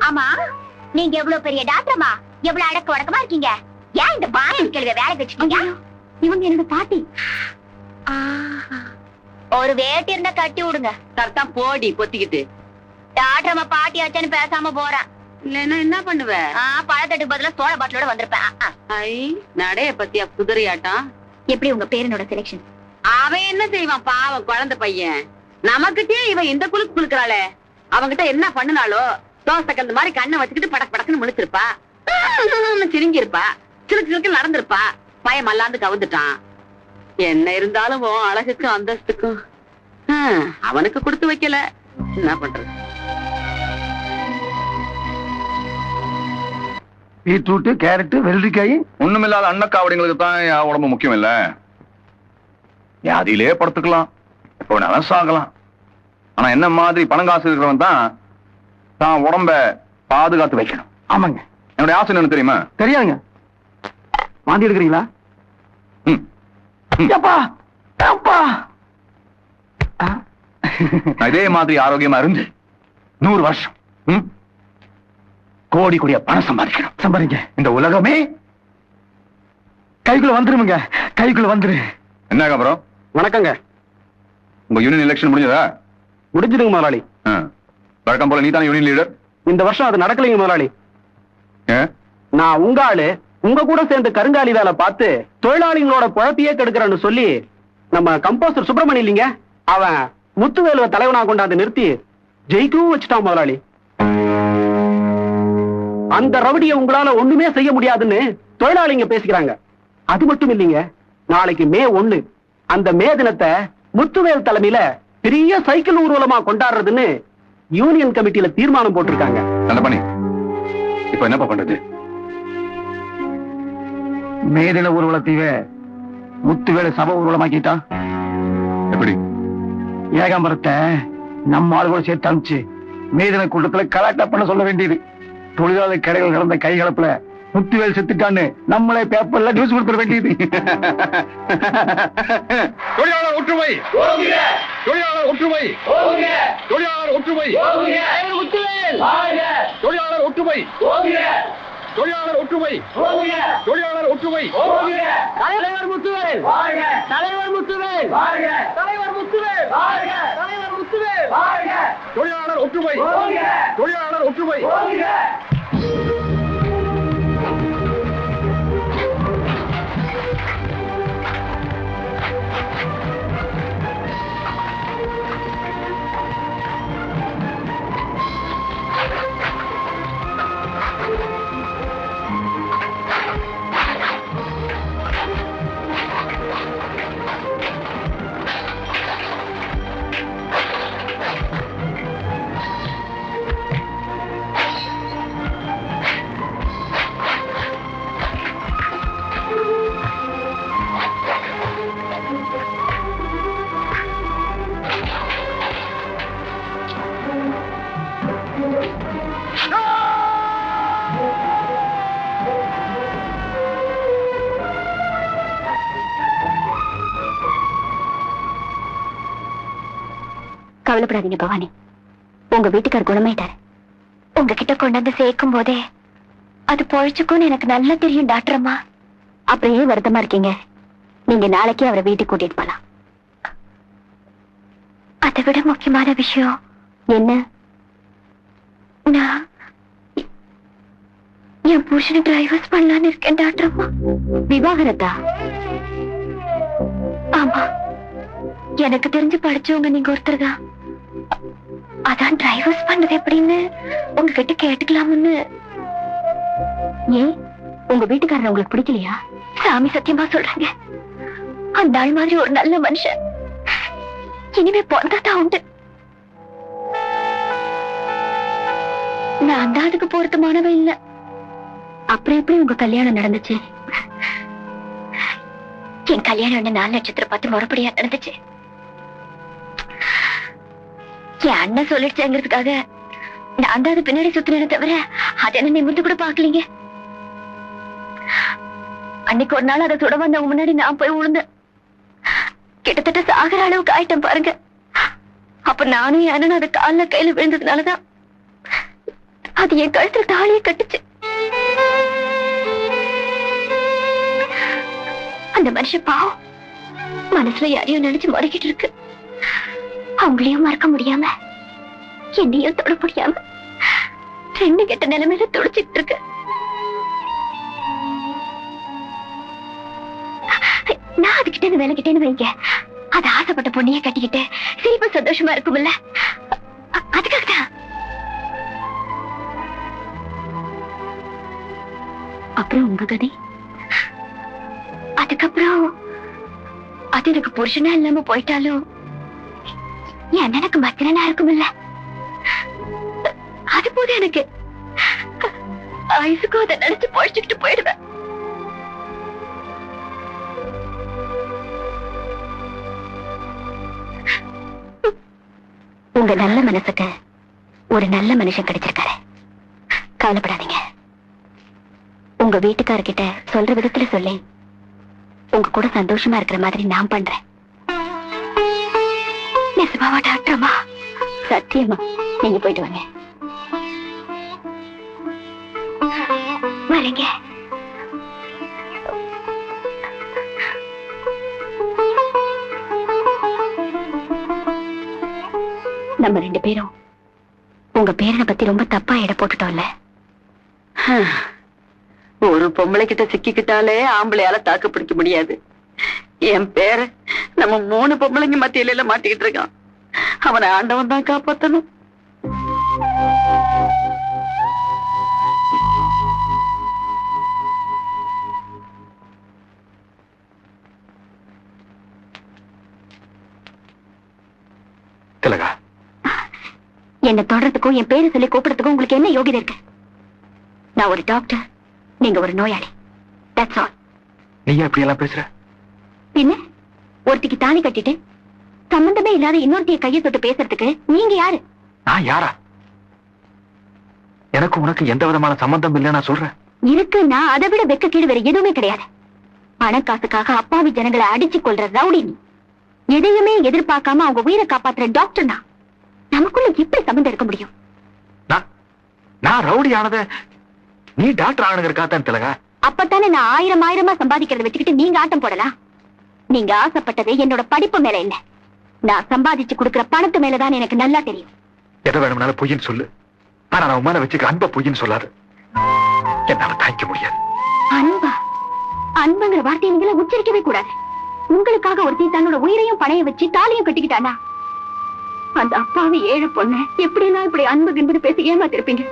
S7: ஆமா, நீங்க எவ்வளவு பெரிய டாக்டர்மா, எவ்வளவு அடக்க உடக்கமா இருக்கீங்க. ஏன் இந்த பாட்டி கேள்வி வேலைக்கு வச்சுக்கீங்க? இவங்க என்னோட பாட்டி. ஒரு வேட்டி இருந்தா கட்டி விடுங்க.
S3: தர்த்தான் போடி பொத்திக்கிட்டு.
S7: டாக்டர் அம்மா பாட்டி ஆச்சான்னு பேசாம போறேன்.
S3: இல்லன்னா என்ன பண்ணுவ?
S7: பழத்தட்டுக்கு பதிலா சோழ பாட்டிலோட வந்திருப்பேன்.
S3: ஐ, நடைய பத்தியா குதிரையாட்டம்.
S7: எப்படி உங்க பேரனோட செலக்ஷன்?
S3: அவன் என்ன செய்வான் பாவம் குழந்தை பையன். நமக்கிட்டே இவன் இந்த குலுக்கு குலுக்குறாளே. அவங்கிட்ட என்ன பண்ணுனாலோ தோசை கந்த மாதிரி கண்ணை வச்சுக்கிட்டு படக்கு படக்குன்னு முழிச்சிருப்பா. சிரிங்கி இருப்பா. சிலுக்கு சிலுக்கு நடந்திருப்பா. பையன் மல்லாந்து கவுந்துட்டான். என்ன இருந்தாலும் அழகுக்கும் அந்தஸ்துக்கும் அவனுக்கு கொடுத்து வைக்கல. என்ன பண்றது?
S4: பீட்ரூட், கேரட், வெள்ளரிக்காய்.
S9: ஒண்ணுமில்லாத அன்னக்காவடிங்களுக்கு தான் என் உடம்பு முக்கியம் இல்ல. அதிலே படுத்துக்கலாம், எப்ப வேணாலும் சாகலாம். ஆனா என்ன மாதிரி பணம் காசு இருக்கிறவன் தான் உடம்ப பாதுகாத்து வைக்கணும்.
S4: ஆமாங்க.
S9: என்னுடைய ஆசை என்ன தெரியுமா?
S4: தெரியாதுங்க. வாந்தி எடுக்கிறீங்களா?
S9: இதே மாதிரி ஆரோக்கியமா இருந்து 100 வருஷம் கோடி கோடியா பணம் சம்பாதிக்கணும்.
S4: சம்பாதிங்க.
S9: இந்த உலகமே
S4: கைக்குள்ள வந்துருமுங்க. கைக்குள்ள வந்துரு.
S9: என்ன அப்புறம்?
S10: வணக்கங்க.
S9: உங்க யூனியன் எலெக்ஷன் முடிஞ்சதா?
S10: முடிஞ்சிடுங்க முதலாளி.
S9: வழக்கம் போல நீ தானே யூனியன் லீடர்.
S10: இந்த வருஷம் அது நடக்கலைங்க முதலாளி. நான் உங்க ஆளு உங்க கூட சேர்ந்து கருங்காலி வேலை பார்த்து தொழிலாளிகளோட குழப்பையே கெடுக்கிறன்னு சொல்லி நம்ம கம்போசர் சுப்பிரமணி இல்லைங்க, அவன் முத்துவேலுவ தலைவனா கொண்டாந்து நிறுத்தி ஜெயிக்கவும் வச்சுட்டான் முதலாளி. அந்த ரவுடியை உங்களால ஒண்ணுமே செய்ய முடியாதுன்னு தொழிலாளிங்க பேசிக்கிறாங்க. அது மட்டும் இல்லைங்க, நாளைக்கு மே 1 அந்த மே தினத்தை முத்துவேல் தலைமையில பெரிய சைக்கிள் ஊர்வலமா கொண்டாடுறதுன்னு யூனியன் கமிட்டியில தீர்மானம் போட்டிருக்காங்க.
S9: நல்ல பண்ணி. இப்ப என்னப்பா பண்றது?
S4: மேதின ஊர்வலத்தீவே முத்துவேலை சபை ஊர்வலமாக்கிட்டான்.
S9: எப்படி?
S4: ஏகாம்பரத்தை நம்ம ஆளுகளை சேர்த்து அனுப்பிச்சு மேதின கூட்டத்துல கலாட்டா பண்ண சொல்ல வேண்டியது. தொழிலாளர் கடைகள் நடந்த கைகலப்புல முத்துவேல் செத்துட்டான்னு நம்மளே பேப்பர்ல நியூஸ் கொடுத்துட வேண்டியது.
S9: தொழிலாளர் ஒற்றுமை, தொழிலாளர் ஒற்றுமை, தொழிலாளர் ஒற்றுமை, தொழிலாளர் ஒற்றுமை, தொழிலாளர் ஒற்றுமை, தொழிலாளர் ஒற்றுமை.
S6: தலைவர் முத்துவேல், தலைவர் முத்துவேல், தலைவர் முத்துவேல், தலைவர் முத்துவேல்,
S9: தொழிலாளர் ஒற்றுமை, தொழிலாளர் ஒற்றுமை.
S7: கவலைப்படாதீங்க பவானி, உங்க வீட்டுக்கார் குணமாயிட்டாரு. உங்ககிட்ட கொண்டாந்து சேர்க்கும் போதே அது பொழைச்சுக்கும்னு எனக்கு நல்லா தெரியும் டாக்டர் அம்மா. அப்புறம் ஏன் வருத்தமா இருக்கீங்க? நீங்க நாளைக்கே அவரை வீட்டுக்கு கூட்டிட்டு போலாம். அதை விட முக்கியமான விஷயம் என்ன, நான் என் புருஷனை டிரைவர்ஸ் பண்ணலான்னு இருக்கேன் டாக்டர் அம்மா. விவாகரத்தா? ஆமா, எனக்கு தெரிஞ்சு படிச்சவங்க நீங்க ஒருத்தர் தான். அதான் டிரைவர்ஸ் பண்ணது எப்படின்னு உங்ககிட்ட கேட்டுக்கலாம்னு. ஏன் உங்க வீட்டுக்காரர் உங்களுக்கு பிடிக்கலையா? சாமி சத்தியமா சொல்றாங்க, அந்த ஆள் மாதிரி ஒரு நல்ல மனுஷன் இனிமே பிறந்தாதான் உண்டு. நான் தான் அதுக்கு பொருத்தமானவ இல்ல. அப்புறம் எப்படி உங்க கல்யாணம் நடந்துச்சு? என் கல்யாணம் 4 நட்சத்திரம் பார்த்து முறைப்படியா நடந்துச்சு. என் அண்ணன் சொல்லிடுச்சேங்கிறதுக்காக நான் தான் அது பின்னாடி சுத்தினே தவிர அதை என்ன நிமிர்ந்து கூட பாக்கலீங்க. அன்னைக்கு ஒரு நாள் அதை சுட வந்தவங்க முன்னாடி நான் போய் விழுந்தேன். கிட்டத்தட்ட சாகர அளவுக்கு ஆயிட்டேன் பாருங்க. அப்ப நானும் என் அண்ணனும் அதை காலில் கையில விழுந்ததுனாலதான் அது என் கழுத்துல தாலியை கட்டுச்சு. அந்த மனுஷன் பாவம் மனசுல யாரையும் நினைச்சு முறைக்கிட்டு இருக்கு. அவங்களையும் மறக்க முடியாம என்னையும் தொட முடியாம 2 கெட்ட நிலைமையில துடிச்சிட்டு இருக்கு. நான் அதுகிட்ட இந்த வேலை கிட்டேன்னு வைங்க, அது ஆசைப்பட்ட பொண்ணைய கட்டிக்கிட்டு சிரிப்பு சந்தோஷமா இருக்கும்ல, அதுக்காக தான். அப்புறம் உங்க கதை? அதுக்கப்புறம் அது எனக்கு புருஷனா இல்லாம போயிட்டாலும் என் அண்ணனுக்கு மத்திரனா இருக்கும்ல, அது போது எனக்கு ஆயுசுக்கும் அதை நினைச்சு பொழைச்சுக்கிட்டு போயிடுவேன். உங்க நல்ல மனசுக்கு ஒரு நல்ல மனுஷன் கிடைச்சிருக்காரு, கவலைப்படாதீங்க. உங்க வீட்டுக்காரர்கிட்ட சொல்ற விதத்துல சொல்லி உங்க கூட சந்தோஷமா இருக்கிற மாதிரி நான் பண்றேன். நிஜமாவா டாக்டர்மா? சத்தியமா. நீங்க போயிட்டு வாங்க. வரீங்க. நம்ம 2 பேரும் உங்க பேரனை பத்தி ரொம்ப தப்பா எடை போட்டுட்டோம்ல.
S3: ஒரு பொம்பளை கிட்ட சிக்கிக்கிட்டாலே ஆம்பளையால தாக்கு பிடிக்க முடியாது. என் பேர நம்ம 3 பொம்பளைங்க மத்தியில மாட்டிக்கிட்டு இருக்கான். அவனை ஆண்டவன் தான் காப்பாத்தணும்.
S2: திலகா,
S7: என்ன தொடர்றதுக்கும் என் பேரை சொல்லி கூப்பிடுறதுக்கும் உங்களுக்கு என்ன யோகிதை இருக்கு? நான் ஒரு டாக்டர், நீங்க ஒரு நோயாளி. That's all.
S2: நீ எப்படி எல்லாம் பேசுற?
S7: என்ன ஒருத்திக்கு தாலி கட்டிட்டு சம்பந்தமே இல்லாத இன்னொருத்தைய கையை தொட்டு பேசுறதுக்கு நீங்க யாரு?
S2: நான் யாரா? எனக்கு உனக்கு எந்த விதமான சம்பந்தம் இல்ல நான் சொல்றேன்.
S7: இருக்கு, நான் அதை விட வெக்க கீடு வேற எதுவுமே கிடையாது. பணக்காசுக்காக அப்பாவி ஜனங்களை அடிச்சு கொள்ற ரவுடி நீ. எதையுமே எதிர்பார்க்காம அவங்க உயிரை காப்பாத்துற டாக்டர் நான். நமக்குள்ள எப்படி சம்பந்தம் இருக்க முடியும்?
S2: நான் ரவுடி ஆனது நீ டாக்டர் ஆனதுக்காகத்தான் திலகா.
S7: அப்பத்தானே நான் 1000 சம்பாதிக்கிறத வச்சுக்கிட்டு நீங்க ஆட்டம் போடலாம். நீங்க ஆசைப்பட்டது என்னோட படிப்பு மேல இல்ல, நான் சம்பாதிச்சு கொடுக்கிற பணத்து மேலதான் எனக்கு நல்லா தெரியும்.
S2: எதை வேணும்னாலும் பொய்ன்னு சொல்லு, ஆனா நான் உண்மையில வச்சுக்க அன்ப பொய்ன்னு சொல்லாது. என்னால தாய்க்க முடியாது.
S7: அன்பா? அன்புங்கிற வார்த்தையை நீங்கள உச்சரிக்கவே கூடாது. உங்களுக்காக ஒருத்தி தன்னோட உயிரையும் பணைய வச்சு தாலியும் கட்டிக்கிட்டானா அந்த அப்பாவி ஏழை பொண்ணு எப்படின்னா இப்படி அன்பு கின்பது பேசி ஏமாத்திருப்பீங்க.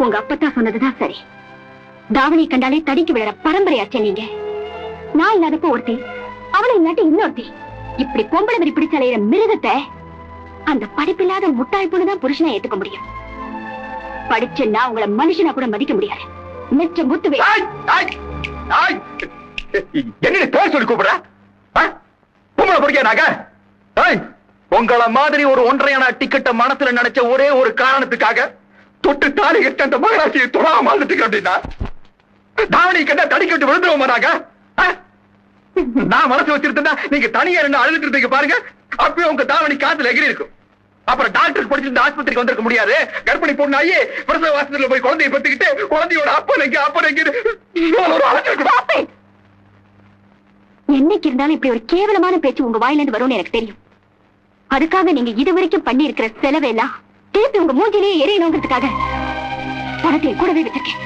S7: உங்க அப்பத்தான் சொன்னதுதான் சரி. தாவணி கண்டாலே தடிக்கு விழற பரம்பரையாச்சே நீங்க. நான் இல்லாதப்போ ஒருத்தி, அவளை இல்லாட்டி இன்னொருத்தி, இப்படி பொம்பளை வரி பிடிச்ச அலையிற மிருகத்தை அந்த படிப்பில்லாத முட்டாய் பொண்ணுதான் புருஷனா ஏத்துக்க முடியும். படிச்சுன்னா உங்களை மனுஷனா கூட மதிக்க முடியாது. மிச்ச முத்துவே
S2: என்ன பேர் சொல்லி கூப்பிடுற? பொம்பளை பிடிக்காதாங்க? உங்கள மாதிரி ஒரு 1.5 டிக்கெட்ட மனசுல நினைச்ச ஒரே ஒரு காரணத்துக்காக தொட்டு தாலி கட்ட அந்த மகராட்சியை தொடாம வாழ்ந்துட்டு அப்படின்னா தாவணி கட்ட தடி கட்டு விழுந்துருவோமாங்க? நான் மனசு வச்சிருந்தா நீங்க தனியா ரெண்டு அழுதுட்டு இருந்தீங்க பாருங்க, அப்பயும் உங்க தாவணி காத்துல எகிரி இருக்கும். அப்புறம் டாக்டர் படிச்சிருந்த ஆஸ்பத்திரிக்கு வந்திருக்க முடியாது. கர்ப்பிணி பொண்ணாயி பிரசவ வாசத்துல போய் குழந்தைய பத்துக்கிட்டு குழந்தையோட அப்பனைக்கு
S7: என்னைக்கு இருந்தாலும் இப்படி ஒரு கேவலமான பேச்சு உங்க வாயிலிருந்து வரும்னு எனக்கு தெரியும். அதுக்காக நீங்க இதுவரைக்கும் பண்ணி இருக்கிற செலவெல்லாம் திருப்பி உங்க மூஞ்சிலேயே எரியணுங்கிறதுக்காக பணத்தை கூடவே வச்சிருக்கேன்.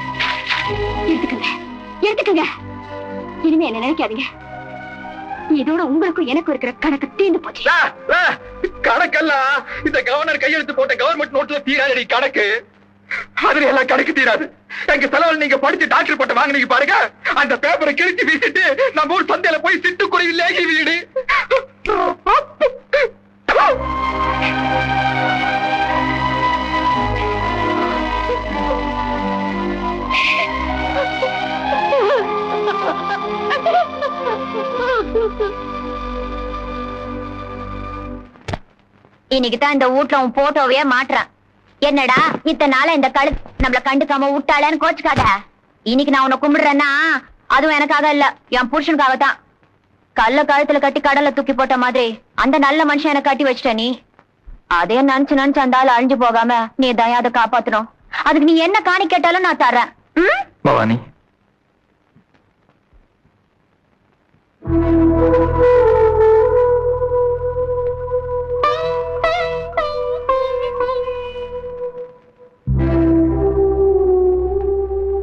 S7: எடுத்துக்கங்க, எடுத்துக்கங்க. இனிமே என்ன நினைக்காதீங்க. இதோட உங்களுக்கும் எனக்கும் இருக்கிற கணக்கு தீர்ந்து போச்சு.
S2: கணக்கெல்லாம் இந்த கவர்னர் கையெழுத்து போட்ட கவர்மெண்ட் நோட்ல தீராதடி கணக்கு. அதுல எல்லாம் கணக்கு தீராது. எங்க செலவில் நீங்க படிச்சு டாக்டர் பட்டம் வாங்கினீங்க பாருங்க, அந்த பேப்பரை கிழிச்சு வீசிட்டு நம்ம ஊர் சந்தையில போய் சிட்டுக்குருவி லேகி வீடு.
S7: இன்னைக்குதான் இந்த வீட்ல உன் போட்டோவையே மாட்டுறான். என்னடா இத்தனை நாள இந்த கழுத்து நம்மள கண்டுக்காம விட்டாளன்னு கோச்சுக்காத. இன்னைக்கு நான் உன்னை கும்பிடுறேன்னா அதுவும் எனக்காக இல்ல, என் புருஷனுக்காகத்தான். கல்ல கழுத்துல கட்டி கடல்ல தூக்கி போட்ட மாதிரி அந்த நல்ல மனுஷன் எனக்கு கட்டி வச்சிட்ட நீ. அதே நினைச்சு நினைச்சு அந்த ஆள் அழிஞ்சு போகாம நீ தயா அதை காப்பாத்தணும். அதுக்கு நீ என்ன காணி கேட்டாலும் நான் தர்றேன்.
S2: பவானி,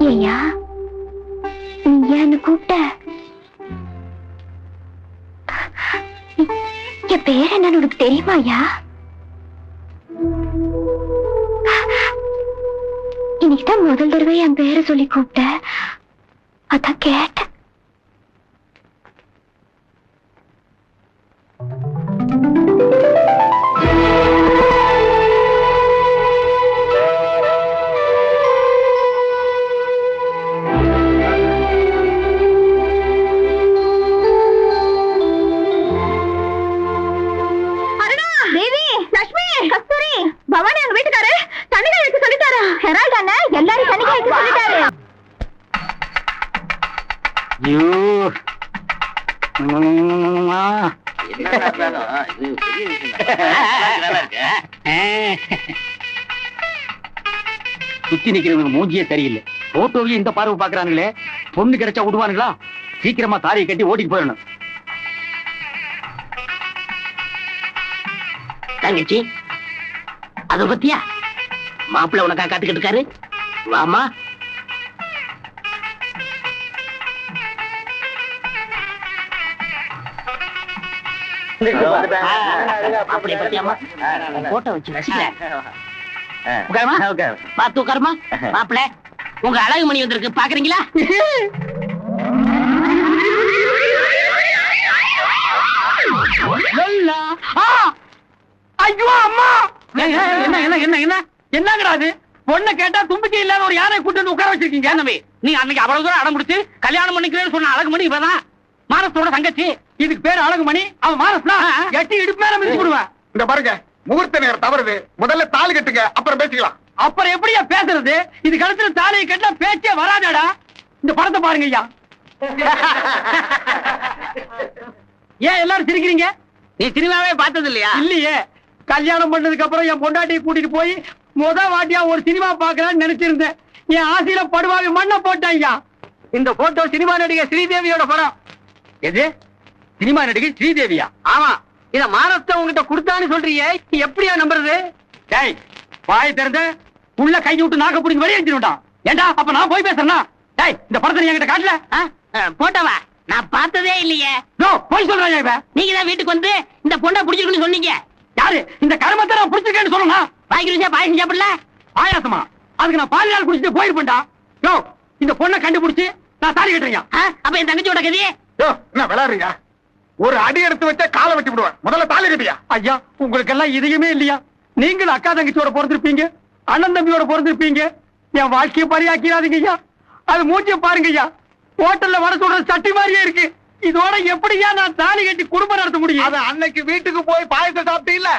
S7: ஏயா நீ என்ன கூப்பிட்ட? என் பேர் என்னன்னு உனக்கு தெரியுமாயா? இன்னைக்குதான் முதல் தடவை என் பேரை சொல்லி கூப்பிட்ட, அதான் கேட்டேன்.
S8: சுத்தி நிக்கிறவங்க மூஞ்சியே சரியில்லை. போட்டோவையும் இந்த பார்வை பாக்குறாங்களே, பொண்ணு கிடைச்சா விடுவானுங்களா? சீக்கிரமா தாலியை கட்டி ஓட்டிட்டு போயிடணும். தங்கச்சி, அத பத்தியா மாப்பிள்ள உனக்கா காத்துக்கிட்டு இருக்காரு. வாமா. அப்படி பத்தியாமா போட்டோ வச்சு ரசிக்கிறேன். பாத்து உட்காருமா. மாப்பிள்ள, உங்க அழகு மணி வந்திருக்கு, பாக்குறீங்களா?
S6: ஐயோ அம்மா, என்ன என்ன என்ன என்ன என்னங்கடா அது? பொண்ணை கேட்டா தும்பிக்கை இல்லாத ஒரு யாரை கூட்டு வந்து உட்கார வச்சிருக்கீங்க.
S8: தம்பி, நீ அன்னைக்கு அவ்வளவு தூரம் அடம் பிடிச்சு கல்யாணம் பண்ணிக்கிறேன்னு சொன்ன அழகு மணி இவதான், மானசோட தங்கச்சி.
S6: இதுக்கு பேரு அழகுமணி. அவன் மானஸ்னா எட்டி இடுப்பு மேல மிதிச்சு விடுவேன்.
S2: இந்த பாருங்க, முகூர்த்த நேரம் தவறுது. முதல்ல தாலி கட்டுங்க, அப்புறம் பேசிக்கலாம்.
S6: அப்புறம் எப்படியா பேசுறது? இது கழுத்துல தாலியை கட்டினா பேச்சே வராதடா. இந்த படத்தை பாருங்க ஐயா. ஏன் எல்லாரும் சிரிக்கிறீங்க?
S8: நீ சினிமாவே பார்த்தது இல்லையா?
S6: இல்லையே. கல்யாணம் பண்ணதுக்கு அப்புறம் என் பொண்டாட்டியை கூட்டிட்டு போய் முத வாட்டியா ஒரு சினிமா பாக்கலாம்னு நினைச்சிருந்தேன். என் ஆசையில படுவாவி மண்ணை போட்டாங்க. இந்த போட்டோ சினிமா நடிகை ஸ்ரீதேவியோட படம். எது? சினிமா நடிகை ஸ்ரீதேவியா? ஆமா. இத மானத்தை உங்ககிட்ட கொடுத்தான்னு சொல்றியே, எப்படியா நம்புறது? டேய், வாய் திறந்த உள்ள கை விட்டு நாக்க பிடிங்க வெளியே வச்சிருட்டான். ஏண்டா அப்ப நான் போய் பேசுறேன்னா? டேய், இந்த படத்தை நீ என்கிட்ட காட்டல?
S5: போட்டவா நான் பார்த்ததே இல்லையே.
S6: போய் சொல்றாங்க. இவன்
S5: நீங்க தான் வீட்டுக்கு வந்து இந்த பொண்ணை பிடிச்சிருக்குன்னு சொன்னீங்க.
S6: யாரு? இந்த கருமத்தை நான் பிடிச்சிருக்கேன்னு சொல்லணும்.
S5: வாய்க்கு பாயசம் சாப்பிடல?
S6: ஆயாசமா? அதுக்கு நான் பால் நாள் குடிச்சிட்டு போயிருப்பேன்டா. இந்த பொண்ணை கண்டுபிடிச்சு நான் தாலி கட்டுறீங்க.
S5: அப்ப என் தங்கச்சியோட கதையே
S2: என்ன விளையாடுறீங்க? ஒரு அடி எடுத்து வச்சா காலை வெட்டி விடுவேன். முதல்ல தாலி கட்டியா?
S6: ஐயா, உங்களுக்கு எல்லாம் இதயமே இல்லையா? நீங்களும் அக்கா தங்கச்சியோட பிறந்திருப்பீங்க, அண்ணன் தம்பியோட பிறந்திருப்பீங்க. என் வாழ்க்கையை பரியாக்கிறாதீங்க ஐயா. அது மூச்சிய பாருங்க ஐயா, ஹோட்டல்ல வர சொல்ற சட்டி மாதிரியே இருக்கு. இதோட எப்படியா நான் தாலி கட்டி குடும்பம் நடத்த முடியும்?
S2: அது அன்னைக்கு வீட்டுக்கு போய் பாயசம் சாப்பிட்டு இல்ல,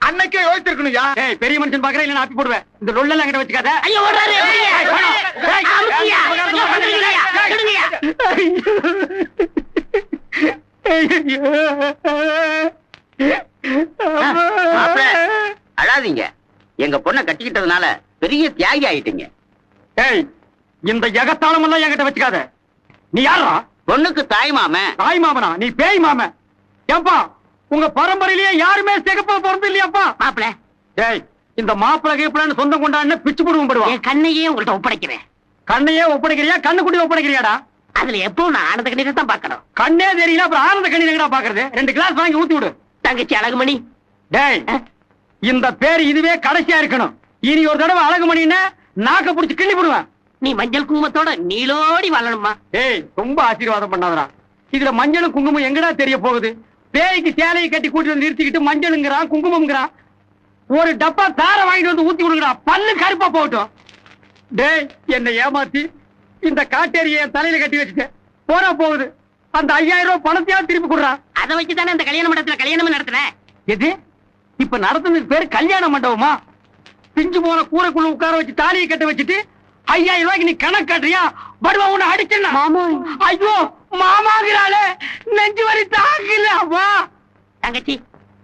S2: அன்னைக்கே யோசிச்சிருக்கணும்யா.
S6: ஏய், பெரிய மனுஷன் பாக்குறேன், இல்ல ஆப்பி போடுவேன். இந்த லொல்லெல்லாம் என்கிட்ட வச்சுக்காத.
S5: ஐயோ ஓடுறாரு.
S8: அழாதீங்க. எங்க பொண்ணை கட்டிக்கிட்டதுனால பெரிய தியாகி ஆயிட்டீங்க.
S6: ஏய், இந்த எகத்தாளம் எல்லாம் என்கிட்ட வச்சுக்காத. நீ யாரா?
S8: பொண்ணுக்கு தாய் மாமன்.
S6: தாய் மாமனா? நீ பேய் மாமன். ஏப்பா, உங்க பரம்பரையிலேயே யாருமே சிகப்பா பிறந்து இல்லையாப்பா?
S5: மாப்பிள
S6: டேய், இந்த மாப்பிளை கேப்பிளன்னு சொந்தம் கொண்டாடுன்னு பிச்சு போடுவோம் படுவான்.
S5: என் கண்ணையே உங்கள்ட்ட ஒப்படைக்கிறேன்.
S6: கண்ணையே ஒப்படைக்கிறியா, கண்ணுக்குட்டி ஒப்படைக்கிறியாடா?
S5: அதுல எப்பவும் நான் ஆனந்த கண்ணீரை தான் பாக்கணும்.
S6: கண்ணே தெரியல, அப்புறம் ஆனந்த கண்ணீர் எங்கடா பாக்குறது? 2 கிளாஸ் வாங்கி ஊத்தி விடு.
S5: தங்கச்சி அழகுமணி.
S6: டேய், இந்த பேர் இதுவே கடைசியா இருக்கணும். இனி ஒரு தடவை அழகுமணின்னு நாக்க புடிச்சு கிள்ளி போடுவேன்.
S5: நீ மஞ்சள் குங்குமத்தோட நீளோடி வாழணுமா?
S6: ஏய், ரொம்ப ஆசீர்வாதம் பண்ணாதடா. இதுல மஞ்சளும் குங்குமம் எங்கடா தெரிய போகுது? பேய்க்கு சேலையை கட்டி கூட்டி வந்து நிறுத்திக்கிட்டு மஞ்சளுங்கிறான் குங்குமம்ங்கிறான். ஒரு டப்பா தார வாங்கிட்டு வந்து ஊத்தி விடுங்கடா, பல்லு கருப்பா போகட்டும். டேய், என்னை ஏமாத்தி இந்த காட்டேரியை என் தலையில கட்டி வச்சுட்டேன். போனா போகுது. அந்த 5000 ரூபாய் பணத்தையாவது திருப்பி கொடுறான்.
S5: அதை வச்சுதானே இந்த கல்யாண மண்டபத்துல கல்யாணம் நடத்துறேன்.
S6: எது? இப்ப நடத்துனதுக்கு பேரு கல்யாண மண்டபமா? பிஞ்சு போன கூரைக்குள்ள உட்கார வச்சு தாலியை கட்ட வச்சுட்டு 5000 ரூபாய்க்கு நீ கணக்கு காட்டுறியா? படுவா உன்னை அடிச்சா. ஐயோ, மாமாங்கிறாளே, நெஞ்சு வலி தாக்கல. அம்மா
S5: தங்கச்சி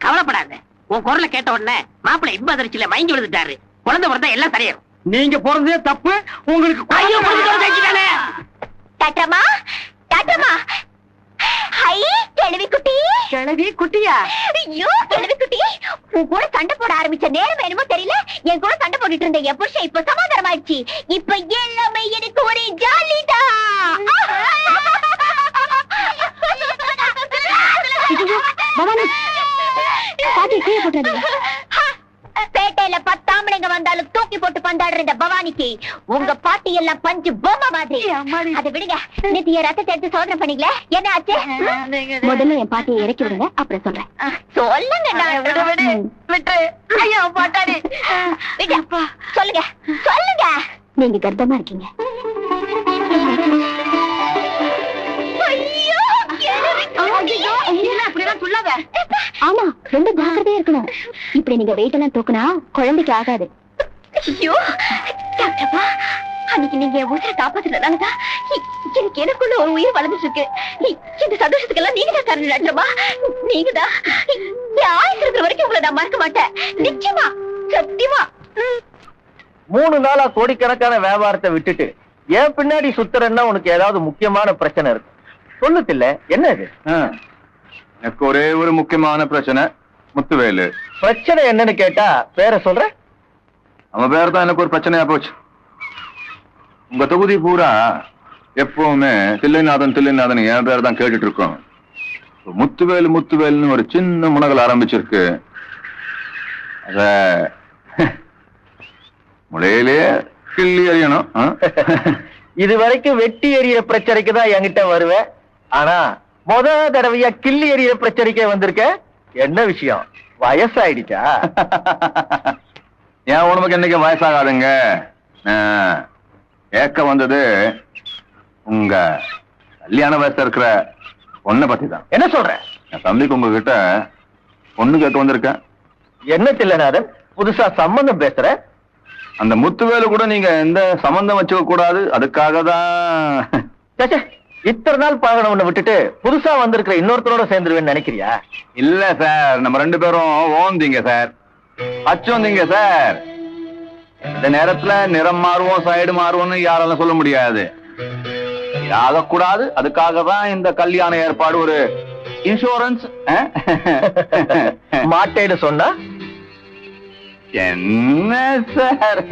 S5: கவலைப்படாத. உன் குரலை கேட்ட உடனே மாப்பிள்ளை இன்ப அதிர்ச்சியில மயங்கி விழுந்துட்டாரு. குழந்தை பிறந்தா எல்லாம் சரியாகும்.
S6: நீங்க பிறந்ததே தப்பு. உங்களுக்கு
S5: ஐயோ, தானே
S7: டாட்டமா டாட்டமா. ஹை கிழவி குட்டி.
S3: கிழவி குட்டியா?
S7: ஐயோ கிழவி குட்டி, உன் கூட சண்டை போட ஆரம்பிச்ச நேரம் என்னமோ தெரியல. என் கூட சண்டை போட்டுட்டு இருந்த என் புருஷன் இப்ப சமாதானம் ஆயிடுச்சு. இப்ப எல்லாமே எனக்கு ஒரே ஜாலிதா.
S3: பவானி, பாட்டி கீழே போட்டாரு.
S7: பேட்டையில 10 ஆம்பளைங்க வந்தாலும் தூக்கி போட்டு பந்தாடுற இந்த பவானிக்கு உங்க பாட்டி எல்லாம் பஞ்சு பொம்மை மாதிரி. அதை விடுங்க. நேத்து என் ரத்தத்தை எடுத்து சோதனை பண்ணீங்களே, என்ன ஆச்சு?
S3: முதல்ல என் பாட்டியை இறக்கி விடுங்க, அப்புறம் சொல்றேன்.
S7: சொல்லுங்க. விட்டு. ஐயோ பாட்டாடி. சொல்லுங்க சொல்லுங்க.
S3: நீங்க கர்ப்பமா இருக்கீங்க. ஆமா, ரொம்ப ஜாக்கிரதையா இருக்கணும். இப்படி நீங்க வெயிட் எல்லாம் தூக்குனா குழந்தைக்கு ஆகாது.
S7: ஐயோ டாக்டர்ப்பா, அன்னைக்கு நீங்க என் உயிரை காப்பாத்துறதுனாலதான் எனக்கு எனக்குள்ள ஒரு உயிர் வளர்ந்துட்டு இருக்கு. இந்த சந்தோஷத்துக்கெல்லாம் நீங்க தான் காரணம் டாக்டர்ப்பா. நீங்க தான் என் ஆயுசு இருக்கிற வரைக்கும் உங்களை நான் மறக்க மாட்டேன். நிச்சயமா, சத்தியமா.
S4: 3 நாளா கோடிக்கணக்கான வியாபாரத்தை விட்டுட்டு ஏன் பின்னாடி சுத்துறன்னா உனக்கு ஏதாவது முக்கியமான பிரச்சனை இருக்கு? சொல்லுத்தில்ல, என்ன இது?
S9: எனக்கு ஒரே ஒரு முக்கியமான பிரச்சனை, முத்துவேலு.
S4: பிரச்சனை என்னன்னு கேட்டா பேரை சொல்ற.
S9: அவன் பேர் தான் எனக்கு ஒரு பிரச்சனையா போச்சு. உங்க தொகுதி பூரா எப்பவுமே தில்லைநாதன் தில்லைநாதன் என் பேர் தான் கேட்டுட்டு இருக்கோம். முத்துவேலு முத்துவேலுன்னு ஒரு சின்ன முனகல் ஆரம்பிச்சிருக்கு. அத முளையிலே கிள்ளி அறியணும்.
S4: இது வரைக்கும் வெட்டி எறிய பிரச்சனைக்கு தான் என்கிட்ட வருவேன். ஆனா தடவையா கிள்ளி எறிய பிரச்சனைக்கே வந்திருக்க. என்ன விஷயம்? வயசாயிடுச்சா?
S9: என் உடம்புக்கு என்னைக்கு வயசாகாதுங்க. கேட்க வந்தது உங்க கல்யாண வயசுல இருக்கிற பொண்ணை பத்தி தான்.
S4: என்ன சொல்ற?
S9: என் தம்பிக்கு உங்ககிட்ட பொண்ணு கேட்க வந்திருக்கேன்.
S4: என்ன தில்லைநாதன், புதுசா சம்பந்தம் பேசுற?
S9: அந்த முத்துவேலு கூட நீங்க எந்த சம்பந்தம் வச்சுக்க கூடாது, அதுக்காக தான்.
S4: இத்தனை நாள் பழகணவனை விட்டுட்டு புதுசா வந்திருக்கிற இன்னொருத்தரோட சேர்ந்துருவேன்னு நினைக்கிறியா?
S9: இல்ல சார், நம்ம 2 பேரும் ஓந்தீங்க சார், அச்சோந்தீங்க சார். இந்த நேரத்துல நிறம் மாறுவோம் சைடு மாறுவோம்னு யாராலும் சொல்ல முடியாது. ஆகக்கூடாது, அதுக்காக தான் இந்த கல்யாண ஏற்பாடு. ஒரு இன்சூரன்ஸ்.
S4: மாட்டேன்னு சொன்னா
S9: என்ன சார்,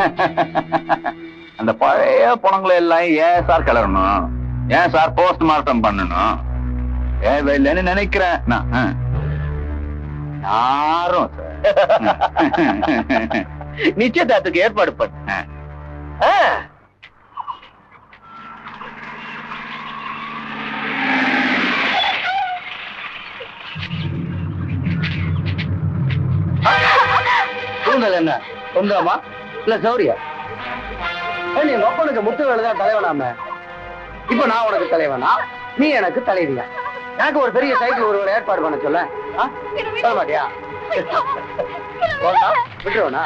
S9: அந்த பழைய பணங்களை எல்லாம் ஏன் சார் கிளறணும்? ஏன் சார் போஸ்ட் மார்ட்டம் பண்ணணும்? இல்லைன்னு நினைக்கிறேன் நான். யாரும்
S4: நிச்சயதார்த்துக்கு ஏற்பாடு பண்ண.
S8: சூழ்நிலை என்ன? சொந்தமா இல்ல சௌரியா? நீ ஒப்பனுக்கு முத்துவேலுதான் தலைவனாம. இப்ப நான் உனக்கு தலைவனா, நீ எனக்கு தலைவியா? எனக்கு ஒரு பெரிய சைக்கிள் ஒரு ஏற்பாடு பண்ண சொல்ல சொல்ல மாட்டியா? விட்டுருவனா?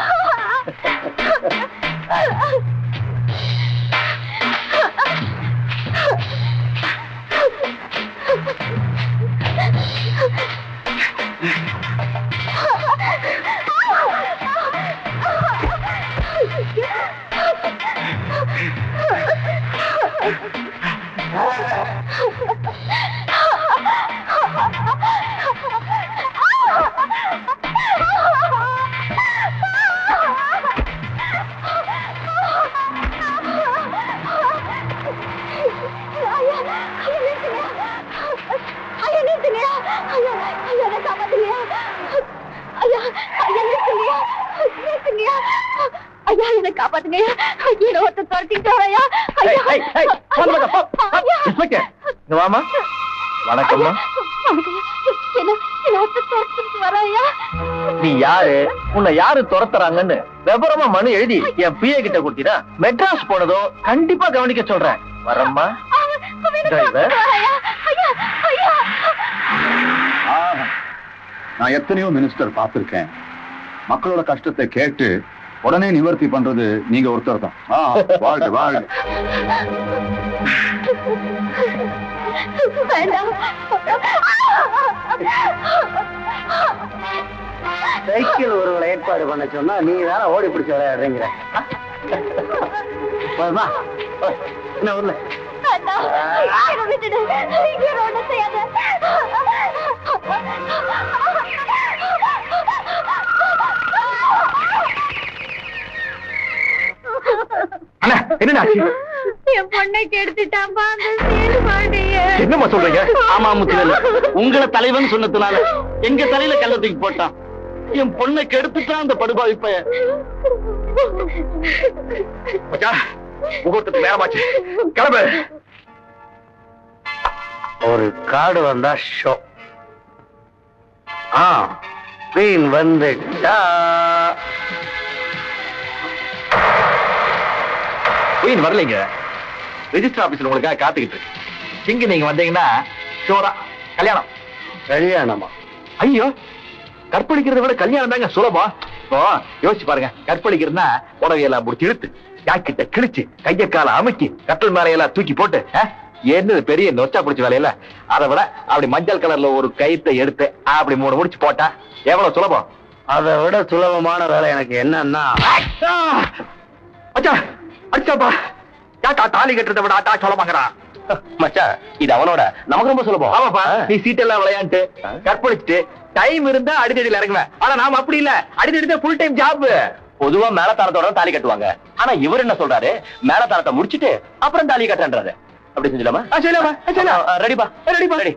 S7: காப்பாத்துங்க ஐயா, என்ன காப்பாத்துங்க என்ன ஒருத்தர் துரத்திட்டு வரையா
S2: வாமா. வணக்கம்மா. நீ யாரு, உன்னை யாரு துரத்துறாங்கன்னு விவரமா மனு எழுதி என் பிஏ கிட்ட கொடுத்தீனா மெட்ராஸ் போனதும் கண்டிப்பா கவனிக்க சொல்றேன். வரம்மா.
S9: நான் எத்தனையோ மினிஸ்டர் பார்த்திருக்கேன். மக்களோட கஷ்டத்தை கேட்டு உடனே நிவர்த்தி பண்றது நீங்க ஒருத்தர் தான். வாழ்க வாழ்க.
S4: சைக்கிள் ஒருவரை ஏற்பாடு பண்ண சொன்னா நீ வேற ஓடி பிடிச்ச விளையாடுறீங்கிற. என்ன ஊர்ல
S7: என் பொண்ணை கெடுத்துட்டான்பா அந்த சேது பாண்டிய.
S2: என்னம்மா சொல்றீங்க?
S8: ஆமா முத்துவேல், உங்களை தலைவன் சொன்னதுனால எங்க தலையில கல்ல தூக்கி போட்டான். என் பொண்ணை கெடுத்துட்டான் அந்த படுபாவி பையன்.
S2: முகூர்த்தத்துக்கு நேரமாச்சு, கிளம்பு.
S4: ஒரு காடு வந்தா ஷோ. வீண் வந்துட்டா.
S2: குயின் வரலைங்க. ரெஜிஸ்டர் ஆபீஸ்ல உங்களுக்காக காத்துக்கிட்டு இருக்கு. இங்க நீங்க வந்தீங்கன்னா ஷோரா கல்யாணம்.
S4: கல்யாணமா?
S2: ஐயோ, கற்பழிக்கிறத விட கல்யாணம் தாங்க சுலபம். இப்போ யோசிச்சு பாருங்க. கற்பழிக்கிறதுனா உடவையெல்லாம் முடிச்சு இழுத்து யாக்கிட்ட கிழிச்சு கைய கால அமுக்கி கட்டல் மேலையெல்லாம் தூக்கி போட்டு என்ன பெரிய நொச்சா பிடிச்ச வேலையில அதை விட அப்படி மஞ்சள் கலர்ல ஒரு கயித்தை எடுத்து அப்படி 3 முடிச்சு போட்டா எவ்வளவு சுலபம்.
S4: அதை விட சுலபமான வேலை எனக்கு என்னன்னா,
S2: அடிச்சாப்பா தாலி கட்டுறதை விட ஆட்டா சொல்லமாங்கிறான்.
S8: மச்சா, இது அவனோட, நமக்கு ரொம்ப சுலபம்.
S2: ஆமாப்பா, நீ சீட்டெல்லாம் விளையாண்டு கற்பழிச்சுட்டு டைம் இருந்தா அடிதடியில் இறங்குவேன். ஆனா நாம அப்படி இல்ல, அடிதடி ஃபுல் டைம் ஜாப்.
S8: பொதுவா மேலத்தாரத்தோட தாலி கட்டுவாங்க. ஆனா இவர் என்ன சொல்றாரு, மேலத்தாரத்தை முடிச்சிட்டு அப்புறம் தாலி கட்டுறாரு. அப்படி செஞ்சலாமா? ரெடிப்பா, ரெடிப்பா, ரெடி.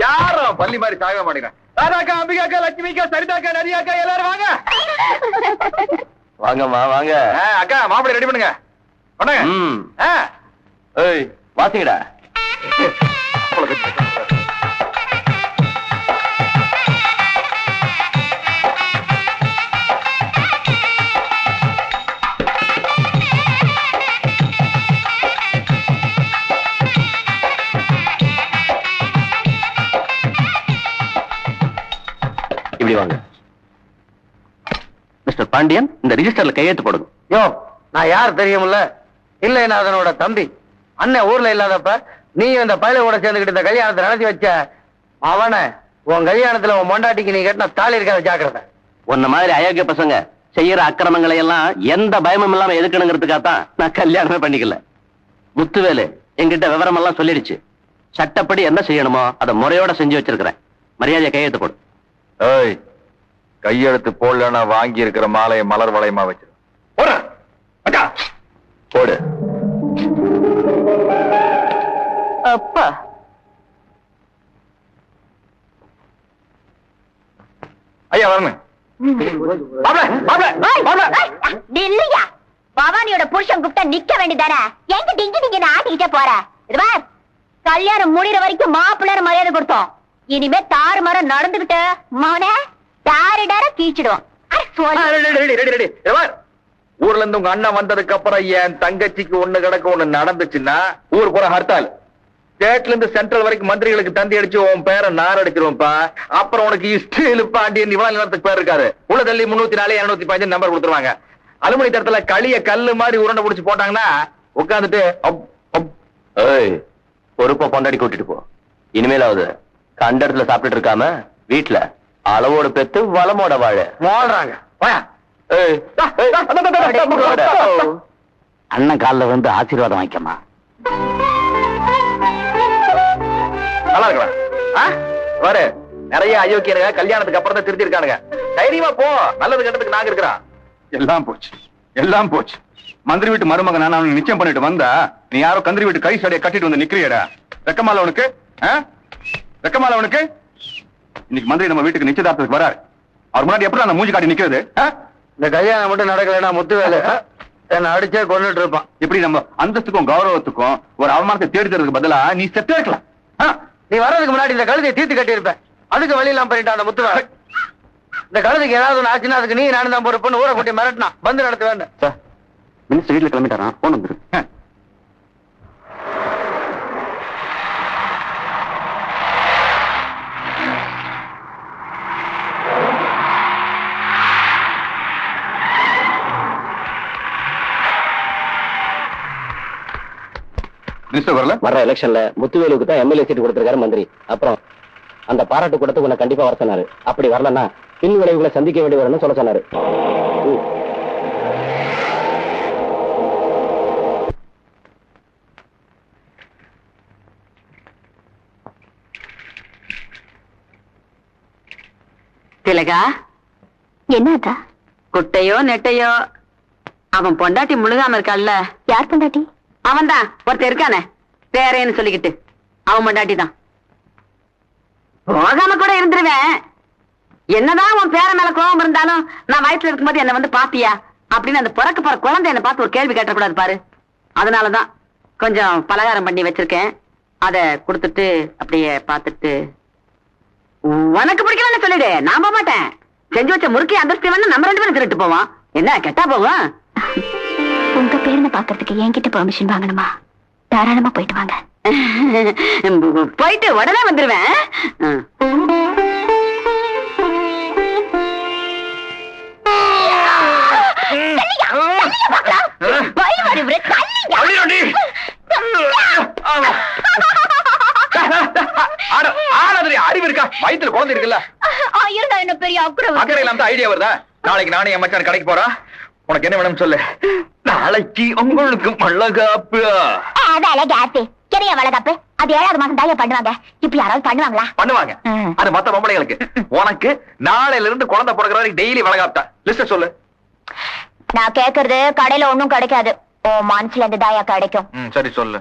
S2: யாரும் பள்ளி மாதிரி சாக மாட்டேங்க. ராதாக்கா, அம்பிகாக்கா, லட்சுமிக்கா, சரிதாக்கா, நரியாக்கா எல்லாரும் வாங்க.
S8: வாங்கம்மா வாங்க.
S2: அக்கா, மாப்பிள்ளை ரெடி பண்ணுங்க.
S8: வாசிங்கடா. இப்படி வாங்க. மிஸ்டர் பாண்டியன், இந்த ரிஜிஸ்டர்ல கையெழுத்து போடுங்க.
S4: யோ, நான் யார் தெரியுமில்ல? இல்ல, என்ன அதனோட தம்பி. அண்ணன் ஊர்ல இல்லாதப்ப நீ இந்த பயில கூட சேர்ந்துக்கிட்டு இந்த கல்யாணத்தை நடத்தி வச்ச அவனை உன் கல்யாணத்துல உன் மொண்டாட்டிக்கு நீ கட்டின தாலி இருக்காத ஜாக்கிரதை.
S8: உன்ன மாதிரி அயோக்கிய பசங்க செய்யற அக்கிரமங்களை எல்லாம் எந்த பயமும் இல்லாம எதுக்கணுங்கிறதுக்காகத்தான் நான் கல்யாணமே பண்ணிக்கல. முத்துவேலு என்கிட்ட விவரம் எல்லாம் சொல்லிடுச்சு. சட்டப்படி என்ன செய்யணுமோ அதை முறையோட செஞ்சு வச்சிருக்கிறேன். மரியாதையை கையெழுத்து போடு.
S2: கையெழுத்து போடலன்னா வாங்கி இருக்கிற மாலையை மலர் வளையமா வச்சிரு. போடு.
S3: அப்பா
S2: ஐயா வரணும்.
S7: இல்லையா பவானியோட புருஷன் கூப்பிட்டா நிக்க வேண்டியதானே? எங்க டிங்கி டிங்கி ஆட்டிக்கிட்டே போற? இது பார், கல்யாணம் முடிகிற வரைக்கும் மாப்பிள்ளை மரியாதை கொடுத்தோம். இனிமே தாறு மரம் நடந்துகிட்டு மௌனே தாரிடார கீச்சிடுவோம்.
S2: ஊர்ல இருந்து உங்க அண்ணன் வந்ததுக்கு அப்புறம் என் தங்கச்சிக்கு ஒண்ணு கிடக்க ஒண்ணு நடந்துச்சுன்னா ஊர் போற ஹர்த்தால். ஸ்டேட்ல இருந்து சென்ட்ரல் வரைக்கும் மந்திரிகளுக்கு தந்தி அடிச்சு உன் பேரை நார் அடிச்சிருவோம்ப்பா. அப்புறம் உனக்கு இஷ்டில் பாண்டியன் இவ்வளவு நேரத்துக்கு பேர் இருக்காரு. உள்ள தள்ளி 304 215 நம்பர் கொடுத்துருவாங்க. அலுமணி தரத்துல களிய கல்லு மாதிரி உருண்டை புடிச்சு போட்டாங்கன்னா உட்காந்துட்டு
S8: பொறுப்பா கொண்டாடி கூட்டிட்டு போ. இனிமேலாவது கண்ட இடத்துல சாப்பிட்டுட்டு இருக்காம வீட்டுல அளவோட பெத்து வளமோட வாழ
S4: வாழ்றாங்க.
S5: அண்ணன் காலில் வந்து ஆசீர்வாதம் வாங்கிக்கமா.
S2: நல்லா இருக்கலாம். பாரு, நிறைய அயோக்கியனுங்க கல்யாணத்துக்கு அப்புறம் தான் திருத்தி இருக்கானுங்க. தைரியமா போ, நல்லது கெட்டதுக்கு நாங்க இருக்கிறோம்.
S9: எல்லாம் போச்சு, எல்லாம் போச்சு. மந்திரி வீட்டு மருமகன் நான் அவனுக்கு நிச்சயம் பண்ணிட்டு வந்தா நீ யாரோ கந்திரி வீட்டு கை சடையை கட்டிட்டு வந்து நிக்கிறியடா. வெக்கமால உனக்கு? வெக்கமால உனக்கு? இன்னைக்கு மந்திரி நம்ம வீட்டுக்கு நிச்சயதார்த்தத்துக்கு வராரு. அவர் முன்னாடி எப்படி அந்த மூஞ்சி காட்டி நிக்கிறது?
S4: இந்த கல்யாணம் மட்டும் நடக்கலன்னா முத்துவேலு என்ன அடிச்சே கொண்டுட்டு இருப்பான்.
S9: இப்படி நம்ம அந்தஸ்துக்கும் கௌரவத்துக்கும் ஒரு அவமானத்தை தேடி தரதுக்கு பதிலா நீ செத்தே இருக்கலாம்.
S4: நீ வர்றதுக்கு முன்னாடி இந்த கழுதையை தீர்த்து கட்டி இருப்பேன். அதுக்கு வழி எல்லாம் பண்ணிட்டான் அந்த முத்துவேலு. இந்த கழுதைக்கு ஏதாவது ஒண்ணு ஆச்சுன்னா அதுக்கு நீ நானும் தான் பொறுப்புன்னு ஊரை கூட்டி மிரட்டினா வந்து நடத்த வேண்டும்.
S8: மினிஸ்டர் வீட்டுல கிளம்பிட்டாரா? போன் வந்துரு.
S9: மினிஸ்டர் வரல?
S8: வர்ற எலெக்ஷன்ல முத்துவேலுக்கு தான் எம்எல்ஏ சீட் கொடுத்திருக்காரு மந்திரி. அப்புறம் அந்த பாராட்டு கூட்டத்துக்கு உன்னை கண்டிப்பா வர சொன்னாரு. அப்படி வரலன்னா பின் விளைவுகளை சந்திக்க வேண்டி வரும்னு சொல்ல சொன்னாரு.
S3: திலகா,
S7: என்னக்கா?
S3: குட்டையோ நெட்டையோ அவன் பொண்டாட்டி முழுகாம இருக்கான்ல.
S7: யார் பொண்டாட்டி?
S3: அவன் தான் ஒருத்தர் இருக்கானே பேரேன்னு சொல்லிக்கிட்டு. அவன் பொண்டாட்டி தான். போகாம கூட இருந்துருவேன். என்னதான் உன் பேர மேல கோபம் இருந்தாலும் நான் வயிற்றுல இருக்கும்போது என்ன வந்து பாப்பியா அப்படின்னு அந்த பிறக்க போற குழந்தை என்ன பார்த்து ஒரு கேள்வி கேட்டக்கூடாது பாரு. அதனாலதான் கொஞ்சம் பலகாரம் பண்ணி வச்சிருக்கேன். அத கொடுத்துட்டு அப்படியே பார்த்துட்டு உனக்கு பிடிக்கலன்னு சொல்லிடு, நான் போக மாட்டேன். செஞ்சு வச்ச முறுக்கி அந்தஸ்து வேணா நம்ம 2 பேரும் திருட்டு போவோம். என்ன கெட்டா போவோம்?
S7: உங்க பேருன பாக்குறதுக்கு என்கிட்ட பெர்மிஷன் வாங்கணுமா? தாராளமா போயிட்டு வாங்க.
S3: போயிட்டு உடனே வந்துருவேன்.
S2: அறிவு இருக்கா? வயிற்றுல குழந்தை இருக்குல்ல?
S7: என்ன பெரிய
S2: அக்கறை இல்லாம ஐடியா வருதா? நாளைக்கு நானே என் மச்சான் கடைக்கு போறா. உனக்கு என்ன வேணும் சொல்லு. நாளைக்கு உங்களுக்கு வளகாப்பு.
S7: வளகாப்பு பெரிய வளகாப்பு. அது 7வது மாசம் தாயா பண்ணுவாங்க. இப்ப யாராவது பண்ணுவாங்களா?
S2: பண்ணுவாங்க. அது மத்த பொம்பளைகளுக்கு. உனக்கு நாளையில இருந்து குழந்தை பிறக்கிற வரைக்கும் டெய்லி வளகாப்தா. லிஸ்ட் சொல்லு.
S7: நான் கேக்குறது கடையில ஒண்ணும் கிடைக்காது. ஓ மனசுல இருந்து தாயா கிடைக்கும்.
S2: சரி சொல்லு.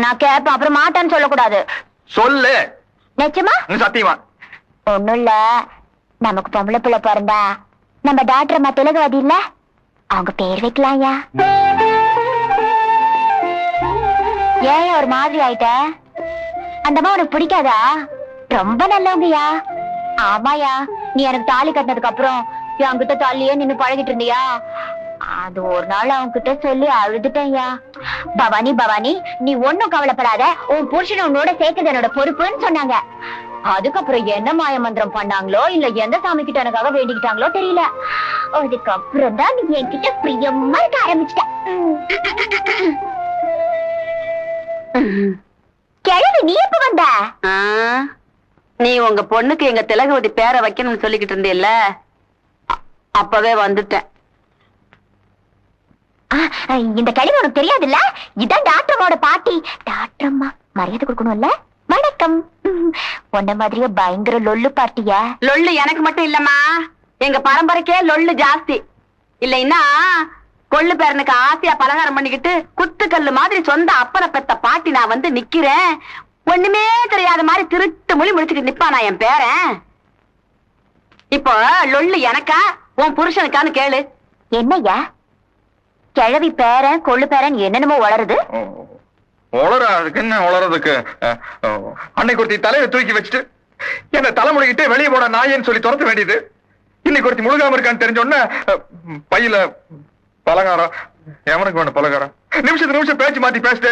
S7: நான் கேப்பேன், அப்புறம் மாட்டேன்னு சொல்லக்கூடாது.
S2: சொல்லு.
S7: நிச்சயமா?
S2: சத்தியமா?
S7: ஒண்ணும் இல்ல, நமக்கு பொம்பளை பிள்ளை பிறந்தா நம்ம டாக்டர் அம்மா திலகவதி இல்ல, அவங்க பேர் வைக்கலாம்யா. ஏன் ஒரு மாதிரி ஆயிட்ட? அந்தம்மா உனக்கு பிடிக்காதா? ரொம்ப நல்லவங்கயா. ஆமாயா, நீ எனக்கு தாலி கட்டினதுக்கு அப்புறம் என்கிட்ட தாலியே நின்னு பழகிட்டு இருந்தியா? அது ஒரு நாள் அவங்க கிட்ட சொல்லி அழுதுட்டேன்யா. பவானி பவானி, நீ ஒன்னும் கவலைப்படாத, உன் புருஷனை உன்னோட சேர்க்கறது என்னோட பொறுப்புன்னு சொன்னாங்க. அதுக்கப்புறம் என்ன மாய மந்திரம் பண்ணாங்களோ இல்ல எந்த சாமி கிட்ட எனக்காக வேண்டிக்கிட்டாங்களோ தெரியல. அதுக்கப்புறம் தான் நீ என்கிட்ட பிரியமா இருக்க ஆரம்பிச்சிட்ட. கிழவி நீ எப்ப வந்த?
S3: நீ உங்க பொண்ணுக்கு எங்க திலகவதி பேரை வைக்கணும்னு சொல்லிக்கிட்டு இருந்தேல்ல, அப்பவே வந்துட்டேன்.
S7: இந்த கிழவி உனக்கு தெரியாது இல்ல? இதான் டாக்டர் அம்மாவோட பாட்டி. டாக்டர் அம்மா மரியாதை கொடுக்கணும்ல. வணக்கம். உன்ன மாதிரியே பயங்கர லொல்லு பார்ட்டியா?
S3: லொள்ளு எனக்கு மட்டும் இல்லம்மா, எங்க பரம்பரைக்கே லொள்ளு ஜாஸ்தி. இல்லைன்னா கொள்ளு பேரனுக்கு ஆசையா பலகாரம் பண்ணிக்கிட்டு குத்துக்கல்லு மாதிரி சொந்த அப்பனை பெத்த பாட்டி நான் வந்து நிக்கிறேன். ஒண்ணுமே தெரியாத மாதிரி திருட்டு மொழி முடிச்சுக்கிட்டு நிப்பானா என் பேரன். இப்போ லொள்ளு எனக்கா உன் புருஷனுக்கான்னு கேளு.
S7: என்னய்யா கிழவி பேரன் கொள்ளு பேரன் என்னென்னமோ வளருது?
S2: உளறதுக்கு என்ன உளறதுக்கு? அன்னைக்கு ஒருத்தி தலையை தூக்கி வச்சுட்டு என்ன தலைமுடிக்கிட்டு வெளியே போட நாயன்னு சொல்லி துரத்த வேண்டியது. இன்னைக்கு ஒருத்தி முழுகாம இருக்கான்னு தெரிஞ்சோன்ன பையில பலகாரம். எவனுக்கு வேணும் பலகாரம்? நிமிஷம் பேச்சு மாத்தி பேசிட்டு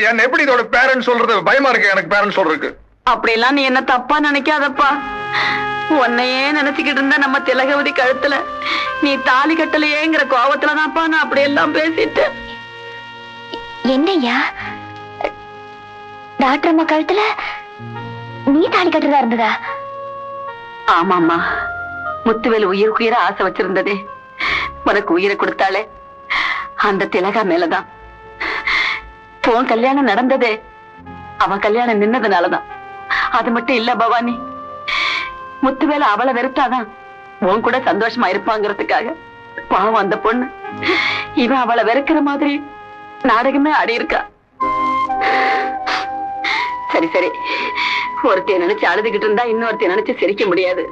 S2: என்ன எப்படி இதோட பேரன் சொல்றது பயமா இருக்கு எனக்கு. பேரன் சொல்றதுக்கு
S3: அப்படியெல்லாம் நீ என்ன தப்பா நினைக்காதப்பா. உன்னையே நினைச்சுக்கிட்டு இருந்தா நம்ம திலகவதி கழுத்துல நீ தாலி கட்டலையேங்கிற கோபத்துலதான்ப்பா நான் அப்படியெல்லாம் பேசிட்டு.
S7: என்னய்யா டாக்டர் அம்மா கழுத்துல நீ தாலி கட்டுறதா இருந்ததா?
S3: ஆமாம்மா, முத்துவேல் உயிர ஆசை வச்சிருந்ததே உனக்கு உயிரை கொடுத்தாளே அந்த திலகா மேலதான். உன் கல்யாணம் நடந்ததே அவன் கல்யாணம் நின்னதுனாலதான். அது மட்டும் இல்ல பவானி, முத்துவேல அவளை வெறுத்தாதான் உன் கூட சந்தோஷமா இருப்பாங்கிறதுக்காக பாவம் அந்த பொண்ணு இவன் அவளை வெறுக்கிற மாதிரி நாடகமே ஆடி இருக்கா. சரி சரி, ஒருத்தைய நினைச்சு அழுதுகிட்டு இருந்தா இன்னொருத்தைய நினைச்சு சிரிக்க முடியாது.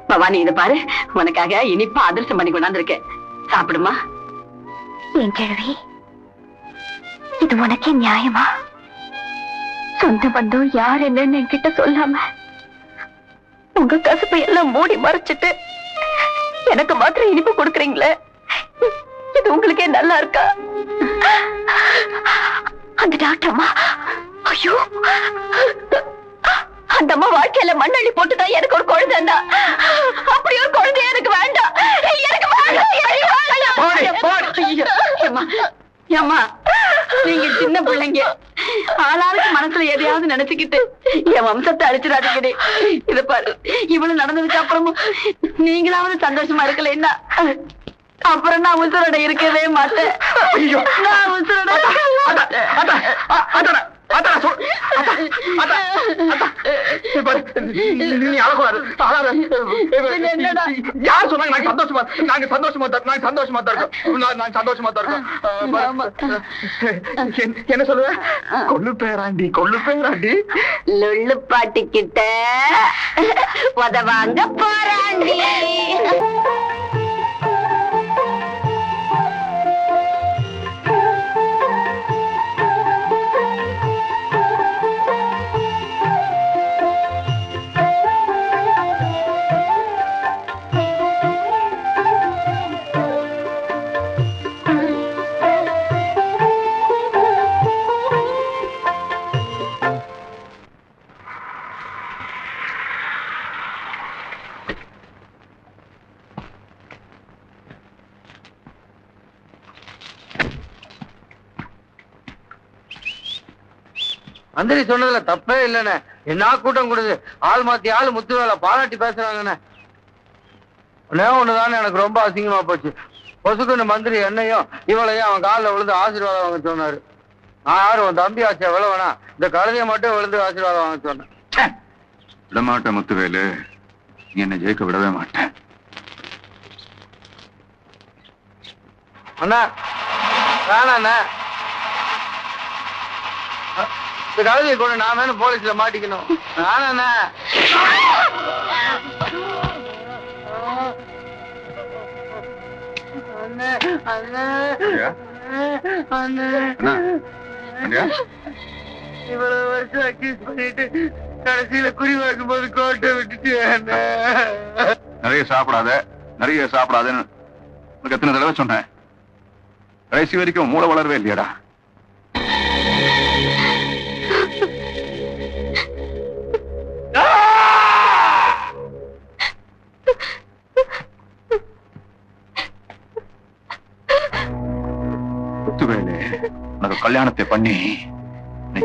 S3: பவானி இதை பாரு, உனக்காக இனிப்பா அதிர்ஷ்டம் பண்ணி கொண்டாந்து இருக்கேன், சாப்பிடுமா.
S7: என் கிழவி இது உனக்கே நியாயமா? சொந்த பந்தம் யார் என்னன்னு என்கிட்ட சொல்லாம உங்க கசப்பை எல்லாம் மூடி மறைச்சிட்டு எனக்கு மாத்திரம் இனிப்பு கொடுக்குறீங்களே, இது உங்களுக்கே நல்லா இருக்கா? அந்த டாக்டர் அம்மா, ஐயோ அந்த அம்மா வாழ்க்கையில மண்ணள்ளி போட்டுதான் எனக்கு ஒரு குழந்தைன்னா, அப்படி ஒரு குழந்தைய எனக்கு வேண்டாம். எனக்கு
S3: ஏம்மா நீங்க சின்ன பிள்ளைங்க, ஆளாளுக்கு மனசுல எதையாவது நினைச்சுக்கிட்டு என் வம்சத்தை அழிச்சிடாதீங்கடி. இத பாரு, இவ்வளவு நடந்ததுக்கு அப்புறமும் நீங்களாவது சந்தோஷமா இருக்கலைன்னா அப்புறம் நான் உசுரோட இருக்கவே மாட்டேன். நான் உசுரோட
S2: யார் சொன்னாங்க நாங்க சந்தோஷமா தான் இருக்கோம். என்ன சொல்லுவேன்? கொள்ளு பேராண்டி
S3: லொள்ளு பாட்டி கிட்ட உதவாங்க போராண்டி.
S4: மந்திரி சொன்னதுல தப்பே இல்லைண்ணே. என்ன கூட்டம் கொடுது, ஆள் மாத்தி ஆள் முத்துவேல பாராட்டி பேசுறாங்கண்ணே. ஒண்ணுதானே எனக்கு ரொம்ப அசிங்கமா போச்சு. பொசுக்குன்னு மந்திரி என்னையும் இவளையும் அவன் காலில் விழுந்து ஆசீர்வாதம் வாங்க சொன்னாரு. நான் யாரு உன் தம்பி ஆச்சா விழவனா, இந்த கழுதைய மட்டும் விழுந்து ஆசீர்வாதம் வாங்க சொன்னேன்.
S9: விடமாட்டேன் முத்துவேலு, நீ என்ன ஜெயிக்க விடவே மாட்டேன்.
S4: அண்ணா வேணாண்ணே, இந்த கழுதையை கொண்டு நான் வேணும் போலீஸ்ல மாட்டிக்கணும். வேணாண்ணே. இவ்வளவு வருஷம் அக்யூஸ் பண்ணிட்டு கடைசியில குறி வாக்கும் போது கோட்டை விட்டுட்டு
S9: நிறைய சாப்பிடாதன்னு உனக்கு எத்தனை தடவை சொன்னேன்? கடைசி வரைக்கும் மூளை வளரவே இல்லையாடா? முத்துவேலு உனக்கு கல்யாணத்தை பண்ணி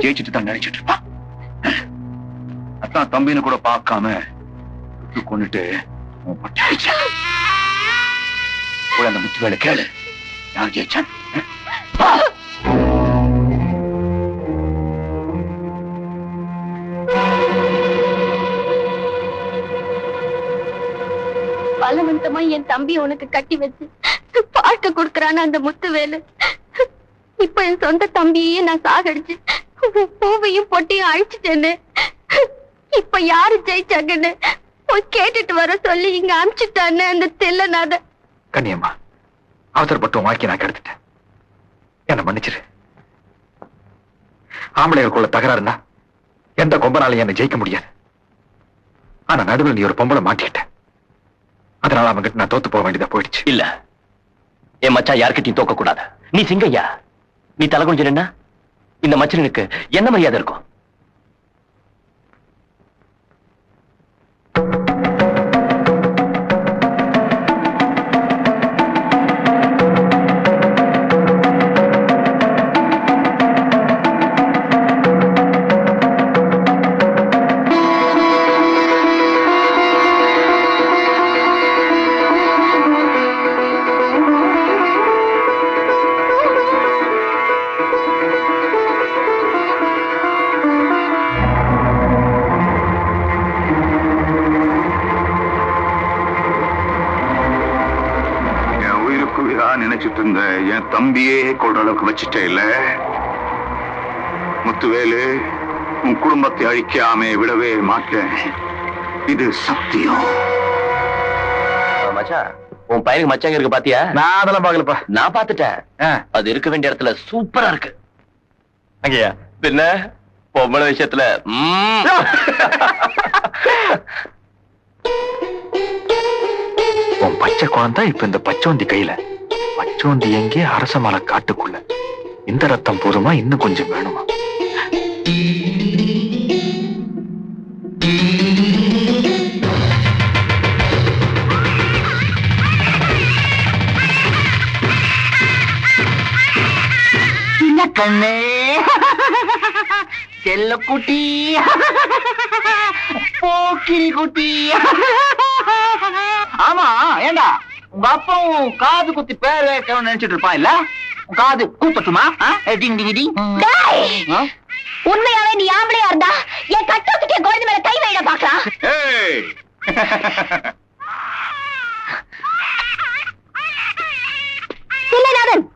S9: ஜெயிச்சுட்டு தான் நினைச்சிட்டு இருப்பான். அதான் தம்பின்னு கூட பார்க்காம கொண்டுட்டு போய் அந்த முத்துவேலை கேளு, யார் ஜெயிச்சான்?
S7: பலவந்தமா என் தம்பி உனக்கு கட்டி வச்சு வாழ்க்கை கொடுக்கறான்னு அந்த முத்துவேலு இப்ப என் சொந்த தம்பியே நான் சாகடிச்சு பூவையும் பொட்டியும் அழிச்சிட்டேன்னு இப்ப யாரு ஜெயிச்சாங்கன்னு போய் கேட்டுட்டு வர சொல்லி இங்க அனுப்பிச்சுட்டான்னு அந்த தெல்லநாத.
S2: கண்ணியம்மா, அவசரப்பட்டு வாழ்க்கை நான் கெடுத்துட்டேன், என்ன மன்னிச்சிரு. ஆம்பளைகளுக்குள்ள தகராறுனா எந்த கொம்பனாலையும் என்ன ஜெயிக்க முடியாது. ஆனா நடுவில் நீ ஒரு பொம்பளை மாட்டிக்கிட்ட, அதனால அவங்கிட்ட நான் தோத்து போக வேண்டியதா போயிடுச்சு.
S8: இல்ல, என் மச்சான் யாருக்கிட்டையும் தோக்க கூடாது. நீ சிங்கையா, நீ தலை குனிஞ்சிருந்தா இந்த மச்சனுக்கு என்ன மரியாதை இருக்கும்?
S9: நினைச்சிட்டு இருந்த என் தம்பியே கொள்ற அளவுக்கு வச்சுட்டே இல்ல முத்துவேலு. உன் குடும்பத்தை அழிக்காம விடவே மாட்டேன், இது சத்தியம்.
S8: மச்சான், உன் பையனுக்கு மச்சாங்க இருக்கு பாத்தியா?
S2: நான் அதெல்லாம் பாக்கலப்பா.
S8: நான் பாத்துட்டேன். அது இருக்க வேண்டிய இடத்துல சூப்பரா இருக்கு.
S2: அங்கயா
S8: பின்ன பொம்பளை விஷயத்துல
S2: உன் பச்சை குழந்தை இப்ப இந்த பச்சோந்தி கையில. பச்சோந்தி எங்கே? அரச மலை காட்டுக்குள்ள. இந்த ரத்தம் போதுமா, இன்னும் கொஞ்சம் வேணுமா?
S5: சின்ன கண்ணே, செல்ல குட்டி, போக்கிரி குட்டி. ஆமா, ஏண்டா உங்க அப்பாவும் காது குத்தி பேர் வைக்கணும்னு நினைச்சிட்டு இருப்பான் இல்ல? காது கூத்தட்டுமா?
S7: உண்மையாவே நீ ஆம்பளையா இருந்தா என் கட்டத்துக்கே குழந்தை மேல கை வைட பாக்கலாம். இல்லநாதன்,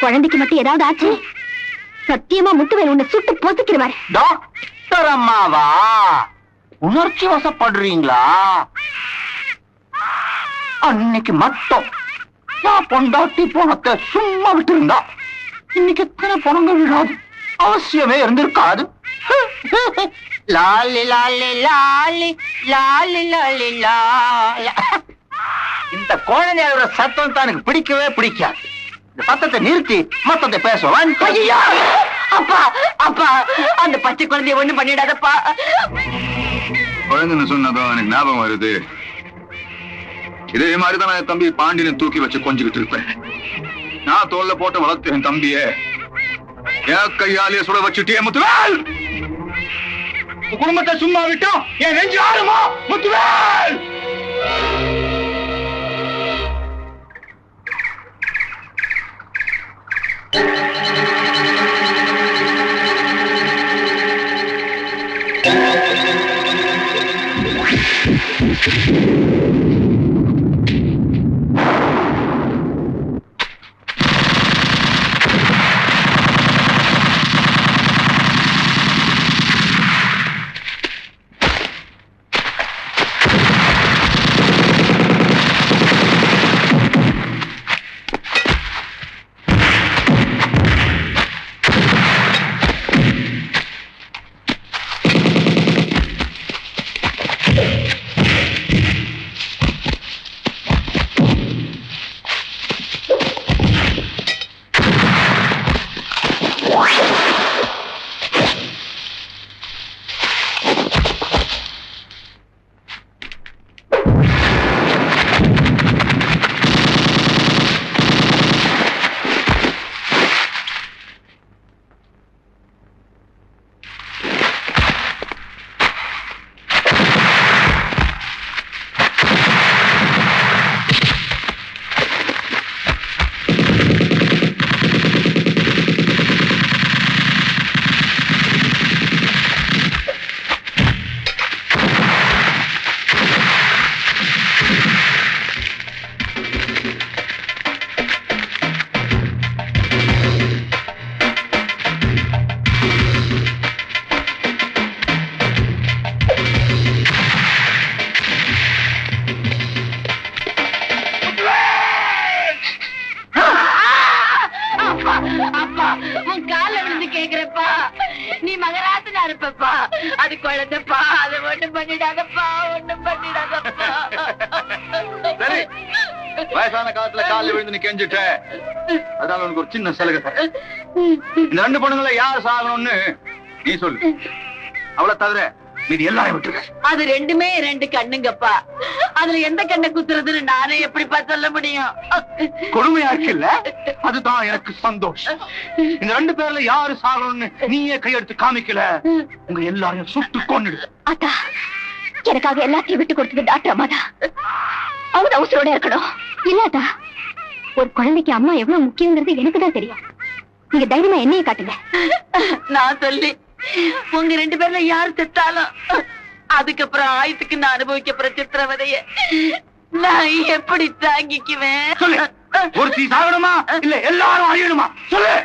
S7: குழந்தைக்கு மட்டும் ஏதாவது ஆச்சு சத்தியமா முத்துவேல் உன்னை சுட்டு பொசுக்கிறவாரு.
S5: டாக்டர் அம்மாவா, உணர்ச்சி வசப்படுறீங்களா? அன்னைக்கு மட்டும் நான் பொண்டாட்டி பணத்தை சும்மா விட்டு இருந்தா இன்னைக்கு எத்தனை பணங்க விடாது, அவசியமே இருந்திருக்காது. லாலி லாலி லாலி லாலி லாலி லாலி. இந்த குழந்தையோட சத்தம் தான் எனக்கு பிடிக்கவே பிடிக்காது. இந்த சத்தத்தை நிறுத்தி மொத்தத்தை பேசுவான். அப்பா அப்பா, அந்த பச்சை குழந்தைய ஒண்ணும் பண்ணிடாதப்பா.
S9: குழந்தைன்னு சொன்னதும் எனக்கு ஞாபகம் வருது. இதே மாதிரிதான் என் தம்பி பாண்டியனை தூக்கி வச்சு கொஞ்சிக்கிட்டு இருப்பேன். நான் தோல்ல போட்டு வளர்த்து என் தம்பிய என் கையாலே சுட வச்சுட்டே முத்துவேல். குடும்பத்தை சும்மா விட்டோம், என் நெஞ்சு ஆறுமோ முத்துவேல்.
S1: மகராசனா இருப்பப்பா. அது குழந்தைப்பா, அது ஒண்ணும் பண்ணிடாதப்பா, ஒண்ணும் பண்ணிடாதப்பா.
S9: சரி, வயசான காலத்துல காலில் விழுந்து நீ கெஞ்சிட்ட, அதனால உனக்கு ஒரு சின்ன சலுகை. இந்த 2 பொண்ணுங்கள யார் சாகணும்னு நீ சொல்லு. அவளை தவிர மீதி எல்லாரும் விட்டுருக்க.
S1: அது 2மே 2 கண்ணுங்கப்பா. அதுல எந்த கண்ணை குத்துறதுன்னு நானே எப்படிப்பா சொல்ல முடியும்?
S9: கொடுமையா இருக்குல்ல? அதுதான் எனக்கு சந்தோஷம். இந்த 2 பேர்ல யாரு சாகணும்னு நீயே கையெடுத்து காமிக்கல, உங்க எல்லாரையும் சுட்டு கொன்னுடு.
S7: அத்தா, எனக்காக எல்லாத்தையும் விட்டு கொடுத்தது டாக்டர் அம்மா தான். அவங்க அவசரோட இருக்கணும். இல்லாதா ஒரு குழந்தைக்கு அம்மா எவ்வளவு முக்கியங்கிறது எனக்கு தான் தெரியும். நீங்க தைரியமா என்னைய காட்டுங்க.
S1: நான் சொல்லி உங்க 2 பேர்ல யாரு செத்தாலும் அதுக்கப்புறம் ஆயுத்துக்கு நான் அனுபவிக்க போற சித்திரவதைய நான் எப்படி தாங்கிக்குவேன்?
S9: ஒரு தீ சாகணுமா இல்ல எல்லாரும் அழியணுமா சொல்லு.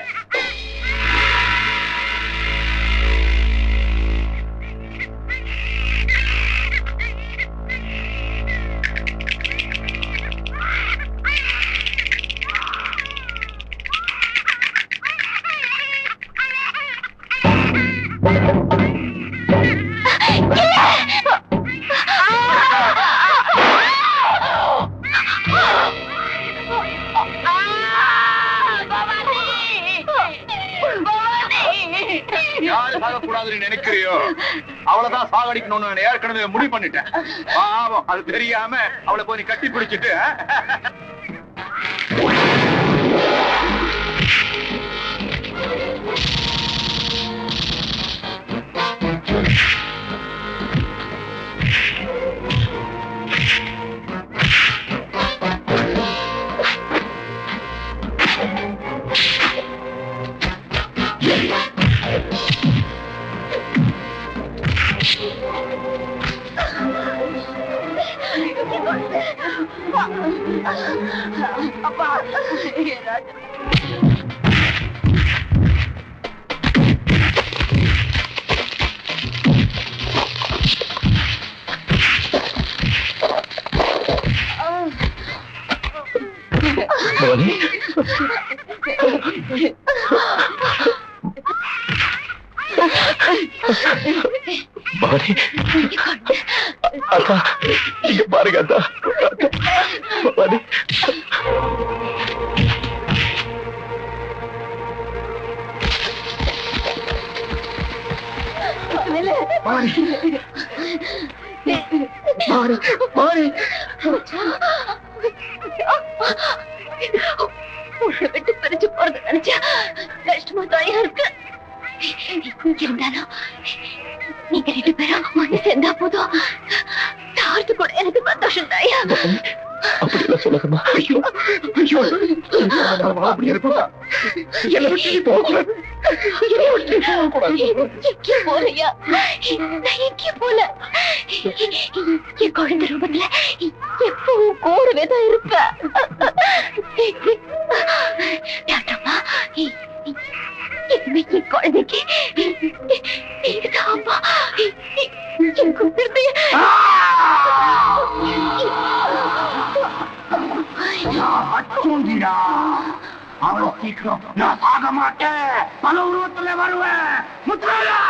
S9: யாரு சாகக்கூடாதுன்னு நினைக்கிறியோ அவளைதான் சாகடிக்கணும்னு நான் ஏற்கனவே முடிவு பண்ணிட்டேன். பாவம், அது தெரியாம அவளை போய் நீ கட்டி பிடிச்சிட்டு
S2: பவானி, அக்கா இங்க பாருங்க அக்கா. பவானி,
S7: விட்டு பிரிச்சு போறது நினைச்சா கஷ்டமா தாயா இருக்கு. இருந்தாலும் நீங்க 2 பேரும் ஒண்ணு சேர்ந்தா போதும். தாழ்த்து கூட எனக்கு சந்தோஷம் தாயா.
S2: அப்படியெல்லாம் சொல்லணுமா?
S7: போலையா? போல என் குழந்தை ரூபத்துல எப்பவும் கூடவே தான் இருப்ப. டாக்டர்மா, இனிமே என் குழந்தைக்கு நீங்கதான் அம்மா. என் குழந்தைய
S9: அவளை சீக்கிரம் நான் சாக மாட்டேன், பல உருவத்துல வருவேன். முத்துவேலா!